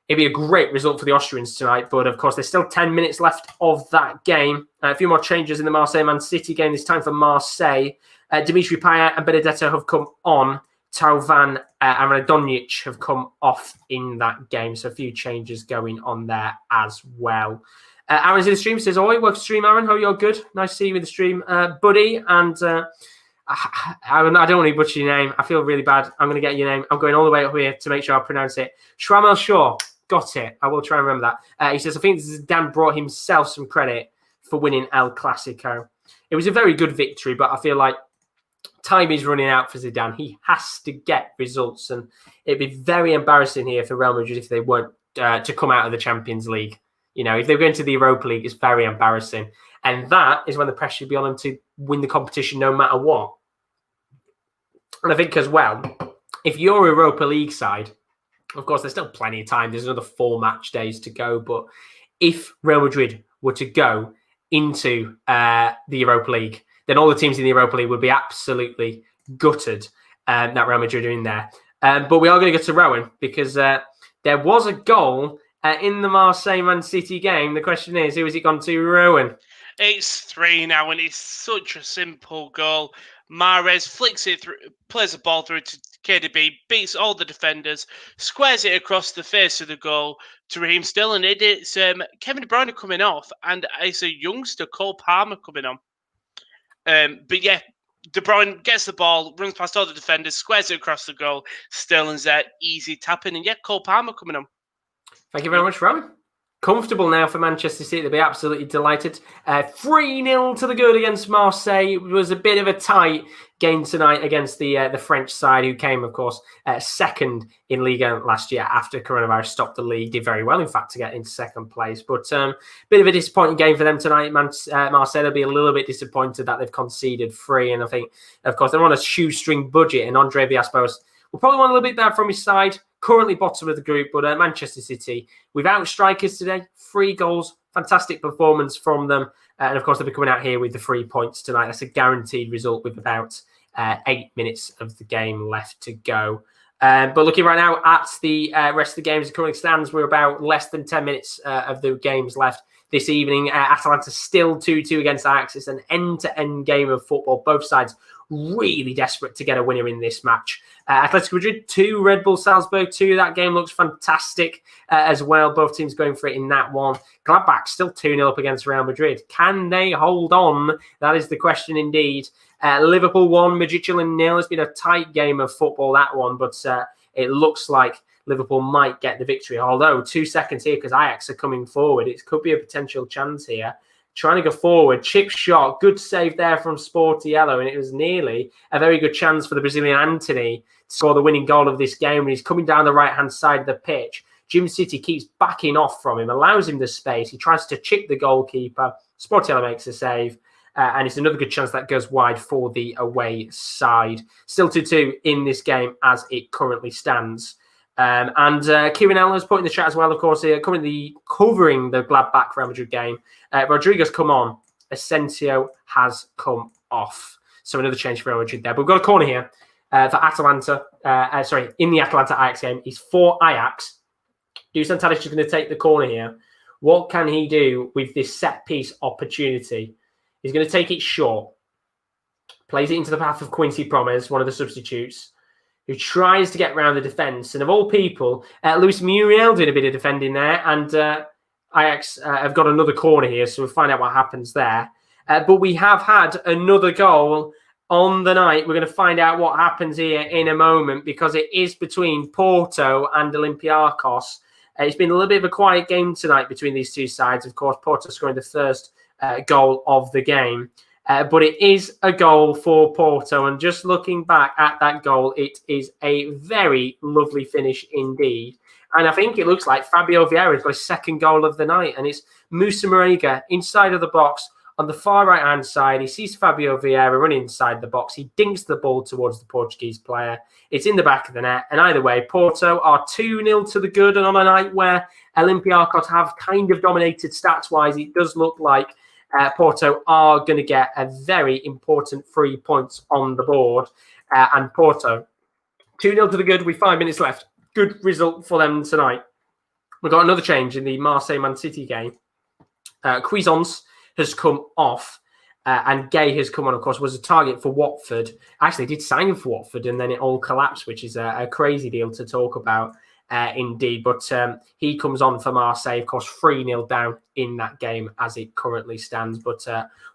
it'd be a great result for the Austrians tonight. But of course, there's still 10 minutes left of that game. A few more changes in the Marseille Man City game. This time for Marseille. Dimitri Payet and Benedetto have come on. Tauvan and Radonjic have come off in that game. So a few changes going on there as well. Aaron's in the stream. Says, "Oi, welcome to stream, Aaron. How are you? Good. Nice to see you in the stream, buddy." And I don't want to butcher your name. I feel really bad. I'm going to get your name. I'm going all the way up here to make sure I pronounce it. Shramel Shaw. Got it. I will try and remember that. He says, I think Zidane brought himself some credit for winning El Clasico. It was a very good victory, but I feel like time is running out for Zidane. He has to get results, and it'd be very embarrassing here for Real Madrid if they weren't to come out of the Champions League. If they're going to the Europa League, it's very embarrassing. And that is when the pressure would be on them to win the competition no matter what. And I think as well, if you're a Europa League side, of course, there's still plenty of time. There's another 4 match days to go. But if Real Madrid were to go into the Europa League, then all the teams in the Europa League would be absolutely gutted that Real Madrid are in there. But we are going to go to Rowan, because there was a goal in the Marseille Man City game. The question is, who has it gone to, Rowan? It's 3 now, and it's such a simple goal. Mahrez flicks it through, plays the ball through to KDB, beats all the defenders, squares it across the face of the goal to Raheem Sterling. It's Kevin De Bruyne coming off, and it's a youngster, Cole Palmer, coming on. But yeah, De Bruyne gets the ball, runs past all the defenders, squares it across the goal. Sterling's there, easy tapping, and yeah, Cole Palmer coming on. Thank you very much, Rowan. Comfortable now for Manchester City. They'll be absolutely delighted. 3-0 to the good against Marseille. It was a bit of a tight game tonight against the French side, who came, of course, second in Liga last year after coronavirus stopped the league. Did very well, in fact, to get into second place. But bit of a disappointing game for them tonight. Marseille will be a little bit disappointed that they've conceded 3. And I think, of course, they're on a shoestring budget. And Andre Villas-Boas will probably want a little bit better from his side. Currently bottom of the group, but Manchester City, without strikers today, 3 goals, fantastic performance from them. And of course, they'll be coming out here with the 3 points tonight. That's a guaranteed result with about 8 minutes of the game left to go. But looking right now at the rest of the games, it currently stands, we're about less than 10 minutes of the games left this evening. Atalanta still 2-2 against Ajax. It's an end-to-end game of football. Both sides really desperate to get a winner in this match. Atletico Madrid 2, Red Bull Salzburg 2. That game looks fantastic as well. Both teams going for it in that one. Gladbach still 2-0 up against Real Madrid. Can they hold on? That is the question indeed. Liverpool 1, Midtjylland 0. It's been a tight game of football, that one, but it looks like Liverpool might get the victory. Although 2 seconds here because Ajax are coming forward. It could be a potential chance here. Trying to go forward, chip shot, good save there from Sportiello, and it was nearly a very good chance for the Brazilian Antony to score the winning goal of this game. And he's coming down the right-hand side of the pitch. Jim City keeps backing off from him, allows him the space. He tries to chip the goalkeeper. Sportiello makes a save, and it's another good chance that goes wide for the away side. Still 2-2 in this game as it currently stands. Kieran has put in the chat as well, of course, currently covering the Gladbach Real Madrid game. Rodrigo's come on. Asensio has come off. So another change for Real Madrid there. But we've got a corner here for Atalanta. In the Atalanta Ajax game. He's for Ajax. Dusan Tadic is going to take the corner here. What can he do with this set-piece opportunity? He's going to take it short. Plays it into the path of Quincy Promes, one of the substitutes, who tries to get around the defence. And of all people, Luis Muriel did a bit of defending there. And Ajax have got another corner here, so we'll find out what happens there. But we have had another goal on the night. We're going to find out what happens here in a moment because it is between Porto and Olympiacos. It's been a little bit of a quiet game tonight between these two sides. Of course, Porto scoring the first goal of the game. But it is a goal for Porto. And just looking back at that goal, it is a very lovely finish indeed. And I think it looks like Fabio Vieira's got his second goal of the night. And it's Musa Marega inside of the box on the far right-hand side. He sees Fabio Vieira run inside the box. He dinks the ball towards the Portuguese player. It's in the back of the net. And either way, Porto are 2-0 to the good. And on a night where Olympiacos have kind of dominated stats-wise, it does look like Porto are going to get a very important 3 points on the board. And Porto, 2-0 to the good with 5 minutes left. Good result for them tonight. We've got another change in the Marseille Man City game. Cuisance has come off and Gay has come on, of course, was a target for Watford. Actually, did sign for Watford and then it all collapsed, which is a crazy deal to talk about indeed. But he comes on for Marseille, of course, 3-0 down in that game as it currently stands. But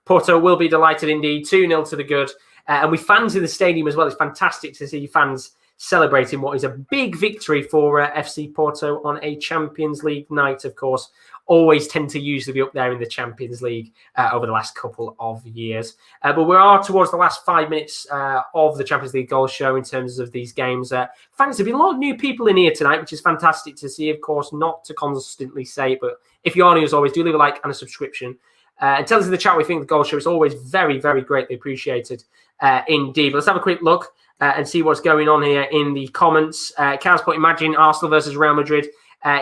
Porto will be delighted indeed, 2-0 to the good. And with fans in the stadium as well, it's fantastic to see fans celebrating what is a big victory for FC Porto on a Champions League night, of course. Always tend to usually be up there in the Champions League over the last couple of years. But we are towards the last 5 minutes of the Champions League goal show in terms of these games. Thanks, there have been a lot of new people in here tonight, which is fantastic to see. Of course, not to constantly say, but if you are new as always, do leave a like and a subscription. And tell us in the chat what you think of the goal show. It's always very, very greatly appreciated indeed. But let's have a quick look and see what's going on here in the comments. Carl's put, imagine Arsenal versus Real Madrid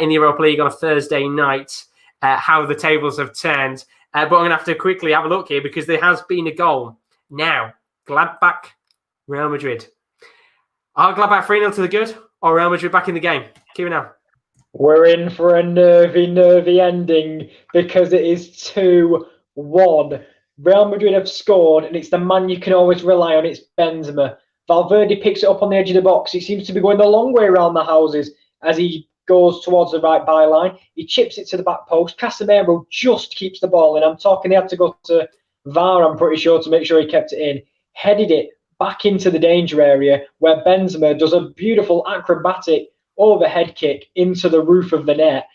in the Europa League on a Thursday night. How the tables have turned. But I'm going to have to quickly have a look here because there has been a goal. Now, Gladbach, Real Madrid. Are Gladbach 3-0 to the good or Real Madrid back in the game? Kieran now. We're in for a nervy ending because it is 2-1. Real Madrid have scored and it's the man you can always rely on. It's Benzema. Valverde picks it up on the edge of the box. He seems to be going the long way around the houses as he goes towards the right byline. He chips it to the back post. Casemiro just keeps the ball in. I'm talking he had to go to VAR, I'm pretty sure, to make sure he kept it in. Headed it back into the danger area where Benzema does a beautiful acrobatic overhead kick into the roof of the net.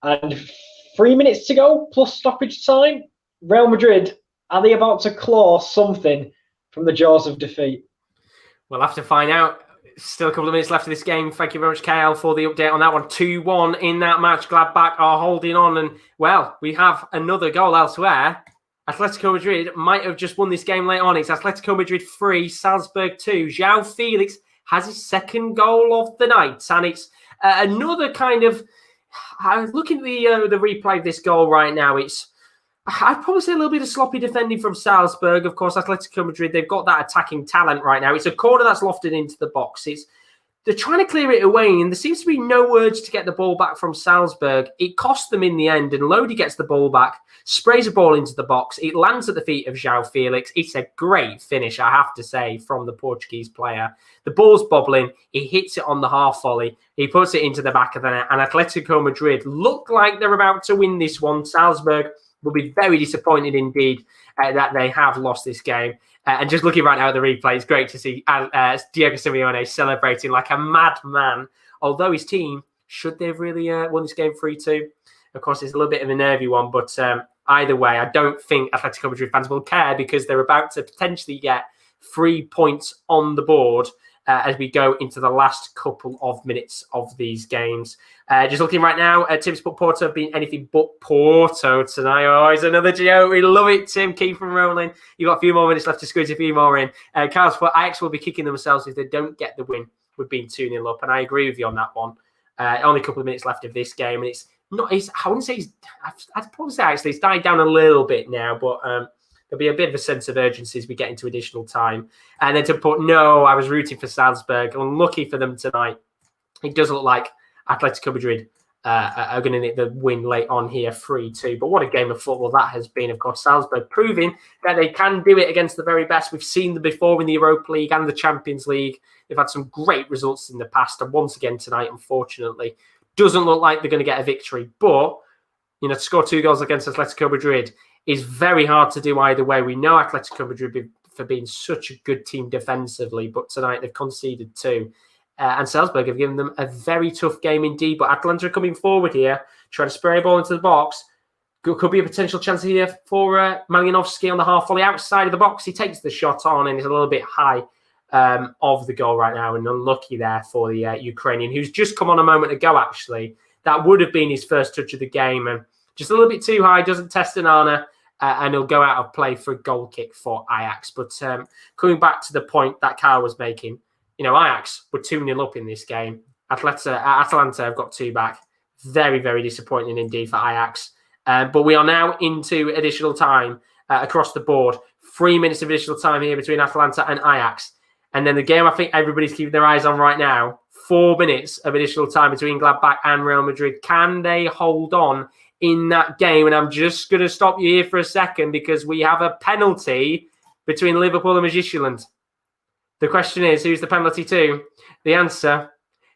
And 3 minutes to go plus stoppage time. Real Madrid, are they about to claw something from the jaws of defeat? We'll have to find out. Still a couple of minutes left of this game. Thank you very much, Kyle, for the update on that one. 2-1 in that match. Gladbach are holding on. And, well, we have another goal elsewhere. Atletico Madrid might have just won this game late on. It's Atletico Madrid 3, Salzburg 2. João Felix has his second goal of the night. And it's another kind of... looking at the replay of this goal right now, I'd probably say a little bit of sloppy defending from Salzburg. Of course, Atletico Madrid, they've got that attacking talent right now. It's a corner that's lofted into the box. They're trying to clear it away, and there seems to be no urge to get the ball back from Salzburg. It cost them in the end, and Lodi gets the ball back, sprays a ball into the box. It lands at the feet of João Felix. It's a great finish, I have to say, from the Portuguese player. The ball's bobbling. He hits it on the half volley. He puts it into the back of the net, and Atletico Madrid look like they're about to win this one. Salzburg will be very disappointed indeed that they have lost this game. And just looking right now at the replay, it's great to see Diego Simeone celebrating like a madman. Although his team, should they've really won this game 3-2? Of course, it's a little bit of a nervy one, but either way, I don't think Atletico Madrid fans will care because they're about to potentially get 3 points on the board as we go into the last couple of minutes of these games. Just looking right now, Tim's put Porto have been anything but Porto tonight. Oh, it's another joke. We love it, Tim. Keep them rolling. You've got a few more minutes left to squeeze a few more in. Carlos put Ajax will be kicking themselves if they don't get the win with being 2-0 up, and I agree with you on that one. Only a couple of minutes left of this game, and it's not. I wouldn't say I'd probably say actually it's died down a little bit now, but there'll be a bit of a sense of urgency as we get into additional time. And then to put, no, I was rooting for Salzburg. Unlucky for them tonight. It does look like Atletico Madrid are going to need the win late on here, 3-2. But what a game of football that has been. Of course, Salzburg proving that they can do it against the very best. We've seen them before in the Europa League and the Champions League. They've had some great results in the past. And once again tonight, unfortunately, doesn't look like they're going to get a victory. But, you know, to score 2 goals against Atletico Madrid is very hard to do either way. We know Atletico Madrid for being such a good team defensively, but tonight they've conceded 2. And Salzburg have given them a very tough game indeed. But Atalanta are coming forward here, trying to spray a ball into the box. Could be a potential chance here for Malinowski on the half volley outside of the box. He takes the shot on and is a little bit high of the goal right now, and unlucky there for the Ukrainian, who's just come on a moment ago, actually. That would have been his first touch of the game, and just a little bit too high, doesn't test Anana, and he'll go out of play for a goal kick for Ajax. But coming back to the point that Carl was making, you know, Ajax were 2-0 up in this game. Atalanta have got 2 back. Very, very disappointing indeed for Ajax. But we are now into additional time across the board. 3 minutes of additional time here between Atalanta and Ajax. And then the game I think everybody's keeping their eyes on right now, 4 minutes of additional time between Gladbach and Real Madrid. Can they hold on in that game? And I'm just going to stop you here for a second because we have a penalty between Liverpool and Midtjylland. The question is, who's the penalty to? The answer,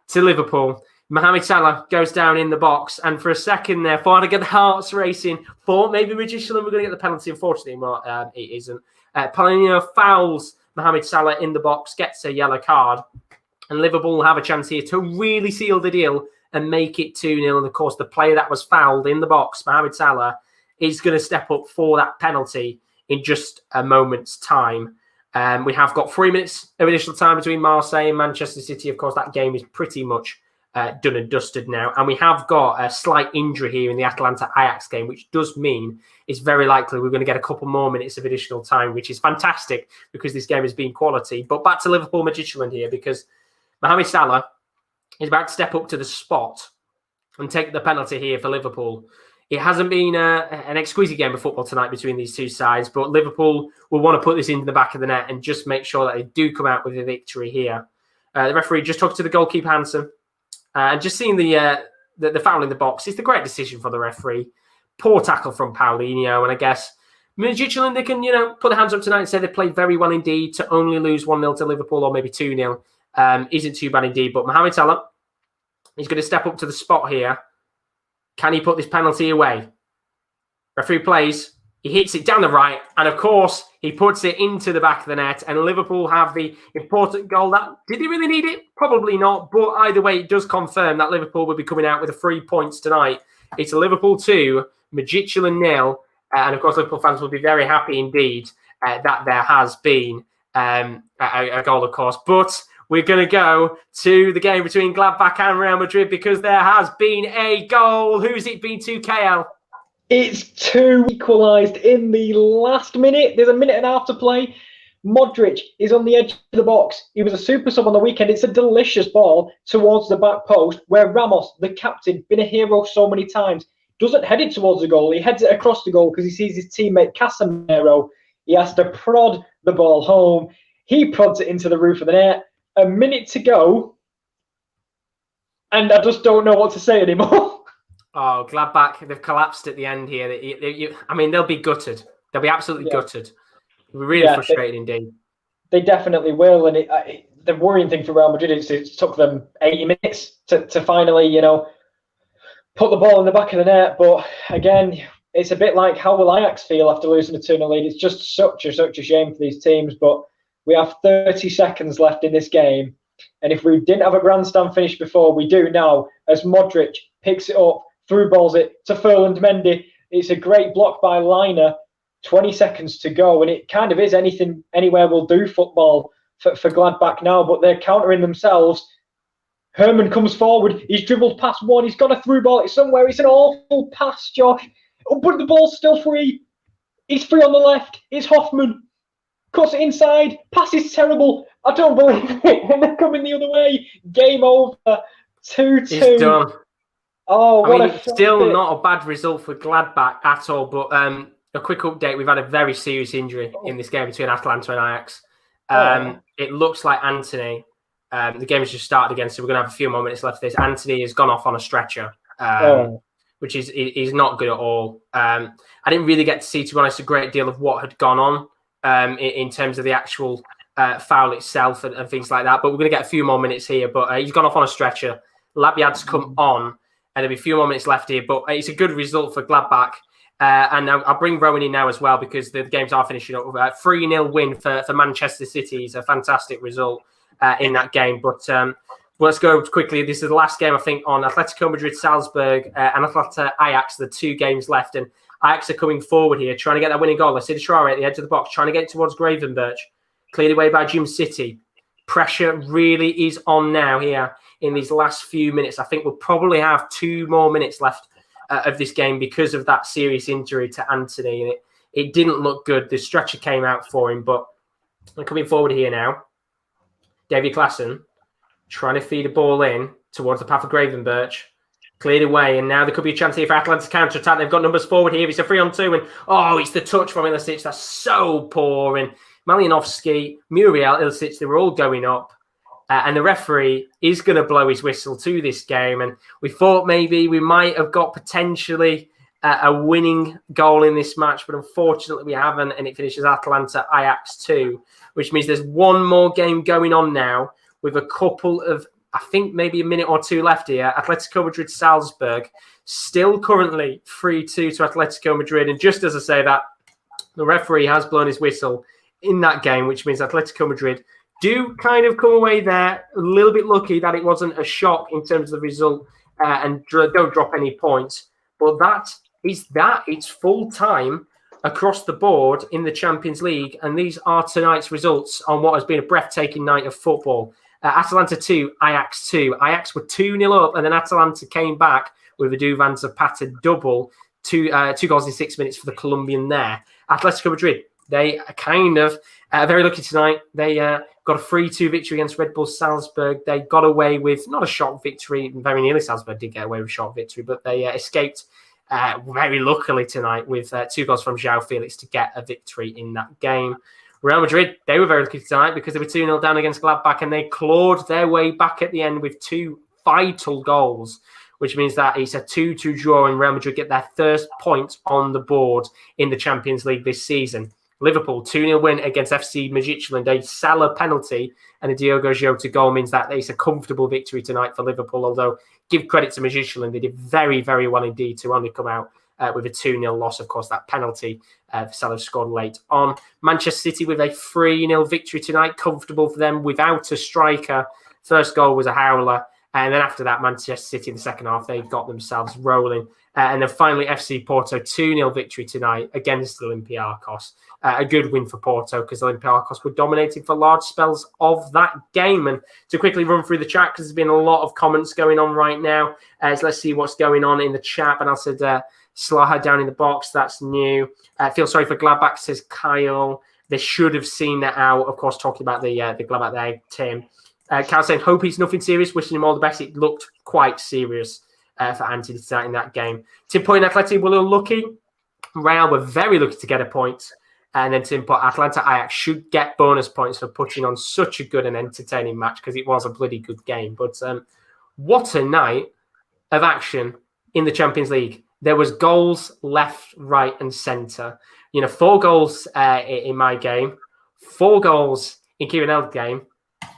to Liverpool. Mohamed Salah goes down in the box, and for a second there, thought to get the hearts racing. Thought maybe Midtjylland were going to get the penalty. Unfortunately, well, it isn't. Palhinha fouls Mohamed Salah in the box, gets a yellow card, and Liverpool will have a chance here to really seal the deal and make it 2-0. And of course, the player that was fouled in the box, Mohamed Salah, is going to step up for that penalty in just a moment's time. We have got 3 minutes of additional time between Marseille and Manchester City. Of course, that game is pretty much done and dusted now. And we have got a slight injury here in the Atalanta-Ajax game, which does mean it's very likely we're going to get a couple more minutes of additional time, which is fantastic because this game has been quality. But back to Liverpool Midtjylland here, because Mohamed Salah is about to step up to the spot and take the penalty here for Liverpool. It hasn't been an exquisite game of football tonight between these two sides, but Liverpool will want to put this into the back of the net and just make sure that they do come out with a victory here. The referee just talked to the goalkeeper, Hansen, and just seeing the foul in the box. It's a great decision for the referee. Poor tackle from Paulinho, and I guess Midtjylland, they can put their hands up tonight and say they played very well indeed to only lose 1-0 to Liverpool or maybe 2-0. Isn't too bad indeed, but Mohamed Salah, he's going to step up to the spot here. Can he put this penalty away? Referee plays. He hits it down the right. And of course, he puts it into the back of the net. And Liverpool have the important goal. Did they really need it? Probably not. But either way, it does confirm that Liverpool will be coming out with 3 points tonight. It's Liverpool 2, Midtjylland 0. And of course, Liverpool fans will be very happy indeed that there has been a goal, of course. But we're going to go to the game between Gladbach and Real Madrid because there has been a goal. Who's it been to, KL? It's 2 equalised in the last minute. There's a minute and a half to play. Modric is on the edge of the box. He was a super sub on the weekend. It's a delicious ball towards the back post where Ramos, the captain, been a hero so many times, doesn't head it towards the goal. He heads it across the goal because he sees his teammate Casemiro. He has to prod the ball home. He prods it into the roof of the net. A minute to go, and I just don't know what to say anymore. Oh, Gladbach, they've collapsed at the end here. They'll be gutted. They'll be absolutely gutted. It'll be really frustrating indeed. They definitely will, and the worrying thing for Real Madrid is it took them 80 minutes to finally, put the ball in the back of the net. But again, it's a bit like, how will Ajax feel after losing a 2-0 lead? It's just such a shame for these teams. But we have 30 seconds left in this game. And if we didn't have a grandstand finish before, we do now, as Modric picks it up, through balls it to Ferland Mendy. It's a great block by Liner. 20 seconds to go. And it kind of is anything, anywhere will do football for Gladbach now. But they're countering themselves. Herman comes forward. He's dribbled past one. He's got a through ball. It's somewhere. It's an awful pass, Josh. Oh, but the ball's still free. He's free on the left. It's Hoffman. Cuts it inside. Pass is terrible. I don't believe it. And they're coming the other way. Game over. 2-2. It's done. Oh, what a still not a bad result for Gladbach at all. But a quick update. We've had a very serious injury in this game between Atalanta and Ajax. It looks like Anthony... the game has just started again, so we're going to have a few more minutes left of this. Anthony has gone off on a stretcher, which is not good at all. I didn't really get to see, to be honest, a great deal of what had gone on in terms of the actual foul itself and things like that. But we're going to get a few more minutes here. But he's gone off on a stretcher. Labiad's come on, and there'll be a few more minutes left here. But it's a good result for Gladbach. And I'll bring Rowan in now as well, because the games are finishing up. 3-0 win for Manchester City is a fantastic result in that game. But let's go quickly. This is the last game, I think, on Atletico Madrid, Salzburg, and Atlanta Ajax, the 2 games left. And Ajax are coming forward here, trying to get that winning goal. I see the Traore at the edge of the box, trying to get it towards Gravenberch. Cleared away by Jim City. Pressure really is on now here in these last few minutes. I think we'll probably have 2 more minutes left of this game because of that serious injury to Anthony. And it didn't look good. The stretcher came out for him, but I'm coming forward here now. David Klassen trying to feed a ball in towards the path of Gravenberch. Cleared away, and now there could be a chance here for Atalanta to counter-attack. They've got numbers forward here. It's a 3-on-2, and it's the touch from Ilicic. That's so poor. And Malinovsky, Muriel, Ilicic, they were all going up. And the referee is going to blow his whistle to this game. And we thought maybe we might have got potentially a winning goal in this match, but unfortunately we haven't. And it finishes Atalanta Ajax 2, which means there's one more game going on now with a couple of, I think maybe a minute or 2 left here. Atletico Madrid Salzburg still currently 3-2 to Atletico Madrid. And just as I say that, the referee has blown his whistle in that game, which means Atletico Madrid do kind of come away there a little bit lucky that it wasn't a shock in terms of the result and don't drop any points. But that is that. It's full time across the board in the Champions League. And these are tonight's results on what has been a breathtaking night of football. Atalanta 2, Ajax 2. Ajax were 2-0 up, and then Atalanta came back with a Duvan Zapata double. 2 goals in 6 minutes for the Colombian there. Atletico Madrid, they are kind of very lucky tonight. They got a 3-2 victory against Red Bull Salzburg. They got away with, not a shock victory, very nearly Salzburg did get away with a shock victory, but they escaped very luckily tonight with 2 goals from João Felix to get a victory in that game. Real Madrid, they were very lucky tonight because they were 2-0 down against Gladbach, and they clawed their way back at the end with 2 vital goals, which means that it's a 2-2 draw, and Real Madrid get their first point on the board in the Champions League this season. Liverpool, 2-0 win against FC Midtjylland. A Salah penalty and a Diogo Jota goal means that it's a comfortable victory tonight for Liverpool, although give credit to Midtjylland. They did very, very well indeed to only come out with a 2-0 loss. Of course, that penalty Salah scored late on. Manchester City with a 3-0 victory tonight, comfortable for them without a striker. First goal was a howler. And then after that, Manchester City in the second half, they got themselves rolling. And then finally, FC Porto, 2-0 victory tonight against Olympiacos. A good win for Porto because Olympiacos were dominating for large spells of that game. And to quickly run through the chat, because there's been a lot of comments going on right now. So let's see what's going on in the chat. And I said, Slaha down in the box, that's new. Feel sorry for Gladbach, says Kyle. They should have seen that out. Of course, talking about the Gladbach there, Tim. Kyle saying, hope it's nothing serious. Wishing him all the best. It looked quite serious for Anthony tonight in that game. Tim Point Athletic were unlucky. Real were very lucky to get a point. And then Tim Point Atlanta Ajax should get bonus points for putting on such a good and entertaining match because it was a bloody good game. But what a night of action in the Champions League. There was goals left, right and centre. 4 goals in my game, 4 goals in Kieran's game,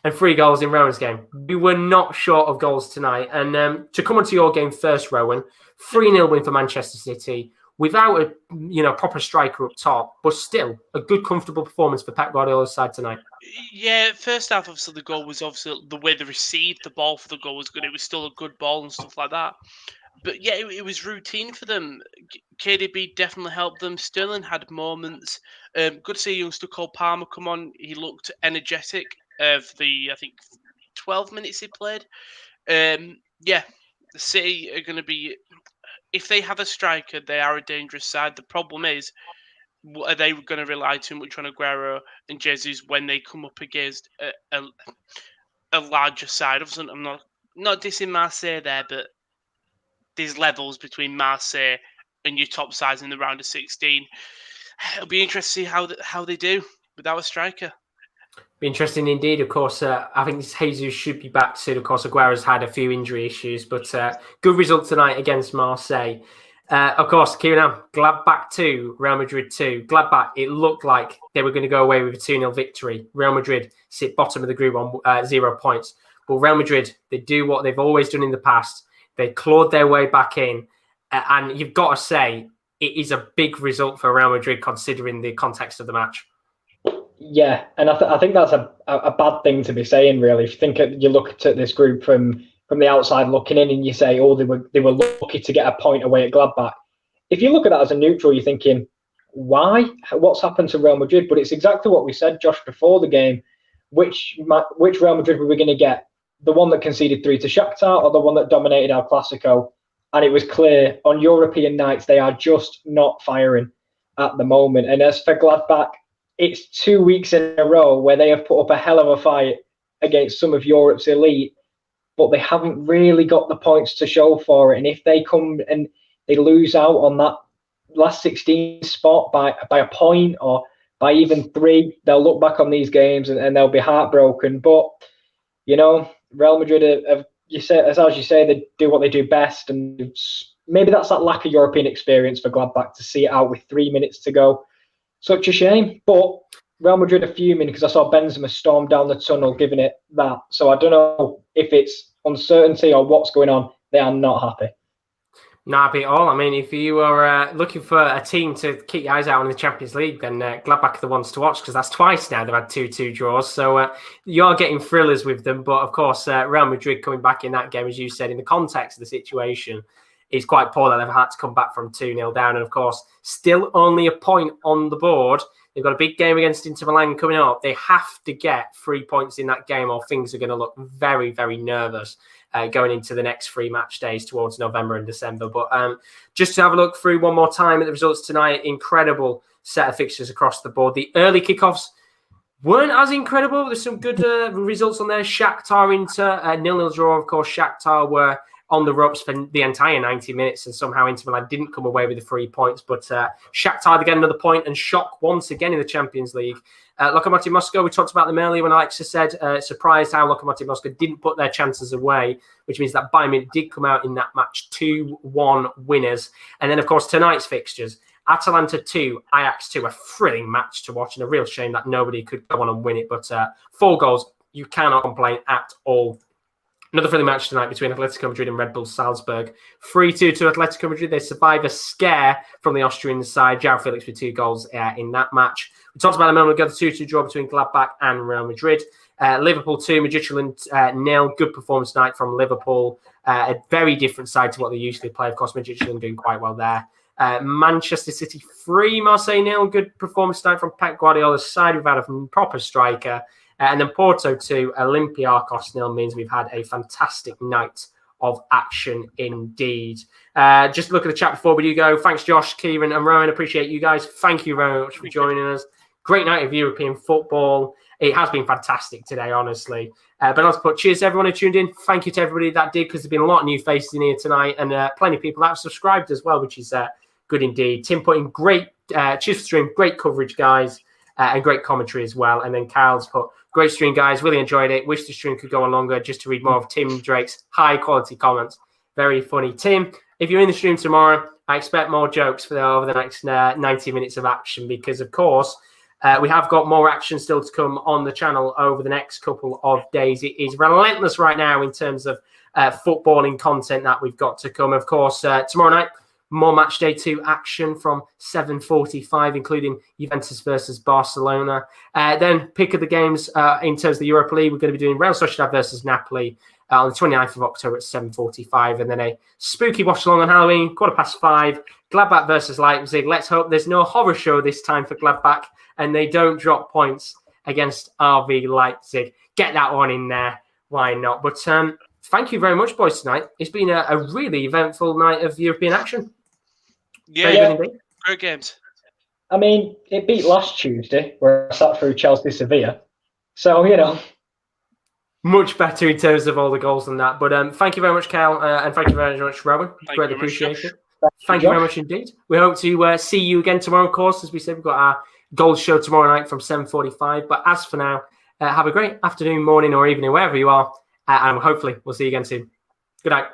and 3 goals in Rowan's game. We were not short of goals tonight. And to come onto your game first, Rowan, 3-0 win for Manchester City. without a proper striker up top, but still a good, comfortable performance for Pep Guardiola's side tonight. Yeah, first half, obviously, the goal was obviously the way they received the ball for the goal was good. It was still a good ball and stuff like that. But yeah, it was routine for them. KDB definitely helped them. Sterling had moments. Good to see a youngster called Palmer come on. He looked energetic of the, I think, 12 minutes he played. Yeah, the City are going to be, if they have a striker, they are a dangerous side. The problem is, are they going to rely too much on Aguero and Jesus when they come up against a larger side? Obviously, I'm not dissing Marseille there, but there's levels between Marseille and your top sides in the round of 16. It'll be interesting to see how they do without a striker. Be interesting indeed. Of course, I think Jesus should be back soon. Of course, Aguero's had a few injury issues, but good result tonight against Marseille. Of course, Kieran, Gladbach 2, Real Madrid 2. Gladbach, it looked like they were going to go away with a 2-0 victory. Real Madrid sit bottom of the group on 0 points. But Real Madrid, they do what they've always done in the past. They clawed their way back in. And you've got to say, it is a big result for Real Madrid considering the context of the match. Yeah, and I think that's a bad thing to be saying, really. If you look at this group from the outside looking in and you say, oh, they were lucky to get a point away at Gladbach. If you look at that as a neutral, you're thinking, why? What's happened to Real Madrid? But it's exactly what we said, Josh, before the game. Which Real Madrid were we going to get? The one that conceded 3 to Shakhtar or the one that dominated El Clasico? And it was clear on European nights, they are just not firing at the moment. And as for Gladbach, it's 2 weeks in a row where they have put up a hell of a fight against some of Europe's elite, but they haven't really got the points to show for it. And if they come and they lose out on that last 16 spot by a point or by even 3, they'll look back on these games and they'll be heartbroken. But, Real Madrid, as you say, they do what they do best. And maybe that's that lack of European experience for Gladbach to see it out with 3 minutes to go. Such a shame. But Real Madrid are fuming because I saw Benzema storm down the tunnel giving it that. So I don't know if it's uncertainty or what's going on. They are not happy. Not happy at all. I mean, if you are looking for a team to keep your eyes out on in the Champions League, then Gladbach are the ones to watch because that's twice now they've had 2-2 draws. So you're getting thrillers with them. But, of course, Real Madrid coming back in that game, as you said, in the context of the situation, is quite poor that they've had to come back from 2-0 down. And, of course, still only a point on the board. They've got a big game against Inter Milan coming up. They have to get 3 points in that game or things are going to look very, very nervous going into the next 3 match days towards November and December. But just to have a look through one more time at the results tonight, incredible set of fixtures across the board. The early kickoffs weren't as incredible. There's some good results on there. Shakhtar Inter, 0-0 draw. Of course, Shakhtar were on the ropes for the entire 90 minutes and somehow Inter Milan didn't come away with the 3 points. But Shakhtar to get another point and shock once again in the Champions League. Lokomotiv Moscow, we talked about them earlier when Alexa said, surprised how Lokomotiv Moscow didn't put their chances away, which means that Bayern Munich did come out in that match 2-1 winners. And then, of course, tonight's fixtures. Atalanta 2, Ajax 2, a thrilling match to watch and a real shame that nobody could go on and win it. But 4 goals, you cannot complain at all. Another thrilling match tonight between Atletico Madrid and Red Bull Salzburg. 3-2 to Atletico Madrid. They survive a scare from the Austrian side. João Felix with 2 goals in that match. We talked about a moment ago, the 2-2 draw between Gladbach and Real Madrid. Liverpool 2, Midtjylland 0. Good performance tonight from Liverpool. A very different side to what they usually play. Of course, Midtjylland doing quite well there. Manchester City 3, Marseille 0. Good performance tonight from Pep Guardiola's side. We've had a proper striker. And then Porto 2, Olympiacos 0 means we've had a fantastic night of action indeed. Just look at the chat before we do go. Thanks, Josh, Kieran and Rowan. Appreciate you guys. Thank you very much for joining us. Great night of European football. It has been fantastic today, honestly. But let's put cheers to everyone who tuned in. Thank you to everybody that did, because there's been a lot of new faces in here tonight and plenty of people that have subscribed as well, which is good indeed. Tim put in great, cheers for stream, great coverage, guys, and great commentary as well. And then Kyle's put, great stream, guys. Really enjoyed it. Wish the stream could go on longer just to read more of Tim Drake's high-quality comments. Very funny. Tim, if you're in the stream tomorrow, I expect more jokes for over the next 90 minutes of action because, of course, we have got more action still to come on the channel over the next couple of days. It is relentless right now in terms of footballing content that we've got to come. Of course, tomorrow night, more match day 2 action from 7:45, including Juventus versus Barcelona. Then pick of the games in terms of the Europa League, we're going to be doing Real Sociedad versus Napoli on the 29th of October at 7:45, and then a spooky watch along on Halloween, 5:15, Gladbach versus Leipzig. Let's hope there's no horror show this time for Gladbach and they don't drop points against RB Leipzig. Get that one in there. Why not? But thank you very much, boys, tonight. It's been a really eventful night of European action. Yeah, great games. I mean, it beat last Tuesday where I sat through Chelsea-Sevilla. So, you know. Much better in terms of all the goals than that. But thank you very much, Cal, and thank you very much, Rowan. Great appreciation. Thank you very much indeed. We hope to see you again tomorrow, of course. As we said, we've got our gold show tomorrow night from 7:45. But as for now, have a great afternoon, morning, or evening, wherever you are. And hopefully we'll see you again soon. Good night.